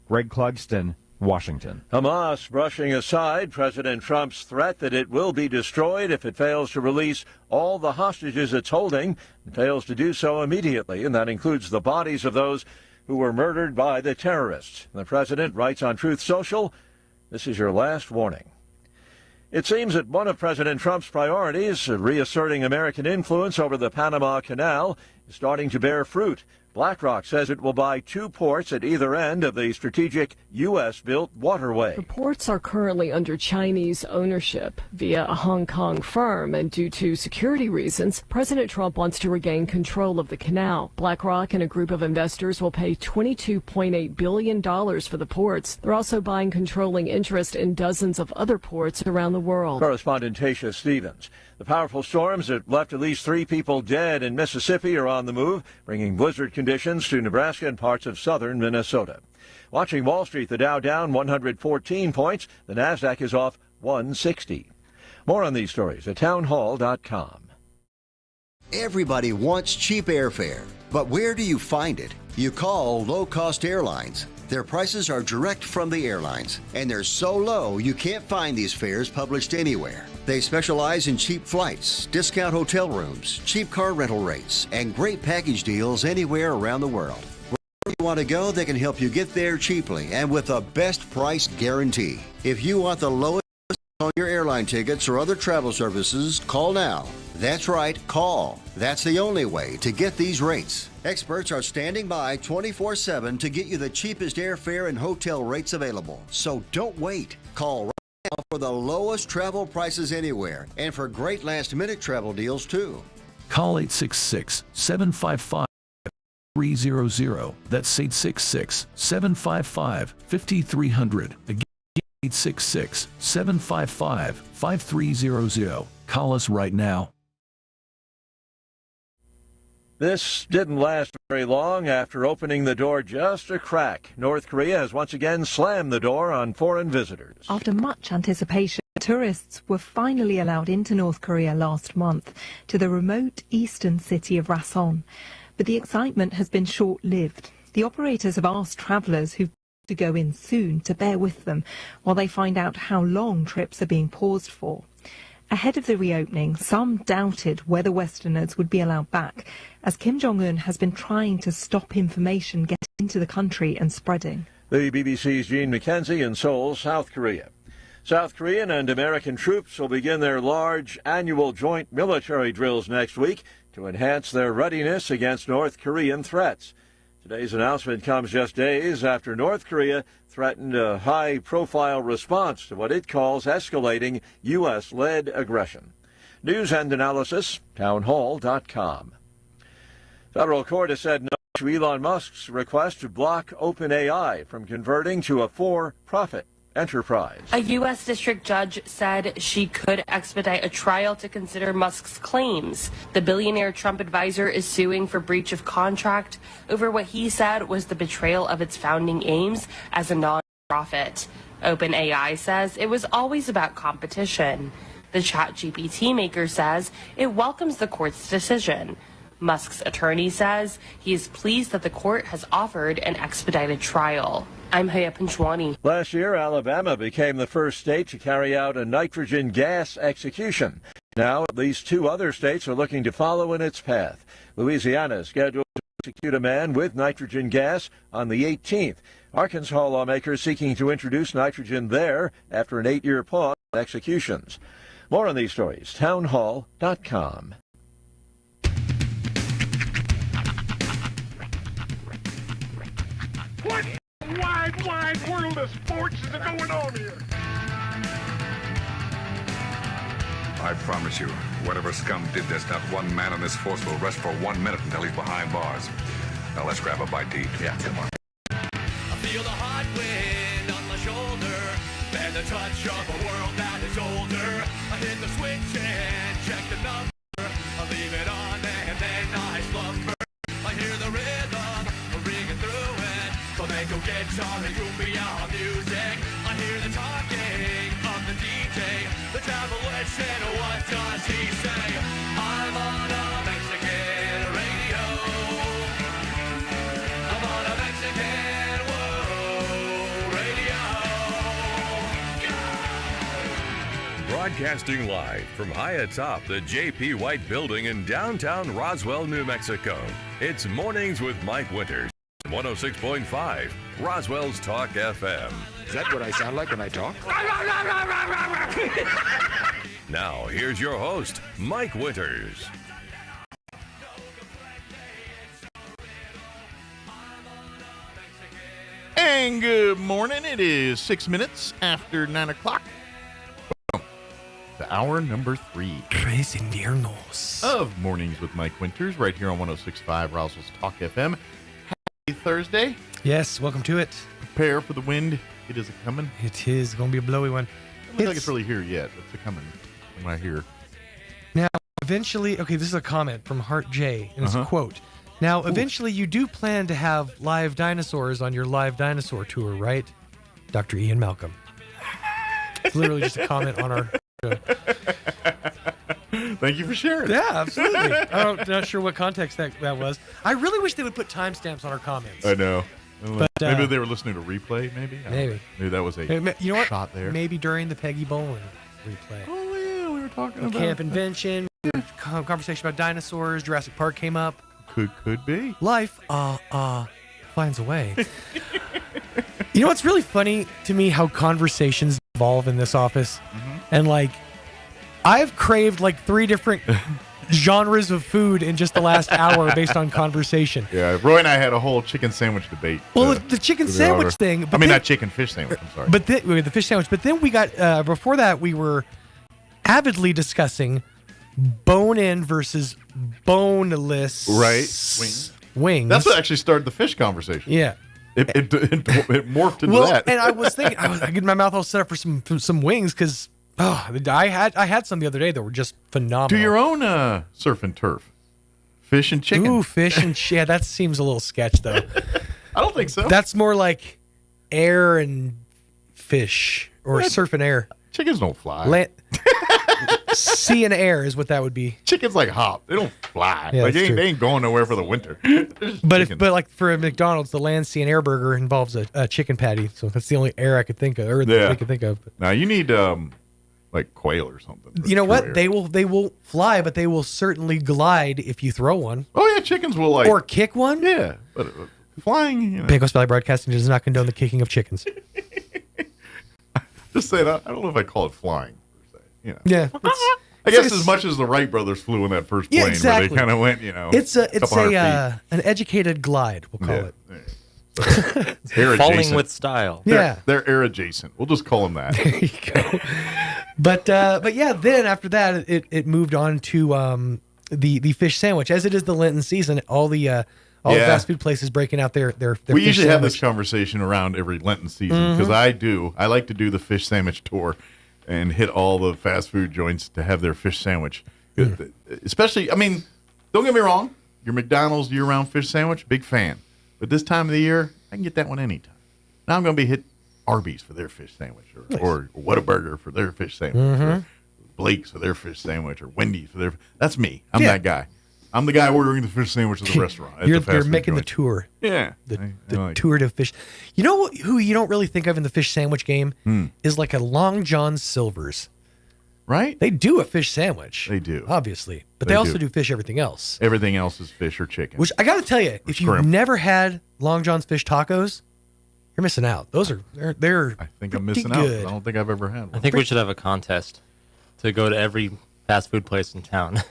Greg Clugston, Washington. Hamas brushing aside President Trump's threat that it will be destroyed if it fails to release all the hostages it's holding, and fails to do so immediately, and that includes the bodies of those who were murdered by the terrorists. The president writes on Truth Social, "This is your last warning." It seems that one of President Trump's priorities, reasserting American influence over the Panama Canal, is starting to bear fruit. BlackRock says it will buy 2 ports at either end of the strategic U.S.-built waterway. The ports are currently under Chinese ownership via a Hong Kong firm, and due to security reasons, President Trump wants to regain control of the canal. BlackRock and a group of investors will pay $22.8 billion for the ports. They're also buying controlling interest in dozens of other ports around the world. Correspondent Tasha Stevens. The powerful storms that left at least 3 people dead in Mississippi are on the move, bringing blizzard conditions to Nebraska and parts of southern Minnesota. Watching Wall Street, the Dow down 114 points. The Nasdaq is off 160. More on these stories at townhall.com. Everybody wants cheap airfare, but where do you find it? You call low-cost airlines. Their prices are direct from the airlines, and they're so low you can't find these fares published anywhere. They specialize in cheap flights, discount hotel rooms, cheap car rental rates, and great package deals anywhere around the world. Wherever you want to go, they can help you get there cheaply and with a best price guarantee. If you want the lowest on your airline tickets or other travel services, call now. That's right, call. That's the only way to get these rates. Experts are standing by 24/7 to get you the cheapest airfare and hotel rates available. So don't wait. Call right now for the lowest travel prices anywhere and for great last-minute travel deals too. Call 866-755-5300. That's 866-755-5300. Again, 866-755-5300. Call us right now. This didn't last very long. After opening the door just a crack, North Korea has once again slammed the door on foreign visitors. After much anticipation, tourists were finally allowed into North Korea last month to the remote eastern city of Rason. But the excitement has been short-lived. The operators have asked travellers who to go in soon to bear with them while they find out how long trips are being paused for. Ahead of the reopening, some doubted whether Westerners would be allowed back, as Kim Jong-un has been trying to stop information getting into the country and spreading. The BBC's Jean McKenzie in Seoul, South Korea. South Korean and American troops will begin their large annual joint military drills next week to enhance their readiness against North Korean threats. Today's announcement comes just days after North Korea threatened a high-profile response to what it calls escalating U.S.-led aggression. News and analysis, townhall.com. Federal court has said no to Elon Musk's request to block OpenAI from converting to a for-profit enterprise. A U.S. district judge said she could expedite a trial to consider Musk's claims. The billionaire Trump advisor is suing for breach of contract over what he said was the betrayal of its founding aims as a non-profit. OpenAI says it was always about competition. The ChatGPT maker says it welcomes the court's decision. Musk's attorney says he is pleased that the court has offered an expedited trial. I'm Haya Panchwani. Last year, Alabama became the first state to carry out a nitrogen gas execution. Now, at least 2 other states are looking to follow in its path. Louisiana is scheduled to execute a man with nitrogen gas on the 18th. Arkansas lawmakers seeking to introduce nitrogen there after an 8-year pause on executions. More on these stories, townhall.com. What wide world of sports is going on here? I promise you, whatever scum did this, not one man on this force will rest for 1 minute until he's behind bars. Now let's grab a bite to eat. Yeah, come on. I feel the hot wind on my shoulder and the touch of a world that is older. I hit the switch and check the number. I leave it on and then I slumber. I hear the rhythm ringing through it. So then go get Sorry, cumbia music. I hear the talking of the DJ. The travel listen, what does he say? I'm on a Mexican radio. I'm on a Mexican world radio. Broadcasting live from high atop the J.P. White Building in downtown Roswell, New Mexico. It's Mornings with Mike Winters. 106.5 Roswell's Talk FM. Is that what I sound like when I talk? Now, here's your host, Mike Winters. And good morning. It is 6 minutes after 9 o'clock. Welcome to hour number 3. Tres inviernos. Of Mornings with Mike Winters, right here on 106.5 Roswell's Talk FM. Happy Thursday. Yes, welcome to it. Prepare for the wind. It is a-coming. It is going to be a blowy one. I don't think it's really here yet. It's a-coming when I hear. Now, eventually, okay, this is a comment from Heart J, and it's a quote. Now, eventually, you do plan to have live dinosaurs on your live dinosaur tour, right? Dr. Ian Malcolm. It's literally just a comment on our show. Thank you for sharing. Yeah, absolutely. I'm not sure what context that was. I really wish they would put timestamps on our comments. I know. But, maybe they were listening to replay, maybe? Maybe. Maybe that was a you know what? shot there. Maybe during the Peggy Bowen replay. Oh, yeah, we were talking about Camp Invention, conversation about dinosaurs, Jurassic Park came up. Could be. Life, finds a way. You know what's really funny to me? How conversations evolve in this office. And, like, I've craved, like, 3 different genres of food in just the last hour based on conversation. Yeah, Roy and I had a whole chicken sandwich debate. Well, the chicken sandwich thing. I mean, not chicken fish sandwich. I'm sorry. But the fish sandwich. But then we got, before that, we were avidly discussing bone-in versus boneless. Right. Wings. That's what actually started the fish conversation. Yeah. It morphed into that. And I was thinking, I get my mouth all set up for some wings because I had some the other day that were just phenomenal. Do your own surf and turf. Fish and chicken. Ooh, fish and yeah, that seems a little sketch though. I don't think so. That's more like air and fish or surf and air. Chickens don't fly. Sea and air is what that would be. Chickens like hop. They don't fly. Yeah, like they ain't going nowhere for the winter. But like for a McDonald's, the land, sea, and air burger involves a chicken patty. So that's the only air I could think of, or that I could think of. Now you need like quail or something. You know what? Air. They will fly, but they will certainly glide if you throw one. Oh yeah, chickens will like or kick one. Yeah, but flying. You know. Pecos Valley Broadcasting does not condone the kicking of chickens. Just saying, I don't know if I call it flying. You know. Yeah. I guess as much as the Wright brothers flew in that first plane, where they kind of went, It's an educated glide, we'll call it. Air falling adjacent. with style. They're air adjacent. We'll just call them that. There you go. But yeah, then after that, it moved on to the fish sandwich. As it is the Lenten season, all the fast food places breaking out their we fish usually have sandwich. this conversation around every Lenten season because I like to do the fish sandwich tour and hit all the fast food joints to have their fish sandwich. Especially, I mean, don't get me wrong, your McDonald's year-round fish sandwich, big fan. But this time of the year, I can get that one anytime. Now I'm going to be hit Arby's for their fish sandwich, or Whataburger for their fish sandwich, or Blake's for their fish sandwich, or Wendy's for their. That's me. I'm that guy. I'm the guy ordering the fish sandwich at the restaurant. You're making the tour. Yeah. The tour to fish. You know who you don't really think of in the fish sandwich game is like a Long John Silver's. Right? They do a fish sandwich. They do. Obviously. But they also do fish everything else. Everything else is fish or chicken. Which I got to tell you, if you've never had Long John's fish tacos, you're missing out. Those are, they're I think I'm missing good. out. I don't think I've ever had one. I think we should have a contest to go to every fast food place in town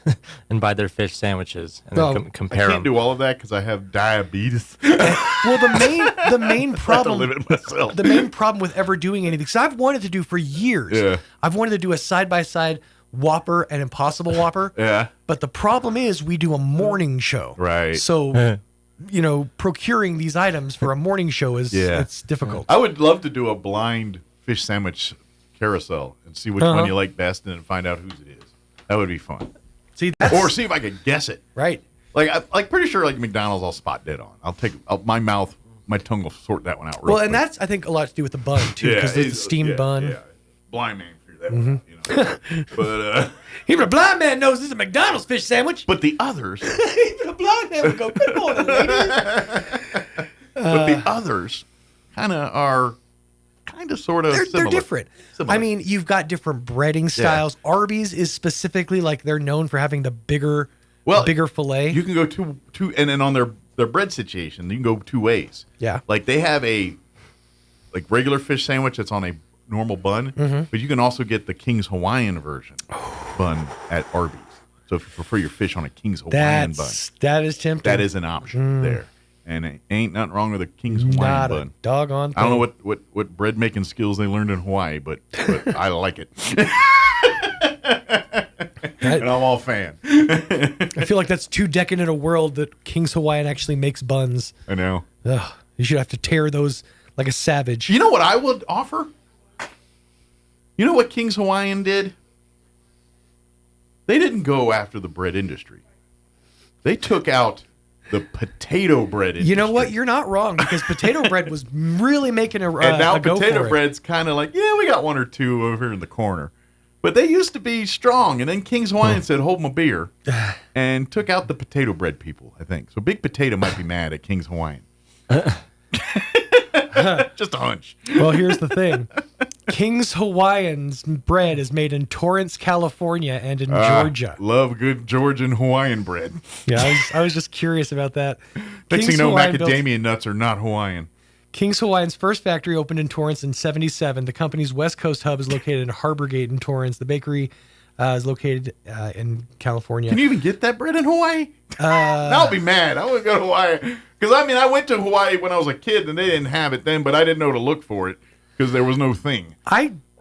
and buy their fish sandwiches and then compare them. I can't do all of that because I have diabetes. Well, the main problem, I have to limit myself. The main problem with ever doing anything, because I've wanted to do for years. Yeah. I've wanted to do a side-by-side Whopper and Impossible Whopper. Yeah. But the problem is we do a morning show. Right. So, procuring these items for a morning show is it's difficult. I would love to do a blind fish sandwich carousel and see which one you like best and then find out whose it is. That would be fun. See, or see if I could guess it. Right. Like pretty sure like McDonald's I'll spot dead on. I'll take my mouth my tongue will sort that one out real Well, quick. and that's, I think, a lot to do with the bun, too, because it's a steamed bun. Yeah. Blind man figured that one out, you know. But, even a blind man knows this is a McDonald's fish sandwich. But the others... Even a blind man would go, good morning, ladies. But the others kind of sort of They're different. Similar. I mean, you've got different breading styles. Arby's is specifically, like, they're known for having the bigger fillet. You can go two, and then on their bread situation, you can go two ways. Yeah. Like, they have a regular fish sandwich that's on a normal bun, but you can also get the King's Hawaiian version bun at Arby's. So if you prefer your fish on a King's Hawaiian bun, that is tempting. that is an option there. And it ain't nothing wrong with a King's Hawaiian Not bun. a doggone thing. I don't know what bread making skills they learned in Hawaii, but I like it. And I'm all fan. I feel like that's too decadent a world that King's Hawaiian actually makes buns. I know. Ugh, you should have to tear those like a savage. You know what I would offer? You know what King's Hawaiian did? They didn't go after the bread industry. They took out the potato bread industry. You know what? You're not wrong, because potato bread was really making a and now a go potato for it. bread's kind of like, yeah, we got one or two over here in the corner. But they used to be strong, and then King's Hawaiian said, hold my beer, and took out the potato bread people, I think. So Big Potato might be mad at King's Hawaiian. Just a hunch. Well, here's the thing. King's Hawaiian's bread is made in Torrance, California, and in Georgia. Love good Georgian Hawaiian bread. Yeah, I was just curious about that. Next thing you King's know, Hawaiian macadamia nuts are not Hawaiian. King's Hawaiian's first factory opened in Torrance in 1977. The company's West Coast hub is located in Harbor Gate in Torrance. The bakery is located in California. Can you even get that bread in Hawaii? Now I'll be mad. I want to go to Hawaii. Because, I mean, I went to Hawaii when I was a kid, and they didn't have it then, but I didn't know to look for it because there was no thing.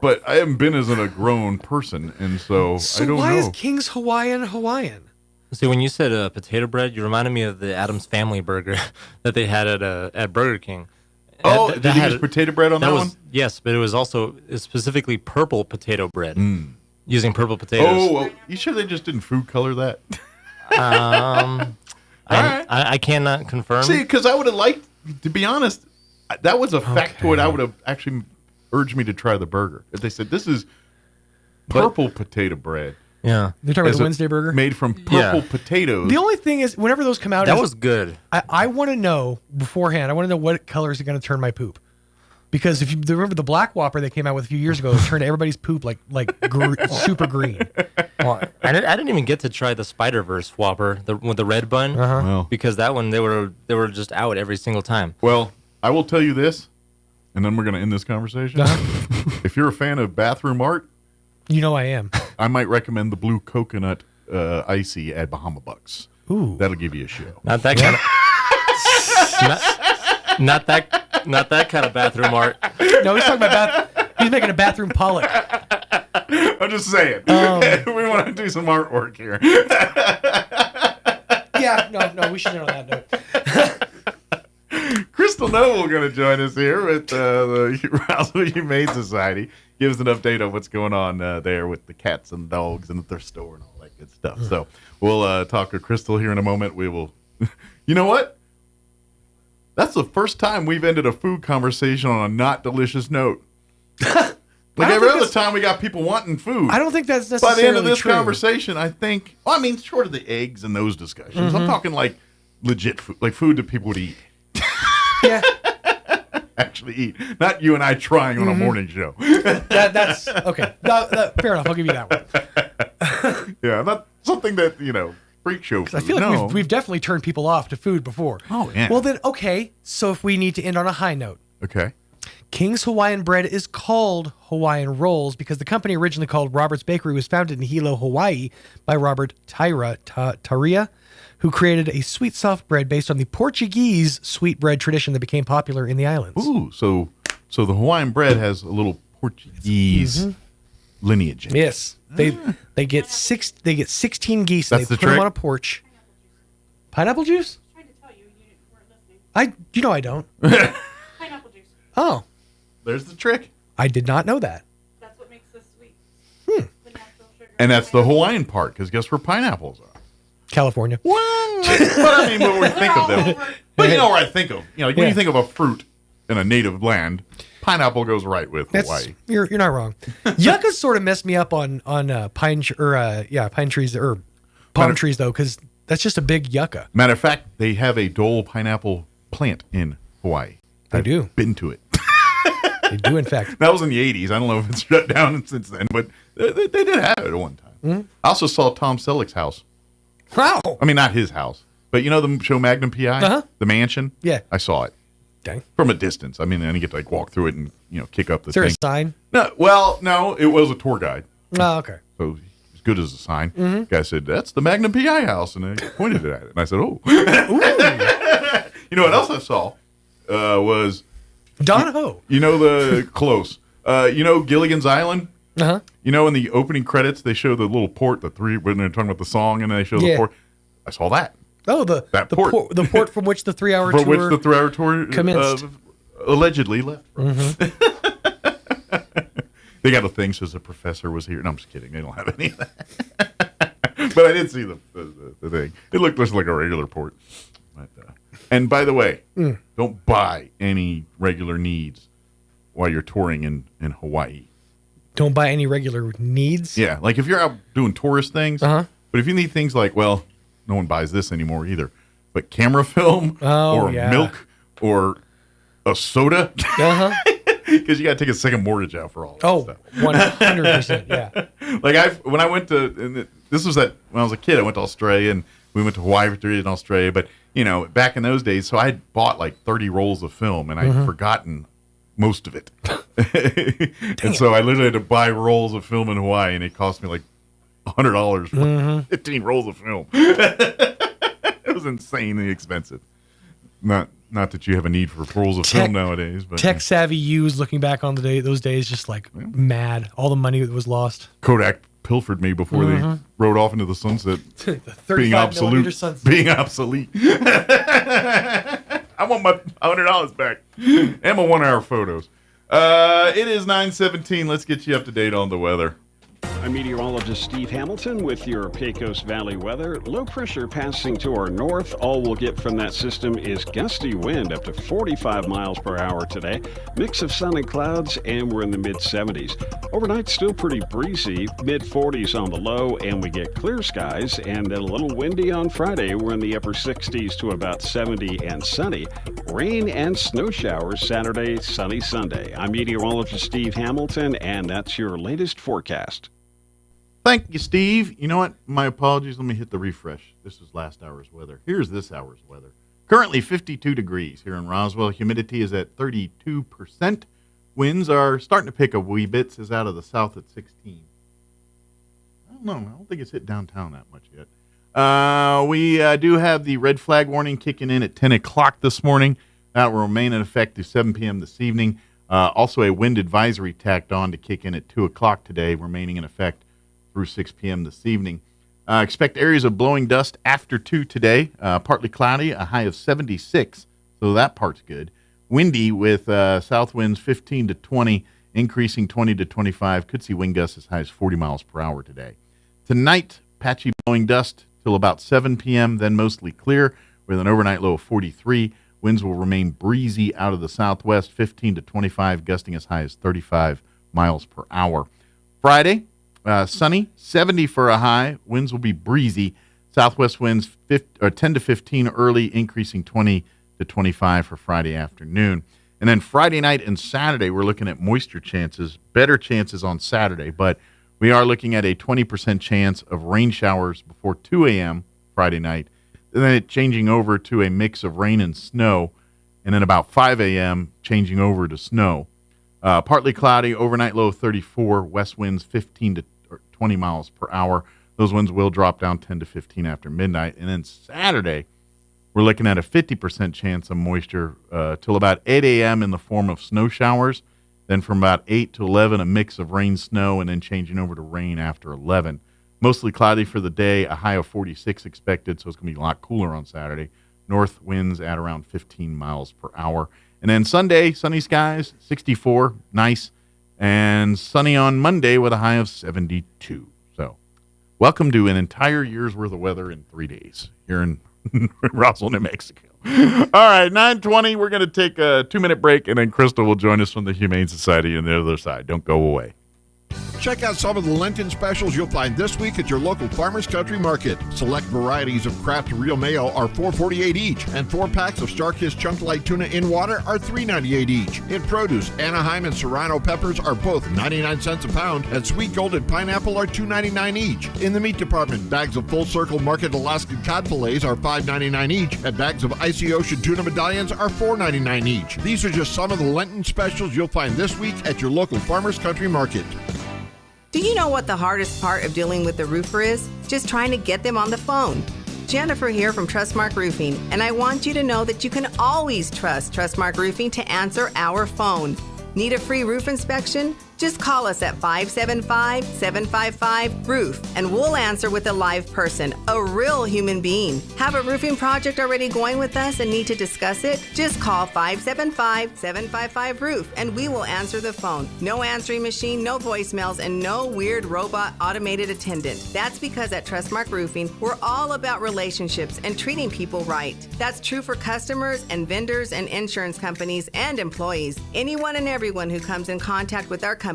But I haven't been as a grown person, and so I don't know. Why is King's Hawaiian Hawaiian? See, when you said potato bread, you reminded me of the Addams Family Burger that they had at Burger King. Oh, did you use potato bread on that one? Yes, but it was also specifically purple potato bread, using purple potatoes. Oh, well, you sure they just didn't food color that? I cannot confirm. See, because I would have liked, to be honest, that was a factoid I would have actually urged me to try the burger. If they said, this is purple potato bread. Yeah. You're talking about the Wednesday burger? Made from purple potatoes. The only thing is, whenever those come out... That was good. I want to know beforehand, I want to know what color is it going to turn my poop. Because if you remember the Black Whopper that came out with a few years ago, it turned everybody's poop like super green. Well, I didn't even get to try the Spider-Verse Whopper with the red bun, because that one they were just out every single time. Well, I will tell you this, and then we're going to end this conversation. If you're a fan of bathroom art, you know I am. I might recommend the blue coconut icy at Bahama Bucks. Ooh, that'll give you a show. Not that kind of. Not that kind of bathroom art. No, he's talking about he's making a bathroom Pollock. I'm just saying. We want to do some artwork here. Yeah, no, we should end on that note. Crystal Noble going to join us here with the Roswell Humane Society. Give us an update on what's going on there with the cats and dogs and the thrift store and all that good stuff. So we'll talk to Crystal here in a moment. We will. You know what? That's the first time we've ended a food conversation on a not delicious note. Like every other time we got people wanting food. I don't think that's necessarily By the end of this true. conversation, I think, well, I mean, short of the eggs and those discussions, I'm talking like legit food, like food that people would eat. Yeah. Actually eat. Not you and I trying on a morning show. That's okay. Fair enough. I'll give you that one. Yeah, not something that, freak show food. I feel like we've definitely turned people off to food before. Oh, yeah. Well, then, okay. So if we need to end on a high note. Okay. King's Hawaiian bread is called Hawaiian Rolls because the company originally called Robert's Bakery was founded in Hilo, Hawaii by Robert Taria, who created a sweet soft bread based on the Portuguese sweet bread tradition that became popular in the islands. Ooh, so the Hawaiian bread has a little Portuguese lineage. Yes. They get 16 geese and That's they the put them trick? on a porch. Pineapple juice? I don't. Pineapple juice. Oh. There's the trick. I did not know that. That's what makes this sweet. And that's the Hawaiian part, because guess where pineapples are? California. What? But I mean, what we think of them. But you know where I think of, like when you think of a fruit in a native land, pineapple goes right with Hawaii. You're not wrong. Yuccas sort of messed me up on pine trees or palm trees though, because that's just a big yucca. Matter of fact, they have a Dole pineapple plant in Hawaii. They do. Been to it. They do, in fact. That was in the 80s. I don't know if it's shut down since then, but they did have it at one time. Mm-hmm. I also saw Tom Selleck's house. Wow. I mean, not his house, but you know the show Magnum P.I.? The mansion? Yeah. I saw it. Dang. From a distance. I mean, then you get to walk through it and, kick up the Is there thing. a sign? No, it was a tour guide. Oh, okay. So as good as a sign. Mm-hmm. Guy said, "That's the Magnum P.I. house," and they pointed it at it. And I said, "Oh." You know what else I saw? Was Donahoe. Close. Gilligan's Island? Uh-huh. In the opening credits, they show the little port, when they're talking about the song, and then they show the port. I saw that. Oh, the port from which the 3-hour tour. From which the 3-hour tour commenced. Allegedly left. Mm-hmm. They got a thing says the professor was here. No, I'm just kidding. They don't have any of that. But I did see the thing. It looked just like a regular port. But, and by the way, don't buy any regular needs while you're touring in Hawaii. Don't buy any regular needs? Yeah, like if you're out doing tourist things. Uh-huh. But if you need things like, no one buys this anymore either. But camera film milk or a soda. Uh-huh. Because you got to take a second mortgage out for all that stuff. 100%, yeah. Like when I went to, this was when I was a kid, I went to Australia and we went to Hawaii for 3 days in Australia. But, back in those days, so I had bought like 30 rolls of film and I'd forgotten most of it. And so I literally had to buy rolls of film in Hawaii and it cost me like $100 for 15 rolls of film. It was insanely expensive. Not that you have a need for rolls of film nowadays, but tech savvy you's looking back on those days, just like mad. All the money that was lost. Kodak pilfered me before they rode off into the sunset, being obsolete. Being obsolete. I want my $100 back and my 1-hour photos. It is 9:17. Let's get you up to date on the weather. I'm meteorologist Steve Hamilton with your Pecos Valley weather. Low pressure passing to our north. All we'll get from that system is gusty wind up to 45 miles per hour today. Mix of sun and clouds, and we're in the mid-70s. Overnight, still pretty breezy, mid-40s on the low, and we get clear skies, and then a little windy on Friday. We're in the upper 60s to about 70 and sunny. Rain and snow showers Saturday, sunny Sunday. I'm meteorologist Steve Hamilton, and that's your latest forecast. Thank you, Steve. You know what? My apologies. Let me hit the refresh. This is last hour's weather. Here's this hour's weather. Currently 52 degrees here in Roswell. Humidity is at 32%. Winds are starting to pick up wee bits. Is out of the south at 16. I don't know. I don't think it's hit downtown that much yet. We do have the red flag warning kicking in at 10 o'clock this morning. That will remain in effect through 7 p.m. this evening. Also a wind advisory tacked on to kick in at 2 o'clock today, remaining in effect through 6 p.m. this evening. Expect areas of blowing dust after 2 today. Partly cloudy, a high of 76, so that part's good. Windy with south winds 15 to 20, increasing 20 to 25. Could see wind gusts as high as 40 miles per hour today. Tonight, patchy blowing dust till about 7 p.m., then mostly clear with an overnight low of 43. Winds will remain breezy out of the southwest, 15 to 25, gusting as high as 35 miles per hour. Friday, sunny, 70 for a high. Winds will be breezy. Southwest winds 10 to 15 early, increasing 20 to 25 for Friday afternoon. And then Friday night and Saturday, we're looking at moisture chances, better chances on Saturday, but we are looking at a 20% chance of rain showers before 2 a.m. Friday night. And then it changing over to a mix of rain and snow. And then about 5 a.m. changing over to snow. Partly cloudy, overnight low of 34, west winds 15 to 20 miles per hour. Those winds will drop down 10 to 15 after midnight. And then Saturday, we're looking at a 50% chance of moisture till about 8 a.m. in the form of snow showers. Then from about 8 to 11, a mix of rain, snow, and then changing over to rain after 11. Mostly cloudy for the day, a high of 46 expected, so it's going to be a lot cooler on Saturday. North winds at around 15 miles per hour. And then Sunday, sunny skies, 64, nice. And sunny on Monday with a high of 72. So welcome to an entire year's worth of weather in 3 days here in Roswell, New Mexico. All right, 9:20. We're going to take a 2-minute break, and then Crystal will join us from the Humane Society on the other side. Don't go away. Check out some of the Lenten specials you'll find this week at your local Farmers Country Market. Select varieties of Kraft Real Mayo are $4.48 each, and 4 packs of Starkist Chunk Light Tuna in Water are $3.98 each. In produce, Anaheim and Serrano peppers are both 99 cents a pound, and Sweet Golden Pineapple are $2.99 each. In the meat department, bags of Full Circle Market Alaskan cod fillets are $5.99 each, and bags of Icy Ocean Tuna medallions are $4.99 each. These are just some of the Lenten specials you'll find this week at your local Farmers Country Market. Do you know what the hardest part of dealing with the roofer is? Just trying to get them on the phone. Jennifer here from Trustmark Roofing, and I want you to know that you can always trust Trustmark Roofing to answer our phone. Need a free roof inspection? Just call us at 575-755-ROOF, and we'll answer with a live person, a real human being. Have a roofing project already going with us and need to discuss it? Just call 575-755-ROOF, and we will answer the phone. No answering machine, no voicemails, and no weird robot automated attendant. That's because at Trustmark Roofing, we're all about relationships and treating people right. That's true for customers and vendors and insurance companies and employees. Anyone and everyone who comes in contact with our company.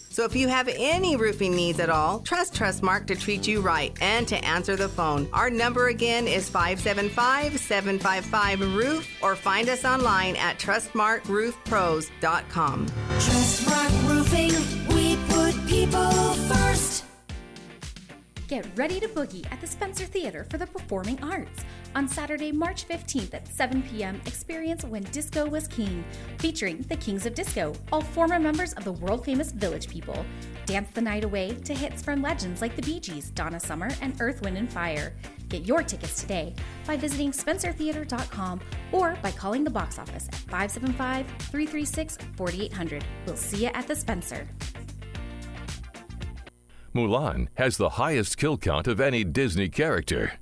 So if you have any roofing needs at all, trust Trustmark to treat you right and to answer the phone. Our number again is 575-755-ROOF, or find us online at trustmarkroofpros.com. Trustmark Roofing, we put people first. Get ready to boogie at the Spencer Theater for the Performing Arts. On Saturday, March 15th at 7 p.m., experience When Disco Was King, featuring the Kings of Disco, all former members of the world-famous Village People. Dance the night away to hits from legends like the Bee Gees, Donna Summer, and Earth, Wind & Fire. Get your tickets today by visiting spencertheater.com or by calling the box office at 575-336-4800. We'll see you at the Spencer. Mulan has the highest kill count of any Disney character.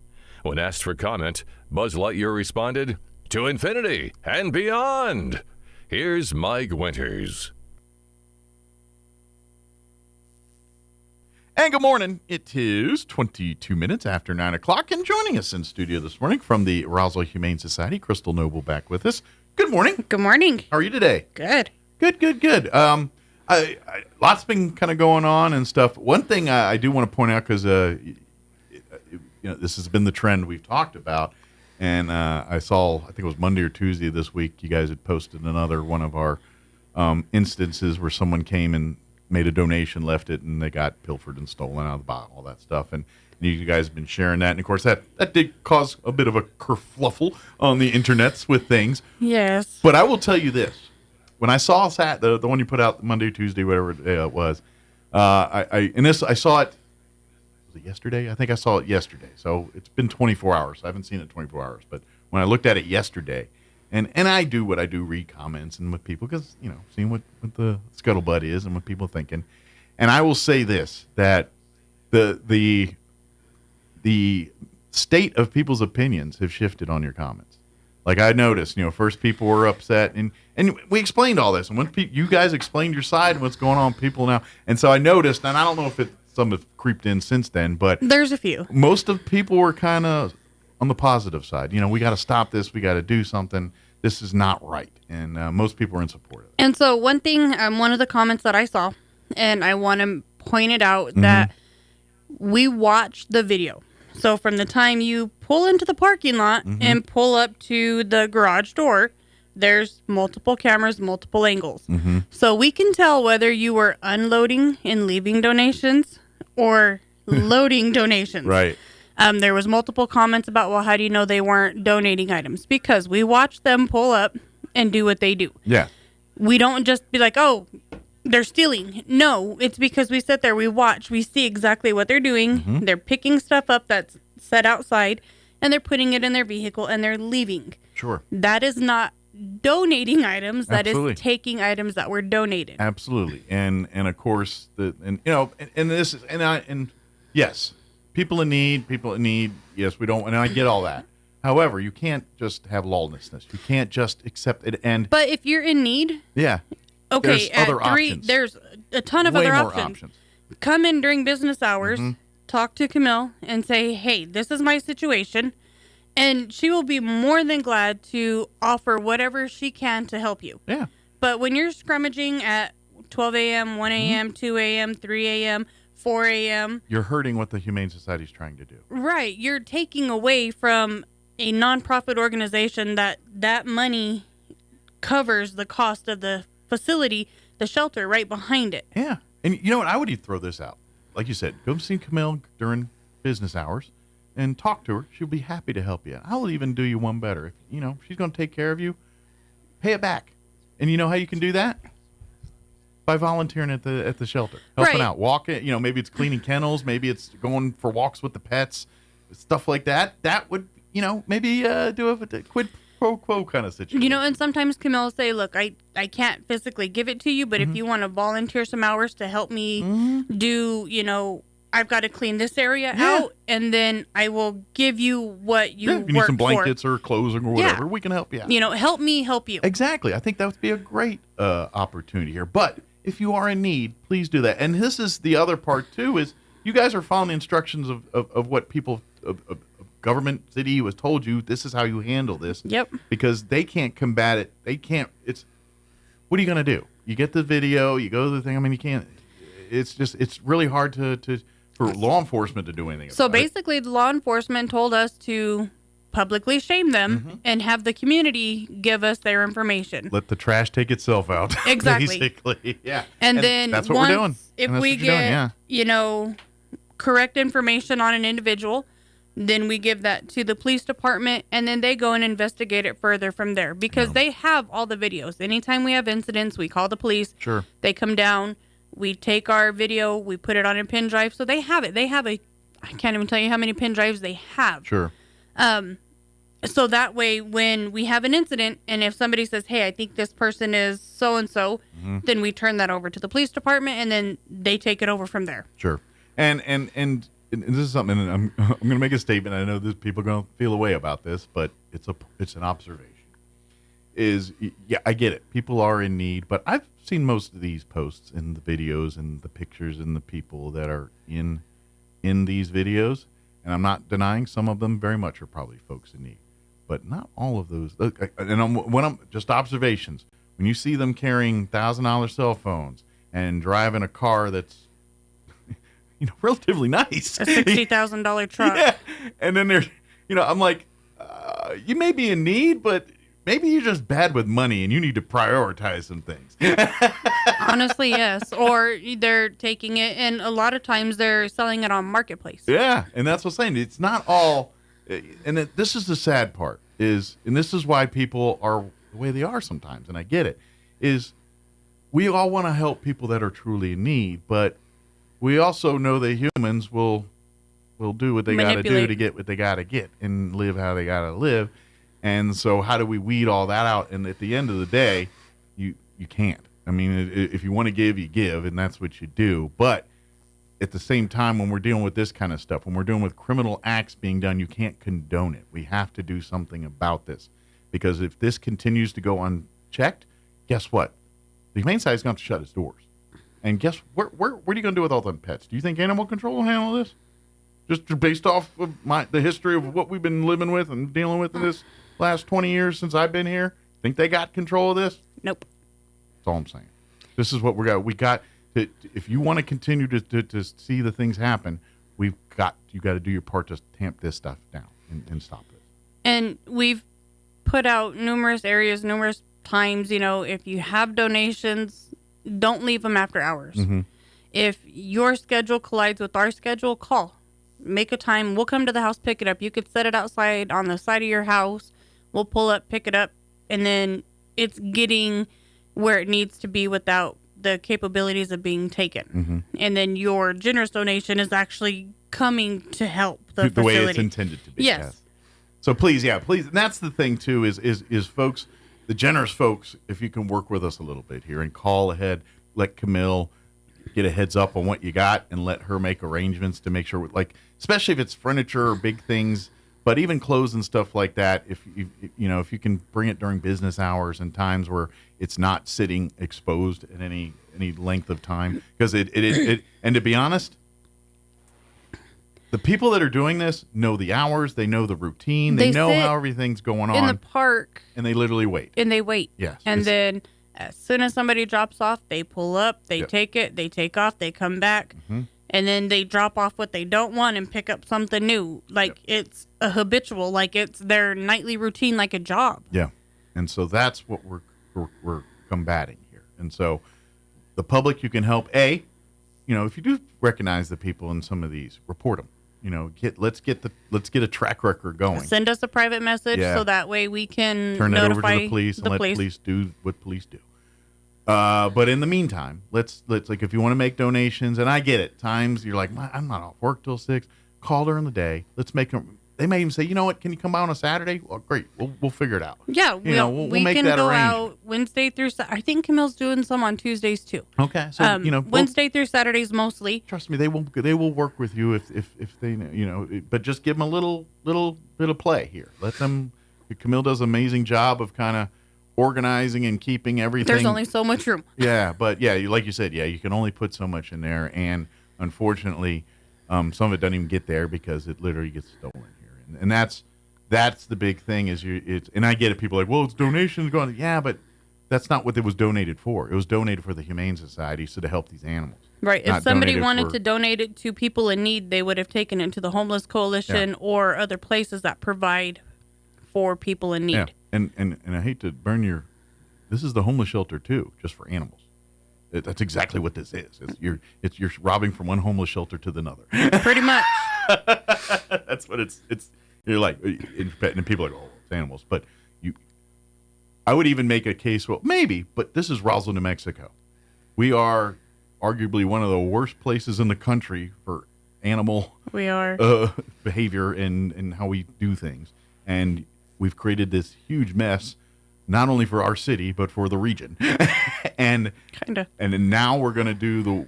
When asked for comment, Buzz Lightyear responded, "To infinity and beyond." Here's Mike Winters. And good morning. It is 22 minutes after 9 o'clock, and joining us in studio this morning from the Roswell Humane Society, Crystal Noble back with us. Good morning. Good morning. How are you today? Good. Good. Lots been kind of going on and stuff. One thing I do want to point out, because this has been the trend we've talked about, and I saw, I think it was Monday or Tuesday this week, you guys had posted another one of our instances where someone came and made a donation, left it, and they got pilfered and stolen out of the bottle, all that stuff. And you guys have been sharing that. And, of course, that did cause a bit of a kerfluffle on the internets with things. Yes. But I will tell you this. When I saw the one you put out Monday, Tuesday, whatever day it was, I saw it. Was it yesterday? I think I saw it yesterday. So it's been 24 hours. I haven't seen it 24 hours. But when I looked at it yesterday, and I do what I do, read comments and with people, because seeing what the scuttlebutt is and what people are thinking. And I will say this, that the state of people's opinions have shifted on your comments. Like I noticed, first people were upset, and we explained all this, and when you guys explained your side and what's going on with people now, and so I noticed, and I don't know if some have creeped in since then, but there's a few. Most of people were kind of on the positive side. We got to stop this. We got to do something. This is not right, and most people are in support of it. And so one thing, one of the comments that I saw, and I want to point it out, that we watched the video. So from the time you pull into the parking lot and pull up to the garage door, there's multiple cameras, multiple angles. So we can tell whether you were unloading and leaving donations or loading donations. Right. There was multiple comments about, well, how do you know they weren't donating items? Because we watch them pull up and do what they do. Yeah. We don't just be like, oh, they're stealing. No, it's because we sit there, we watch, we see exactly what they're doing. They're picking stuff up that's set outside, and they're putting it in their vehicle, and they're leaving. Sure. That is not donating items. That Absolutely. is taking items that were donated. Absolutely. And of course, yes, people in need. Yes, we don't, and I get all that. However, you can't just have lawlessness. You can't just accept it. But if you're in need, yeah. Okay, there's other options. There's a ton of Way other more options. Come in during business hours, talk to Camille, and say, hey, this is my situation, And she will be more than glad to offer whatever she can to help you. Yeah. But when you're scrummaging at 12 a.m., 1 a.m., 2 a.m., 3 a.m., 4 a.m. You're hurting what the Humane Society is trying to do. Right. You're taking away from a nonprofit organization that money covers the cost of the facility, the shelter right behind it. Yeah. And you know what? I would even throw this out. Like you said, go see Camille during business hours and talk to her. She'll be happy to help you. I'll even do you one better. If she's going to take care of you, pay it back. And you know how you can do that? By volunteering at the shelter, helping out, walking. Maybe it's cleaning kennels, maybe it's going for walks with the pets, stuff like that. That would, maybe do a quid pro quo kind of situation. And sometimes Camille will say, "Look, I can't physically give it to you, but if you want to volunteer some hours to help me do, I've got to clean this area out, and then I will give you what you if you need some blankets or clothes or whatever, we can help you out. Help me help you. Exactly. I think that would be a great opportunity here. But if you are in need, please do that. And this is the other part, too, is you guys are following the instructions of what people, of government, city has told you. This is how you handle this. Yep. Because they can't combat it. They can't. What are you going to do? You get the video, you go to the thing. I mean, you can't. It's really hard for law enforcement to do anything. So basically, the law enforcement told us to publicly shame them and have the community give us their information. Let the trash take itself out. Exactly. Basically, yeah. And then that's what we're doing. If we get, correct information on an individual, then we give that to the police department, and then they go and investigate it further from there because they have all the videos. Anytime we have incidents, we call the police. Sure. They come down. We take our video, we put it on a pin drive, so they have it. They have I can't even tell you how many pin drives they have. Sure. So that way, when we have an incident, and if somebody says, "Hey, I think this person is so and so," then we turn that over to the police department, and then they take it over from there. Sure. And this is something, and I'm going to make a statement. I know that people are going to feel a way about this, but it's an observation. I get it. People are in need, but I've seen most of these posts and the videos and the pictures and the people that are in these videos, and I'm not denying some of them very much are probably folks in need, but not all of those. And just observations. When you see them carrying $1,000 cell phones and driving a car that's relatively nice, a $60,000 truck, yeah, and then they're, I'm like, you may be in need, but maybe you're just bad with money and you need to prioritize some things. Honestly, yes. Or they're taking it, and a lot of times they're selling it on Marketplace. Yeah, and that's what I'm saying. It's not all, and this is the sad part, and this is why people are the way they are sometimes, and I get it, is we all want to help people that are truly in need, but we also know that humans will do what they got to do to get what they got to get and live how they got to live. And so how do we weed all that out? And at the end of the day, you can't. I mean, if you want to give, you give, and that's what you do. But at the same time, when we're dealing with this kind of stuff, when we're dealing with criminal acts being done, you can't condone it. We have to do something about this. Because if this continues to go unchecked, guess what? The Humane Society is going to have to shut its doors. And guess what are you going to do with all them pets? Do you think animal control will handle this? Just based off of the history of what we've been living with and dealing with in this last 20 years since I've been here? Think they got control of this? Nope. That's all I'm saying. This is what we got to, if you want to continue to see the things happen, you got to do your part to tamp this stuff down and stop it. And we've put out numerous areas, numerous times, if you have donations, don't leave them after hours. If your schedule collides with our schedule, call. Make a time. We'll come to the house, pick it up. You could set it outside on the side of your house. We'll pull up, pick it up, and then it's getting where it needs to be without the capabilities of being taken. And then your generous donation is actually coming to help the facility. The way it's intended to be. Yes. So please. And that's the thing too is folks, the generous folks, if you can work with us a little bit here and call ahead, let Camille get a heads up on what you got and let her make arrangements to make sure, like, especially if it's furniture or big things, but even clothes and stuff like that, if you can bring it during business hours and times where it's not sitting exposed at any length of time, because it and to be honest, The people that are doing this know the hours, they know the routine, they know how everything's going on in the park, and they literally wait. And they wait. Yes. And then as soon as somebody drops off, they pull up, they take it, they take off, they come back, and then they drop off what they don't want and pick up something new. Like it's a habitual, like it's their nightly routine, like a job. Yeah. And so that's what we're combating here. And so the public, you can help. If you do recognize the people in some of these, report them. Let's get a track record going. Send us a private message so that way we can turn that over notify to the police and let police do what police do. But in the meantime, let's like if you want to make donations, and I get it. Times you're like, I'm not off work till 6. Call during the day. Let's make them. They may even say, you know what? Can you come by on a Saturday? Well, great. We'll figure it out. Yeah, we'll we make can that go arrangement. out Wednesday through. I think Camille's doing some on Tuesdays too. Okay, so Wednesday through Saturdays mostly. Trust me, they will work with you if they but just give them a little bit of play here. Let them. Camille does an amazing job of kind of organizing and keeping everything. There's only so much room. Yeah, but like you said, you can only put so much in there, and unfortunately, some of it doesn't even get there because it literally gets stolen here, and that's the big thing is and I get it. People are like, well, it's donations going. Yeah, but that's not what it was donated for. It was donated for the Humane Society, so to help these animals. Right. If somebody wanted to donate it to people in need, they would have taken it to the Homeless Coalition or other places that provide for people in need. Yeah. And I hate to burn this is the homeless shelter too, just for animals. That's exactly what this is. You're robbing from one homeless shelter to another. Pretty much. That's what it's. You're like, and people are like, oh, it's animals. But I would even make a case. Well, maybe, but this is Roswell, New Mexico. We are arguably one of the worst places in the country for animal behavior and how we do things, and we've created this huge mess, not only for our city but for the region, and then now we're going to do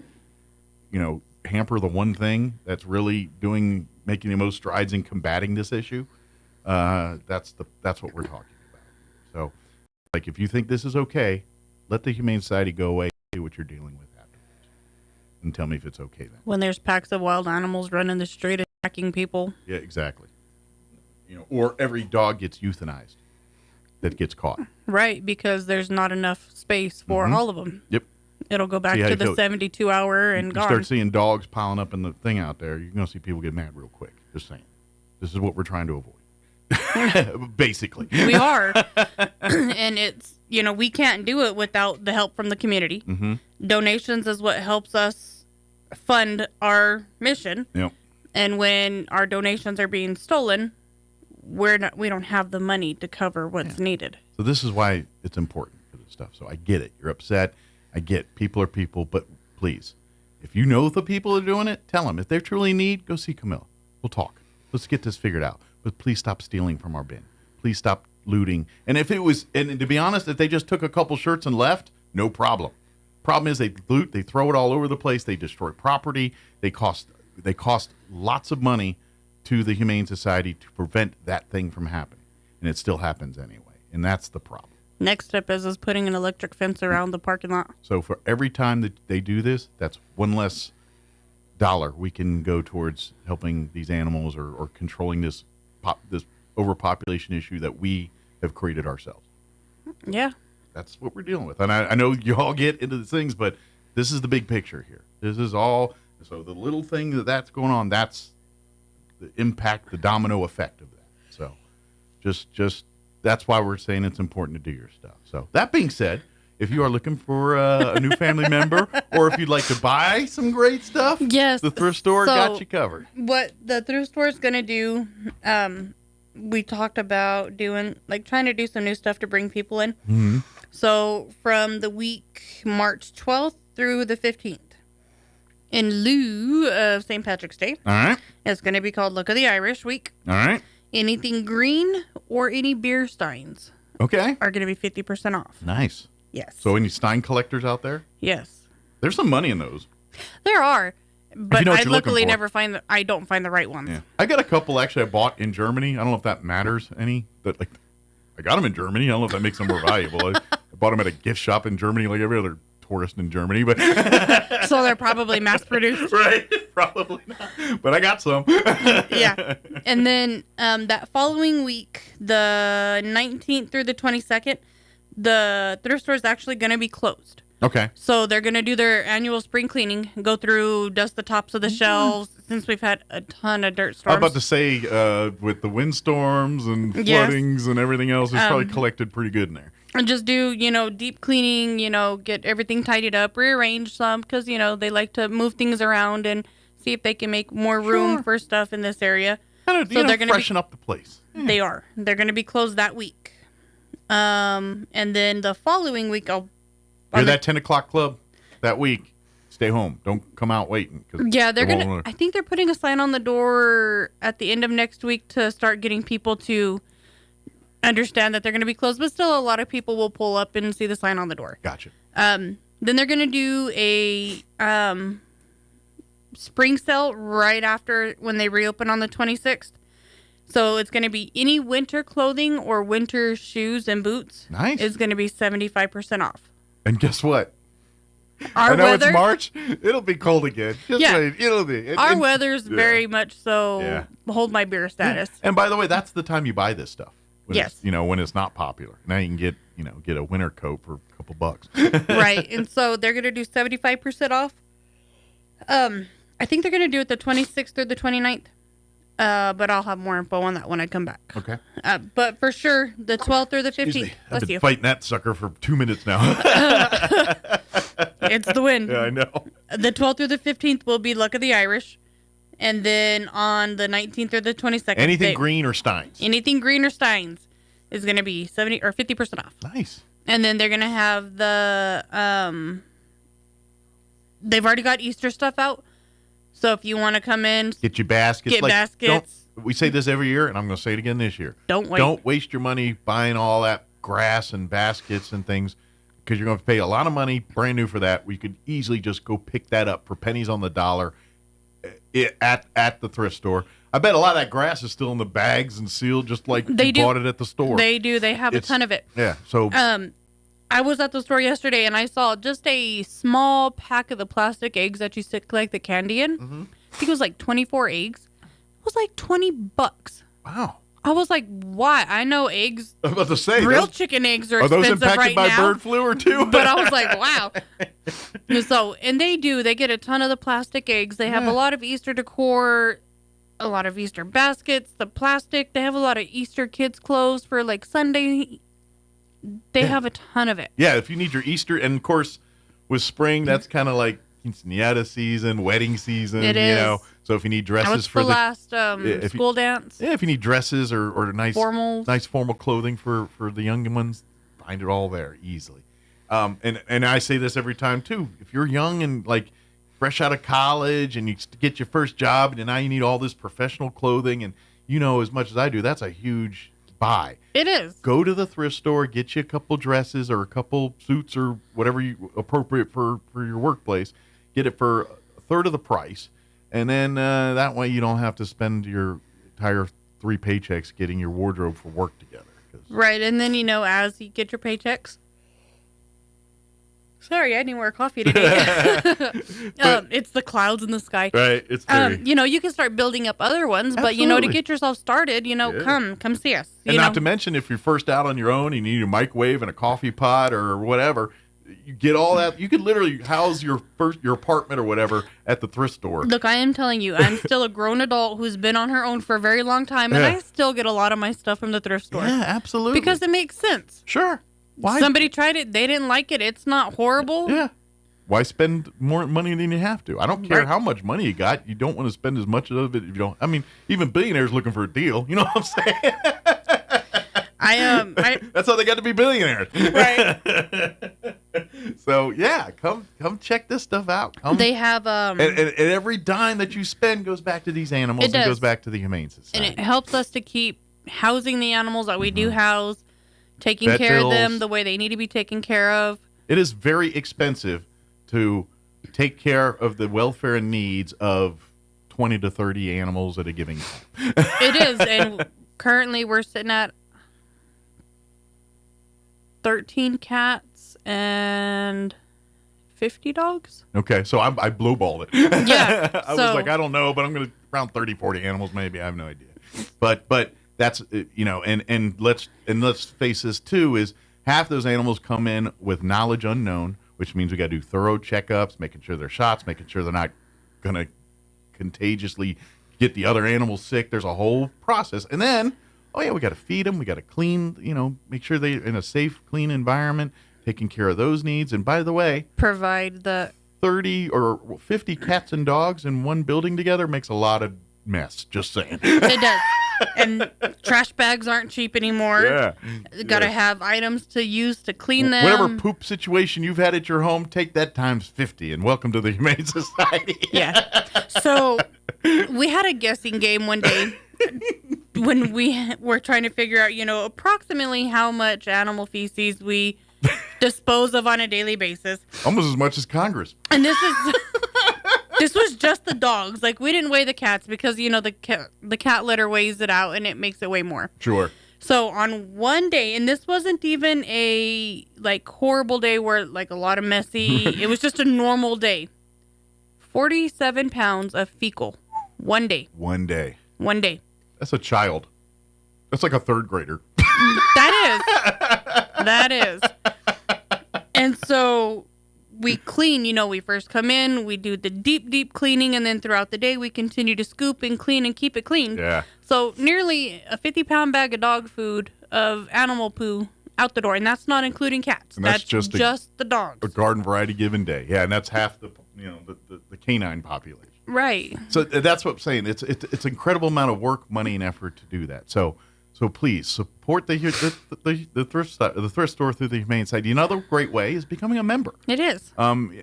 hamper the one thing that's really making the most strides in combating this issue. That's what we're talking about. So, like, if you think this is okay, let the Humane Society go away, see what you're dealing with afterwards, and tell me if it's okay then. When there's packs of wild animals running the street attacking people. Yeah, exactly. Or every dog gets euthanized that gets caught. Right, because there's not enough space for all of them. Yep. It'll go back to the 72-hour and gone. You start seeing dogs piling up in the thing out there, you're going to see people get mad real quick. Just saying. This is what we're trying to avoid. Basically. We are. And it's, we can't do it without the help from the community. Mm-hmm. Donations is what helps us fund our mission. Yep. And when our donations are being stolen, we don't have the money to cover what's needed. So this is why it's important for this stuff. So I get it. You're upset. I get people are people, but please, if you know the people are doing it, tell them. If they truly need, go see Camille. We'll talk. Let's get this figured out. But please stop stealing from our bin. Please stop looting. And if it was, and to be honest, if they just took a couple shirts and left, no problem. Problem is they loot, they throw it all over the place, they destroy property, they cost lots of money to the Humane Society to prevent that thing from happening. And it still happens anyway. And that's the problem. Next step is putting an electric fence around the parking lot. So for every time that they do this, that's one less dollar we can go towards helping these animals or controlling this overpopulation issue that we have created ourselves. Yeah. That's what we're dealing with. And I know you all get into the things, but this is the big picture here. This is all. So the little thing that's going on, that's the impact, the domino effect of that. So just that's why we're saying it's important to do your stuff. So that being said, if you are looking for a new family member, or if you'd like to buy some great stuff, yes, the thrift store got you covered. What the thrift store is going to do, we talked about trying to do some new stuff to bring people in. Mm-hmm. So from the week March 12th through the 15th, in lieu of St. Patrick's Day, all right, it's going to be called Look of the Irish Week. All right. Anything green or any beer steins, okay, are going to be 50% off. Nice. Yes. So any Stein collectors out there? Yes. There's some money in those. There are, but I luckily never find I don't find the right ones. Yeah. I got a couple actually I bought in Germany. I don't know if that matters any. But I got them in Germany. I don't know if that makes them more valuable. I bought them at a gift shop in Germany, like every other tourist in Germany. But so they're probably mass produced, right? Probably not. But I got some. Yeah. And then that following week, the 19th through the 22nd, the thrift store is actually going to be closed. Okay. So they're going to do their annual spring cleaning, go through, dust the tops of the shelves, since we've had a ton of dirt storms. I'm about to say, with the windstorms and floodings and everything else, it's probably collected pretty good in there. And just do, deep cleaning, get everything tidied up, rearrange some, because, they like to move things around and see if they can make more room for stuff in this area. Kind of, they're going to freshen up the place. They are. They're going to be closed that week. And then the following week, You're that 10 o'clock club that week. Stay home. Don't come out waiting. Yeah, they're going to, I think they're putting a sign on the door at the end of next week to start getting people to understand that they're going to be closed, but still a lot of people will pull up and see the sign on the door. Gotcha. Then they're going to do a spring sale right after when they reopen on the 26th. So it's going to be any winter clothing or winter shoes and boots. Nice. Is going to be 75% off. And guess what? Our I know weather, it's March. It'll be cold again. Just wait. It'll be. Our weather's very much so hold my beer status. And by the way, that's the time you buy this stuff. When Yes. It's, when it's not popular. Now you can get a winter coat for a couple bucks. Right. And so they're going to do 75% off. I think they're going to do it the 26th or the 29th. But I'll have more info on that when I come back. Okay. But for sure, the 12th or the 15th. I've been fighting that sucker for 2 minutes now. It's the wind. Yeah, I know. The 12th through the 15th will be Luck of the Irish. And then on the 19th or the 22nd. Anything green or Steins. Anything green or Steins is going to be 70 or 50% off. Nice. And then they're going to have the, they've already got Easter stuff out. So if you want to come in. Get your baskets. Get baskets. We say this every year, and I'm going to say it again this year. Don't wait. Don't waste your money buying all that grass and baskets and things, because you're going to pay a lot of money brand new for that. We could easily just go pick that up for pennies on the dollar at the thrift store. I bet a lot of that grass is still in the bags and sealed, just like you bought it at the store. They do. They have a ton of it. Yeah. So I was at the store yesterday and I saw just a small pack of the plastic eggs that you stick like the candy in. Mm-hmm. I think it was like 24 eggs. It was like $20. Wow. I was like, why? I know eggs. I was about to say, real chicken eggs are those expensive impacted right by now. bird flu or two? But I was like, wow. So, and they get a ton of the plastic eggs. They have a lot of Easter decor, a lot of Easter baskets, the plastic. They have a lot of Easter kids clothes for like Sunday. They have a ton of it. Yeah, if you need your Easter, and of course, with spring, that's kind of like quinceañera season, wedding season. It is. So if you need dresses What's for the last school dance? Yeah, if you need dresses or nice formal clothing for the young ones, find it all there easily. And I say this every time too. If you're young and like fresh out of college and you get your first job and now you need all this professional clothing, and as much as I do, that's a huge buy. It is. Go to the thrift store, get you a couple dresses or a couple suits or whatever appropriate for your workplace. Get it for a third of the price, and then that way you don't have to spend your entire 3 paychecks getting your wardrobe for work together. Right, and then as you get your paychecks. Sorry, I didn't wear coffee today. It's the clouds in the sky. Right, it's very... you can start building up other ones, Absolutely. but to get yourself started, come see us. And not to mention, if you're first out on your own, you need a microwave and a coffee pot or whatever, you get all that. You could literally house your apartment or whatever at the thrift store. Look, I am telling you, I'm still a grown adult who's been on her own for a very long time, and I still get a lot of my stuff from the thrift store. Yeah, absolutely. Because it makes sense. Sure. Why? Somebody tried it, they didn't like it. It's not horrible. Yeah. Why spend more money than you have to? I don't care how much money you got. You don't want to spend as much of it if you don't. I mean, even billionaires looking for a deal. You know what I'm saying? That's how they got to be billionaires. Right. So yeah, come check this stuff out. They have and every dime that you spend goes back to these animals and goes back to the Humane Society. And it helps us to keep housing the animals that we do house, taking Vet care bills. of them the way they need to be taken care of. It is very expensive to take care of the welfare and needs of 20 to 30 animals at a given time. It is, and currently we're sitting at 13 cats and 50 dogs. Okay, so I blowballed it. Yeah. I was like, I don't know, but I'm going to around 30, 40 animals maybe. I have no idea. But that's, and let's face this too, is half those animals come in with knowledge unknown, which means we got to do thorough checkups, making sure they're shots, making sure they're not going to contagiously get the other animals sick. There's a whole process. And then, we got to feed them. We got to clean, make sure they're in a safe, clean environment, taking care of those needs. And by the way, provide the 30 or 50 cats and dogs in one building together makes a lot of mess. Just saying. It does. And trash bags aren't cheap anymore. Yeah. Got to have items to use to clean them. Whatever poop situation you've had at your home, take that times 50 and welcome to the Humane Society. Yeah. So we had a guessing game one day when we were trying to figure out, approximately how much animal feces we dispose of on a daily basis. Almost as much as Congress. And this was just the dogs. Like, we didn't weigh the cats because, the cat litter weighs it out and it makes it weigh more. Sure. So on one day, and this wasn't even a, horrible day where, a lot of messy. It was just a normal day. 47 pounds of fecal. One day. One day. One day. That's a child. That's like a third grader. That is. And so we clean, we first come in, we do the deep cleaning, and then throughout the day we continue to scoop and clean and keep it clean. Yeah. So nearly a 50-pound bag of dog food of animal poo out the door, and that's not including cats. And that's just the dogs. A garden variety given day. Yeah, and that's half the the canine population. Right. So that's what I'm saying. It's an incredible amount of work, money, and effort to do that. So please support the thrift store through the Humane Society. Another great way is becoming a member. It is.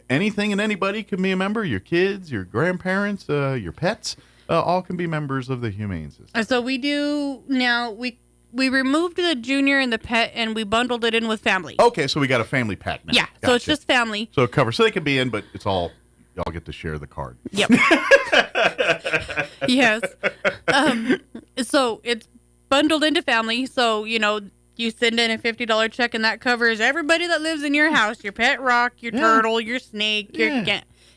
Anything and anybody can be a member. Your kids, your grandparents, your pets, all can be members of the Humane Society. So we do now. We removed the junior and the pet, and we bundled it in with family. Okay, so we got a family pack now. Yeah. Gotcha. So it's just family. So it covers. So they can be in, but it's all. Y'all get to share the card. Yep. Yes. So it's bundled into family. So, you send in a $50 check, and that covers everybody that lives in your house. Your pet rock, your turtle, your snake, your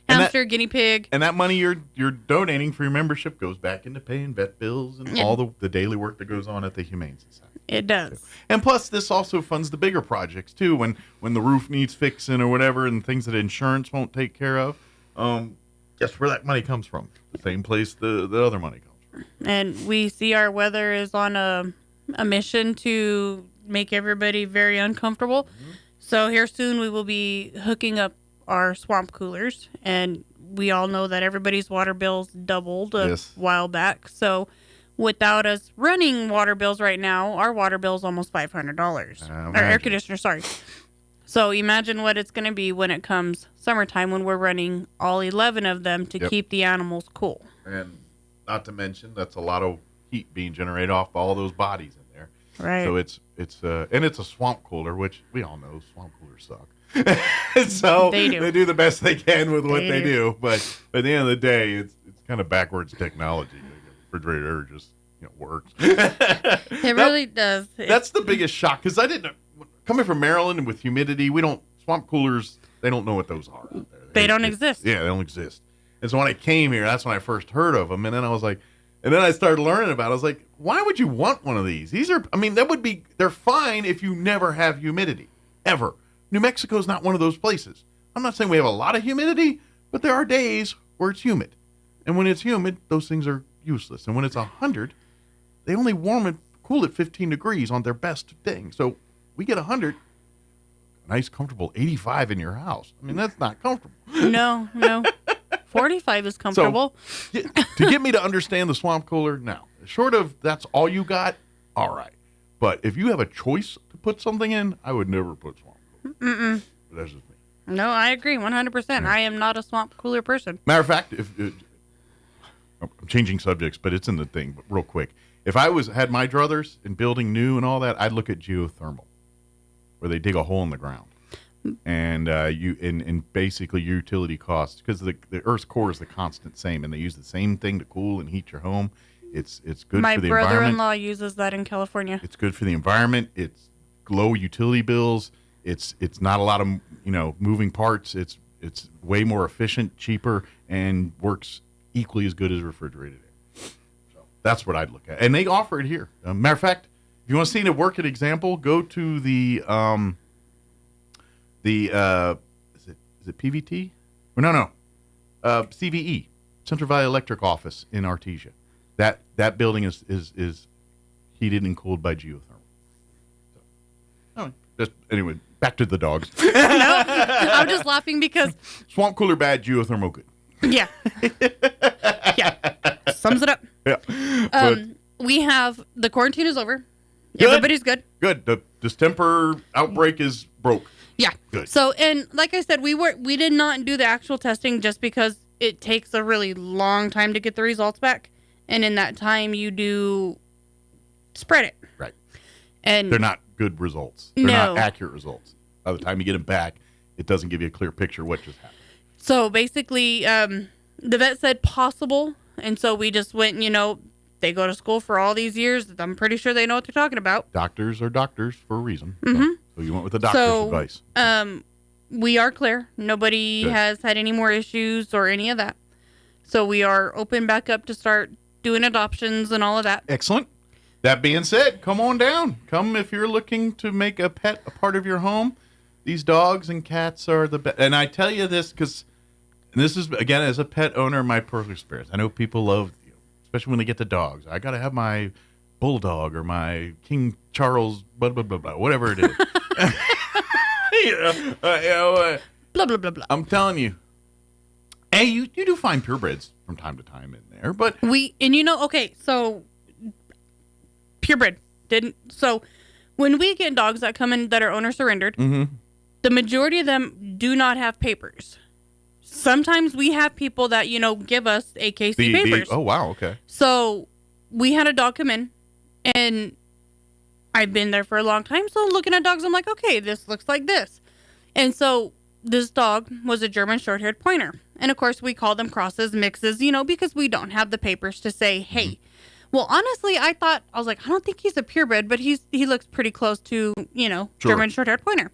hamster, guinea pig. And that money you're donating for your membership goes back into paying vet bills and all the daily work that goes on at the Humane Society. It does. And plus, this also funds the bigger projects, too, when the roof needs fixing or whatever and things that insurance won't take care of. Guess where that money comes from? The same place the other money comes from. And we see our weather is on a mission to make everybody very uncomfortable. Mm-hmm. So here soon we will be hooking up our swamp coolers. And we all know that everybody's water bills doubled a while back. So without us running water bills right now, our water bill is almost $500. Our air conditioner, sorry. So imagine what it's going to be when it comes summertime when we're running all 11 of them to keep the animals cool. And not to mention, that's a lot of heat being generated off all those bodies in there. Right. So it's a swamp cooler, which we all know swamp coolers suck. So they do the best they can with what they do. But at the end of the day, it's kind of backwards technology. The refrigerator just works. It really does. That's the biggest shock because I didn't. Coming from Maryland and with humidity, swamp coolers, they don't know what those are out there. They don't exist. Yeah, they don't exist. And so when I came here, that's when I first heard of them. And then I was like, and then I started learning about it. I was like, why would you want one of these? They're fine if you never have humidity, ever. New Mexico's not one of those places. I'm not saying we have a lot of humidity, but there are days where it's humid. And when it's humid, those things are useless. And when it's 100, they only cool at 15 degrees on their best thing. So we get 100, nice, comfortable 85 in your house. I mean, that's not comfortable. No. 45 is comfortable. So, to get me to understand the swamp cooler, no. Short of that's all you got, all right. But if you have a choice to put something in, I would never put swamp cooler. Mm-mm. But that's just me. No, I agree 100%. I am not a swamp cooler person. Matter of fact, I'm changing subjects, but it's in the thing, but real quick. If I had my druthers in building new and all that, I'd look at geothermal, where they dig a hole in the ground, and basically your utility costs, because the Earth's core is the constant same, and they use the same thing to cool and heat your home. It's good for the environment. My brother-in-law uses that in California. It's good for the environment. It's low utility bills. It's not a lot of moving parts. It's It's way more efficient, cheaper, and works equally as good as refrigerated air. So that's what I'd look at. And they offer it here. Matter of fact, if you want to see a working example, go to the is it PVT? Or no. CVE, Central Valley Electric office in Artesia. That building is heated and cooled by geothermal. So, anyway, back to the dogs. No, I'm just laughing because swamp cooler bad, geothermal good. Yeah. Sums it up. Yeah. We have the quarantine is over. Good. Everybody's good. Good. The distemper outbreak is broke. Yeah. Good. So, and like I said, we did not do the actual testing just because it takes a really long time to get the results back, and in that time you do spread it. Right. And they're not good results. They're not accurate results. By the time you get them back, it doesn't give you a clear picture of what just happened. So basically, the vet said possible, and so we just went, they go to school for all these years. I'm pretty sure they know what they're talking about. Doctors are doctors for a reason. Mm-hmm. So you went with the doctor's advice. We are clear. Nobody has had any more issues or any of that. So we are open back up to start doing adoptions and all of that. Excellent. That being said, come on down. Come if you're looking to make a pet a part of your home. These dogs and cats are the best. And I tell you this because this is, again, as a pet owner, my personal experience. I know people love, especially when they get the dogs. I got to have my bulldog or my King Charles, blah, blah, blah, blah, whatever it is. Blah, blah, blah, blah. I'm telling you. Hey, you do find purebreds from time to time in there, but okay, so purebred didn't. So when we get dogs that come in that are owner surrendered, the majority of them do not have papers. Sometimes we have people that, give us AKC papers. Oh, wow, okay. So we had a dog come in, and I've been there for a long time. So looking at dogs, I'm like, okay, this looks like this. And so this dog was a German short-haired pointer. And of course, we call them crosses, mixes, because we don't have the papers to say, hey. Well, honestly, I was like, I don't think he's a purebred, but he looks pretty close to, Sure. German short-haired pointer.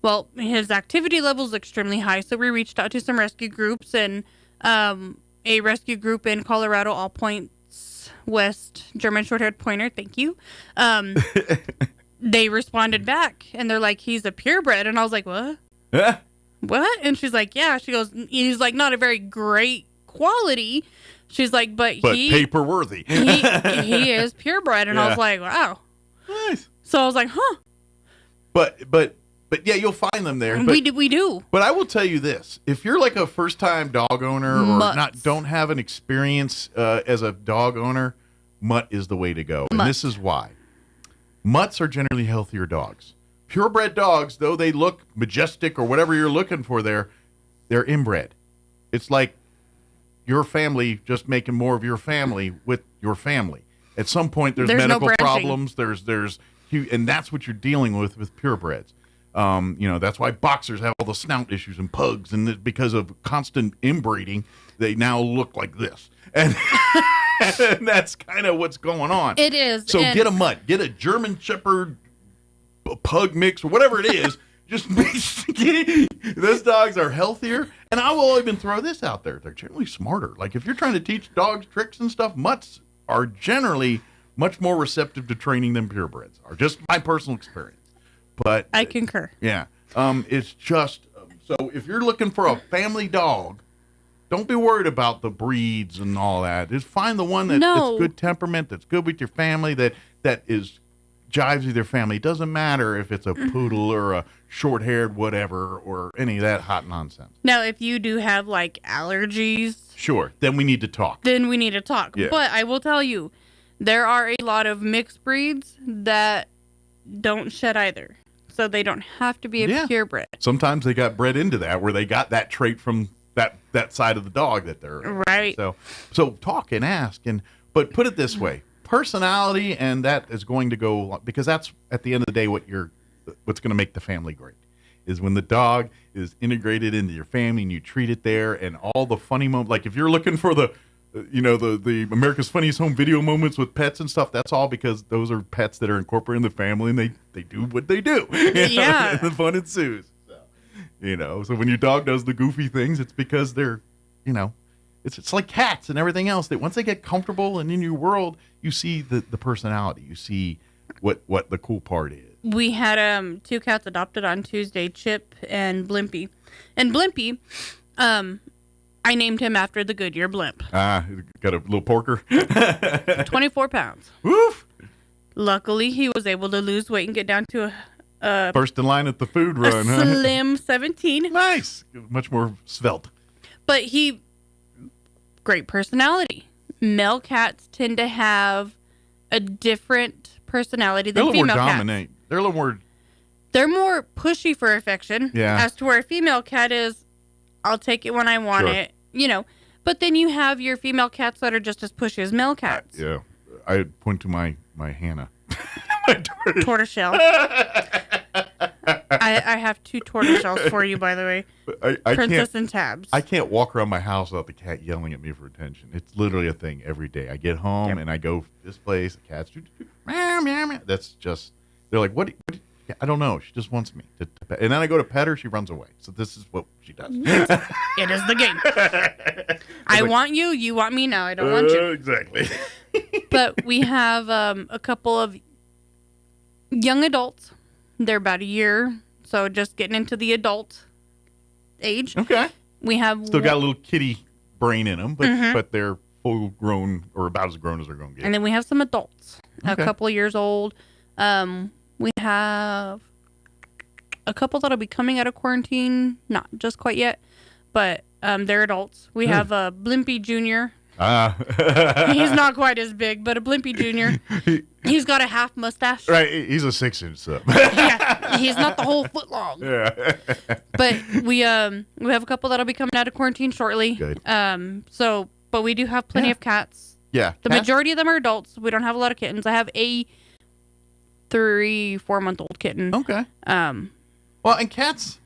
Well, his activity level is extremely high, so we reached out to some rescue groups, and a rescue group in Colorado, All Points West, German short-haired pointer, thank you. They responded back, and they're like, he's a purebred, and I was like, what? What? And she's like, yeah. She goes, he's like not a very great quality. She's like, but paper worthy. he is purebred, and I was like, wow. Nice. So I was like, huh. But yeah, you'll find them there. But, we do. But I will tell you this: if you're like a first-time dog owner or don't have an experience as a dog owner, mutt is the way to go. And this is why. Mutts are generally healthier dogs. Purebred dogs, though they look majestic or whatever you're looking for there, they're inbred. It's like your family just making more of your family with your family. At some point, there's medical problems. And that's what you're dealing with purebreds. That's why boxers have all the snout issues and pugs, and because of constant inbreeding, they now look like this. And and that's kind of what's going on. It is. So get a mutt, get a German Shepherd, a pug mix, or whatever it is. Just those dogs are healthier. And I will even throw this out there. They're generally smarter. Like if you're trying to teach dogs tricks and stuff, mutts are generally much more receptive to training than purebreds are. Just my personal experience. But I concur. Yeah. It's just, so if you're looking for a family dog, don't be worried about the breeds and all that. Just find the one that's good temperament, that's good with your family, that jives with your family. It doesn't matter if it's a poodle or a short-haired whatever or any of that hot nonsense. Now, if you do have like allergies, sure, then we need to talk. Yeah. But I will tell you, there are a lot of mixed breeds that don't shed either. So they don't have to be a purebred. Sometimes they got bred into that where they got that trait from that side of the dog that they're right. So talk and ask, but put it this way: personality, and that is going to go, because that's at the end of the day what's going to make the family great is when the dog is integrated into your family and you treat it there, and all the funny moments. Like if you're looking for the America's Funniest Home Video moments with pets and stuff, that's all because those are pets that are incorporated in the family, and they do what they do. Yeah. And the fun ensues. So, So when your dog does the goofy things, it's because they're, it's like cats and everything else. That once they get comfortable and in your world, you see the personality. You see what the cool part is. We had 2 cats adopted on Tuesday, Chip and Blimpy. And Blimpy, I named him after the Goodyear blimp. Got a little porker. 24 pounds. Woof! Luckily, he was able to lose weight and get down to a First in line at the food run, huh? slim 17. Nice. Much more svelte. But great personality. Male cats tend to have a different personality than female They're a little more cats. dominant. They're a little more... They're more pushy for affection. Yeah. As to where a female cat is, I'll take it when I want Sure. it. But then you have your female cats that are just as pushy as male cats. Yeah. I point to my Hannah. Tortoiseshell. I have 2 tortoiseshells for you, by the way. I Princess can't, and Tabs. I can't walk around my house without the cat yelling at me for attention. It's literally a thing every day. I get home and I go this place. The cat's meow, meow, meow. That's just. They're like, what? I don't know. She just wants me to pet. And then I go to pet her. She runs away. So this is what she does. It is the game. I want you. You want me now. I don't want you. Exactly. But we have a couple of young adults. They're about a year, so just getting into the adult age. Okay. We have Still got a little kitty brain in them, but Mhm. but they're full grown or about as grown as they're going to get. and then we have some adults, Okay. a couple of years old. We have a couple that'll be coming out of quarantine, not just quite yet, but they're adults. We Good. have a Blimpy Jr. Ah. He's not quite as big, but a Blimpy Jr. He's got a half mustache. Right, he's a 6-inch sub. Yeah, he's not the whole foot long. Yeah. But we have a couple that'll be coming out of quarantine shortly. Good. But we do have plenty of cats. Yeah. The majority of them are adults. We don't have a lot of kittens. I have a 3-4-month-old kitten. Okay. Well, and cats,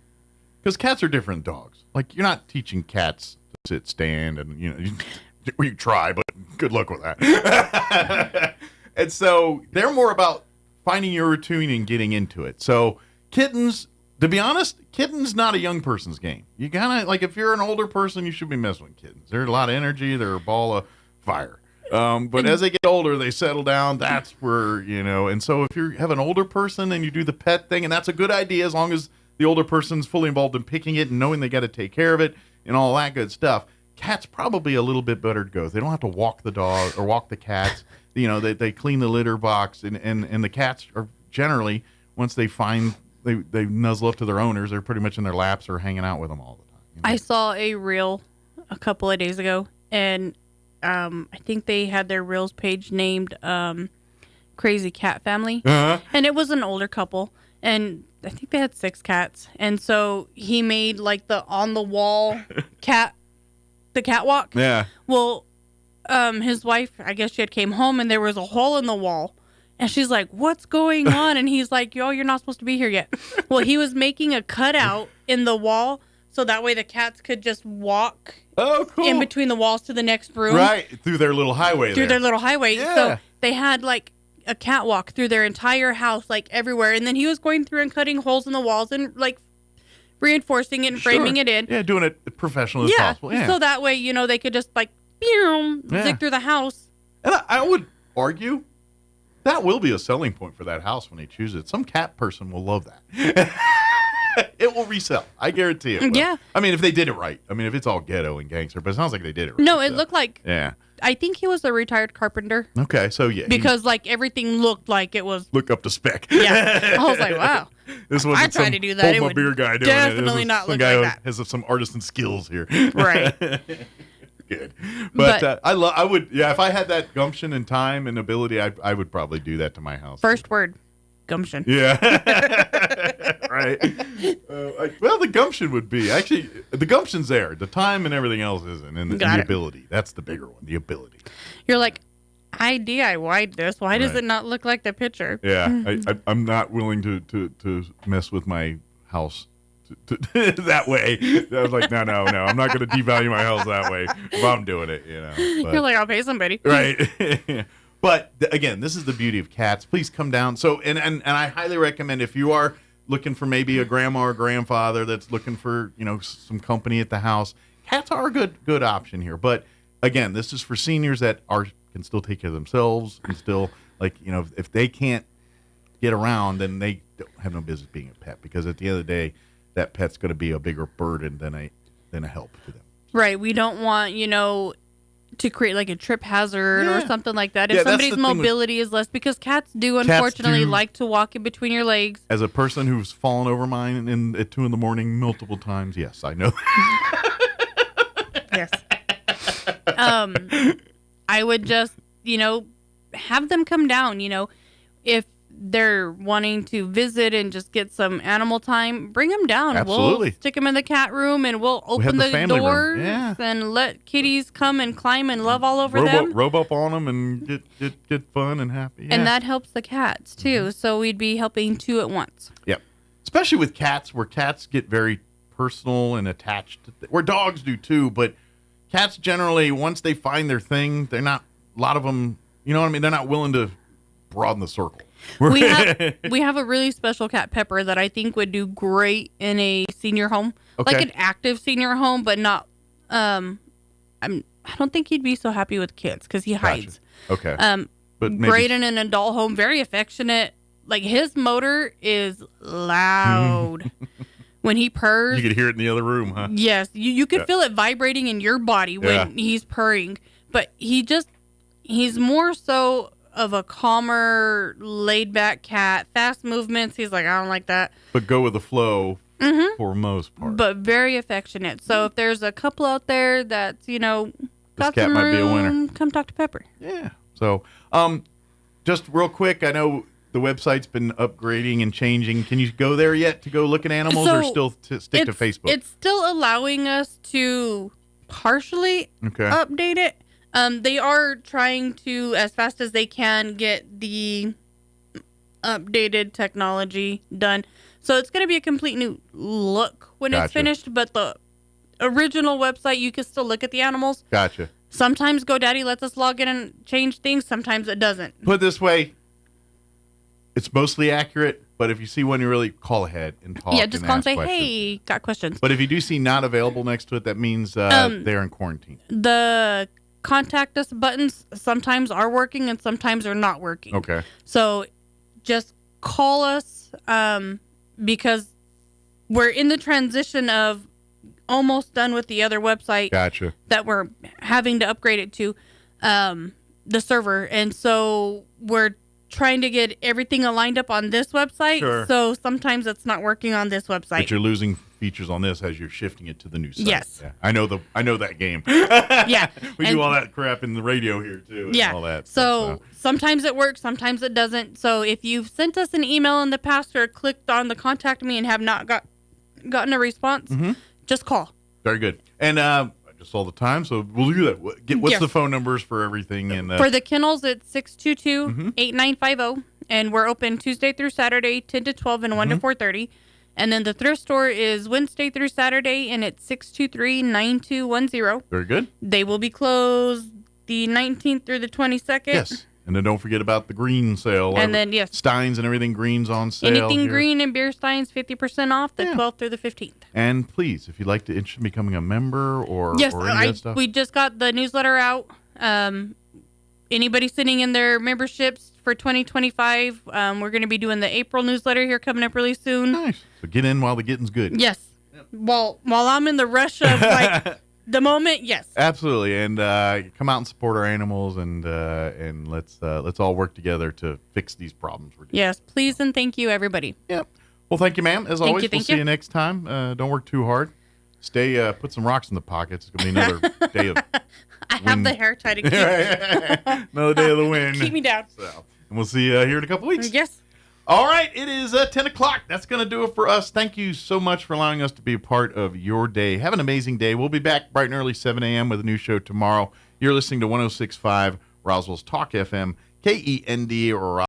because cats are different than dogs. Like, you're not teaching cats to sit, stand, and, you try, but good luck with that. And so they're more about finding your routine and getting into it. So kittens, to be honest, kittens not a young person's game. You gotta, like, if you're an older person, you should be messing with kittens. They're a lot of energy. They're a ball of fire. But as they get older, they settle down. That's where, and so if you have an older person and you do the pet thing, and that's a good idea as long as the older person's fully involved in picking it and knowing they got to take care of it and all that good stuff. Cats probably a little bit better to go. They don't have to walk the dog or walk the cats. They clean the litter box, and the cats are generally, once they find they nuzzle up to their owners, they're pretty much in their laps or hanging out with them all the time. I saw a reel a couple of days ago, and I think they had their reels page named Crazy Cat Family. Uh-huh. And it was an older couple, and I think they had 6 cats. And so he made like the on the wall the catwalk. Yeah. Well, his wife, I guess she had came home and there was a hole in the wall. And she's like, "What's going on?" And he's like, "Yo, you're not supposed to be here yet." Well, he was making a cutout in the wall so that way the cats could just walk in between the walls to the next room. Right, through their little highway Through there. their little highway. Yeah. So they had like a catwalk through their entire house, like everywhere. And then he was going through and cutting holes in the walls and like reinforcing it and framing it in. Yeah, doing it professional as possible. Yeah. So that way, they could just like zig through the house. And I would argue that will be a selling point for that house when they choose it. Some cat person will love that. It will resell. I guarantee it will. Yeah. I mean, if they did it right. I mean, if it's all ghetto and gangster, but it sounds like they did it right. No, it looked like, Yeah. I think he was a retired carpenter. Okay, so yeah. Because like everything looked like it was. Look up to spec. Yeah. I was like, wow. This I wasn't tried some to do that, hold it my would beer guy doing it. definitely This is not some look guy like who has some artisan skills here. Right. Good. But I would, if I had that gumption and time and ability, I would probably do that to my house. First word, gumption. Yeah. Right. Well, the gumption would be actually the gumption's there. The time and everything else isn't, and Got the it. ability. That's the bigger one. The ability. You're like, I DIY'd this. Why does Right. it not look like the picture? Yeah, I'm not willing to mess with my house that way. I was like, no, I'm not going to devalue my house that way if I'm doing it. But, You're like, I'll pay somebody. right. But again, this is the beauty of cats. Please come down. So, and I highly recommend if you are looking for maybe a grandma or grandfather that's looking for, some company at the house, cats are a good option here. But again, this is for seniors that can still take care of themselves and still, if they can't get around, then they don't have no business being a pet, because at the end of the day, that pet's going to be a bigger burden than a help to them. Right. We don't want, to create like a trip hazard or something like that. If somebody's mobility is less, because cats do unfortunately like to walk in between your legs. As a person who's fallen over mine at 2 a.m. multiple times, yes, I know. Yes. I would just, have them come down, if they're wanting to visit and just get some animal time, bring them down. Absolutely. We'll stick them in the cat room and we'll open the doors and let kitties come and climb and love all over them. Robe up on them and get fun and happy. Yeah. And that helps the cats too. So we'd be helping two at once. Yep. Especially with cats, where cats get very personal and attached, where dogs do too, but cats generally, once they find their thing, they're not, a lot of them, they're not willing to broaden the circle. We have a really special cat, Pepper, that I think would do great in a senior home, like an active senior home, but not. I don't think he'd be so happy with kids because he hides. Okay. But great in an adult home, very affectionate. Like his motor is loud. When he purrs, you could hear it in the other room, huh? Yes, you could feel it vibrating in your body when he's purring. But he's more so of a calmer, laid-back cat. Fast movements, he's like, I don't like that. But go with the flow for most part. But very affectionate. So if there's a couple out there that's, got this cat some might room, be a winner. come talk to Pepper. Yeah. So, just real quick, I know the website's been upgrading and changing. Can you go there yet to go look at animals, or still stick to Facebook? It's still allowing us to partially update it. They are trying to, as fast as they can, get the updated technology done. So it's going to be a complete new look when it's finished. But the original website, you can still look at the animals. Gotcha. Sometimes GoDaddy lets us log in and change things. Sometimes it doesn't. Put it this way, it's mostly accurate. But if you see one, you really call ahead and talk. Yeah, just call and say, questions. hey, got questions. But if you do see not available next to it, that means they're in quarantine. The contact us buttons sometimes are working and sometimes are not working. Okay. So just call us because we're in the transition of almost done with the other website. Gotcha. That we're having to upgrade it to the server. And so we're trying to get everything aligned up on this website. Sure. So sometimes it's not working on this website. But you're losing features on this as you're shifting it to the new site. Yes. Yeah. I know that game. Yeah. We do all that crap in the radio here too. And all that so sometimes it works, sometimes it doesn't. So if you've sent us an email in the past or clicked on the contact me and have not gotten a response, just call. Very good. And just all the time, so we'll do that. What's the phone numbers for everything? And for the kennels, it's 622-8950, and we're open Tuesday through Saturday, 10 to 12 and 1 to 4:30. And then the thrift store is Wednesday through Saturday, and it's 623-9210. Very good. They will be closed the 19th through the 22nd. Yes. And then don't forget about the green sale. And then, yes. Steins and everything green's on sale. Anything here. green and beer steins, 50% off the 12th through the 15th. And please, if you'd like to interested in becoming a member or any of that stuff. We just got the newsletter out. Anybody sending in their memberships for 2025, we're going to be doing the April newsletter here coming up really soon. Nice. So get in while the getting's good. Yes. Yep. While I'm in the rush of the moment, yes. Absolutely. And come out and support our animals, and let's all work together to fix these problems. Yes, please and thank you, everybody. Yep. Well, thank you, ma'am. As always, we'll see you next time. Don't work too hard. Stay. Put some rocks in the pockets. It's gonna be another day of. I have the hair tied again. Another day of the wind. Keep me down. So, and we'll see you here in a couple weeks. Yes. All right, it is 10 o'clock. That's going to do it for us. Thank you so much for allowing us to be a part of your day. Have an amazing day. We'll be back bright and early, 7 a.m. with a new show tomorrow. You're listening to 106.5 Roswell's Talk FM, KEND, or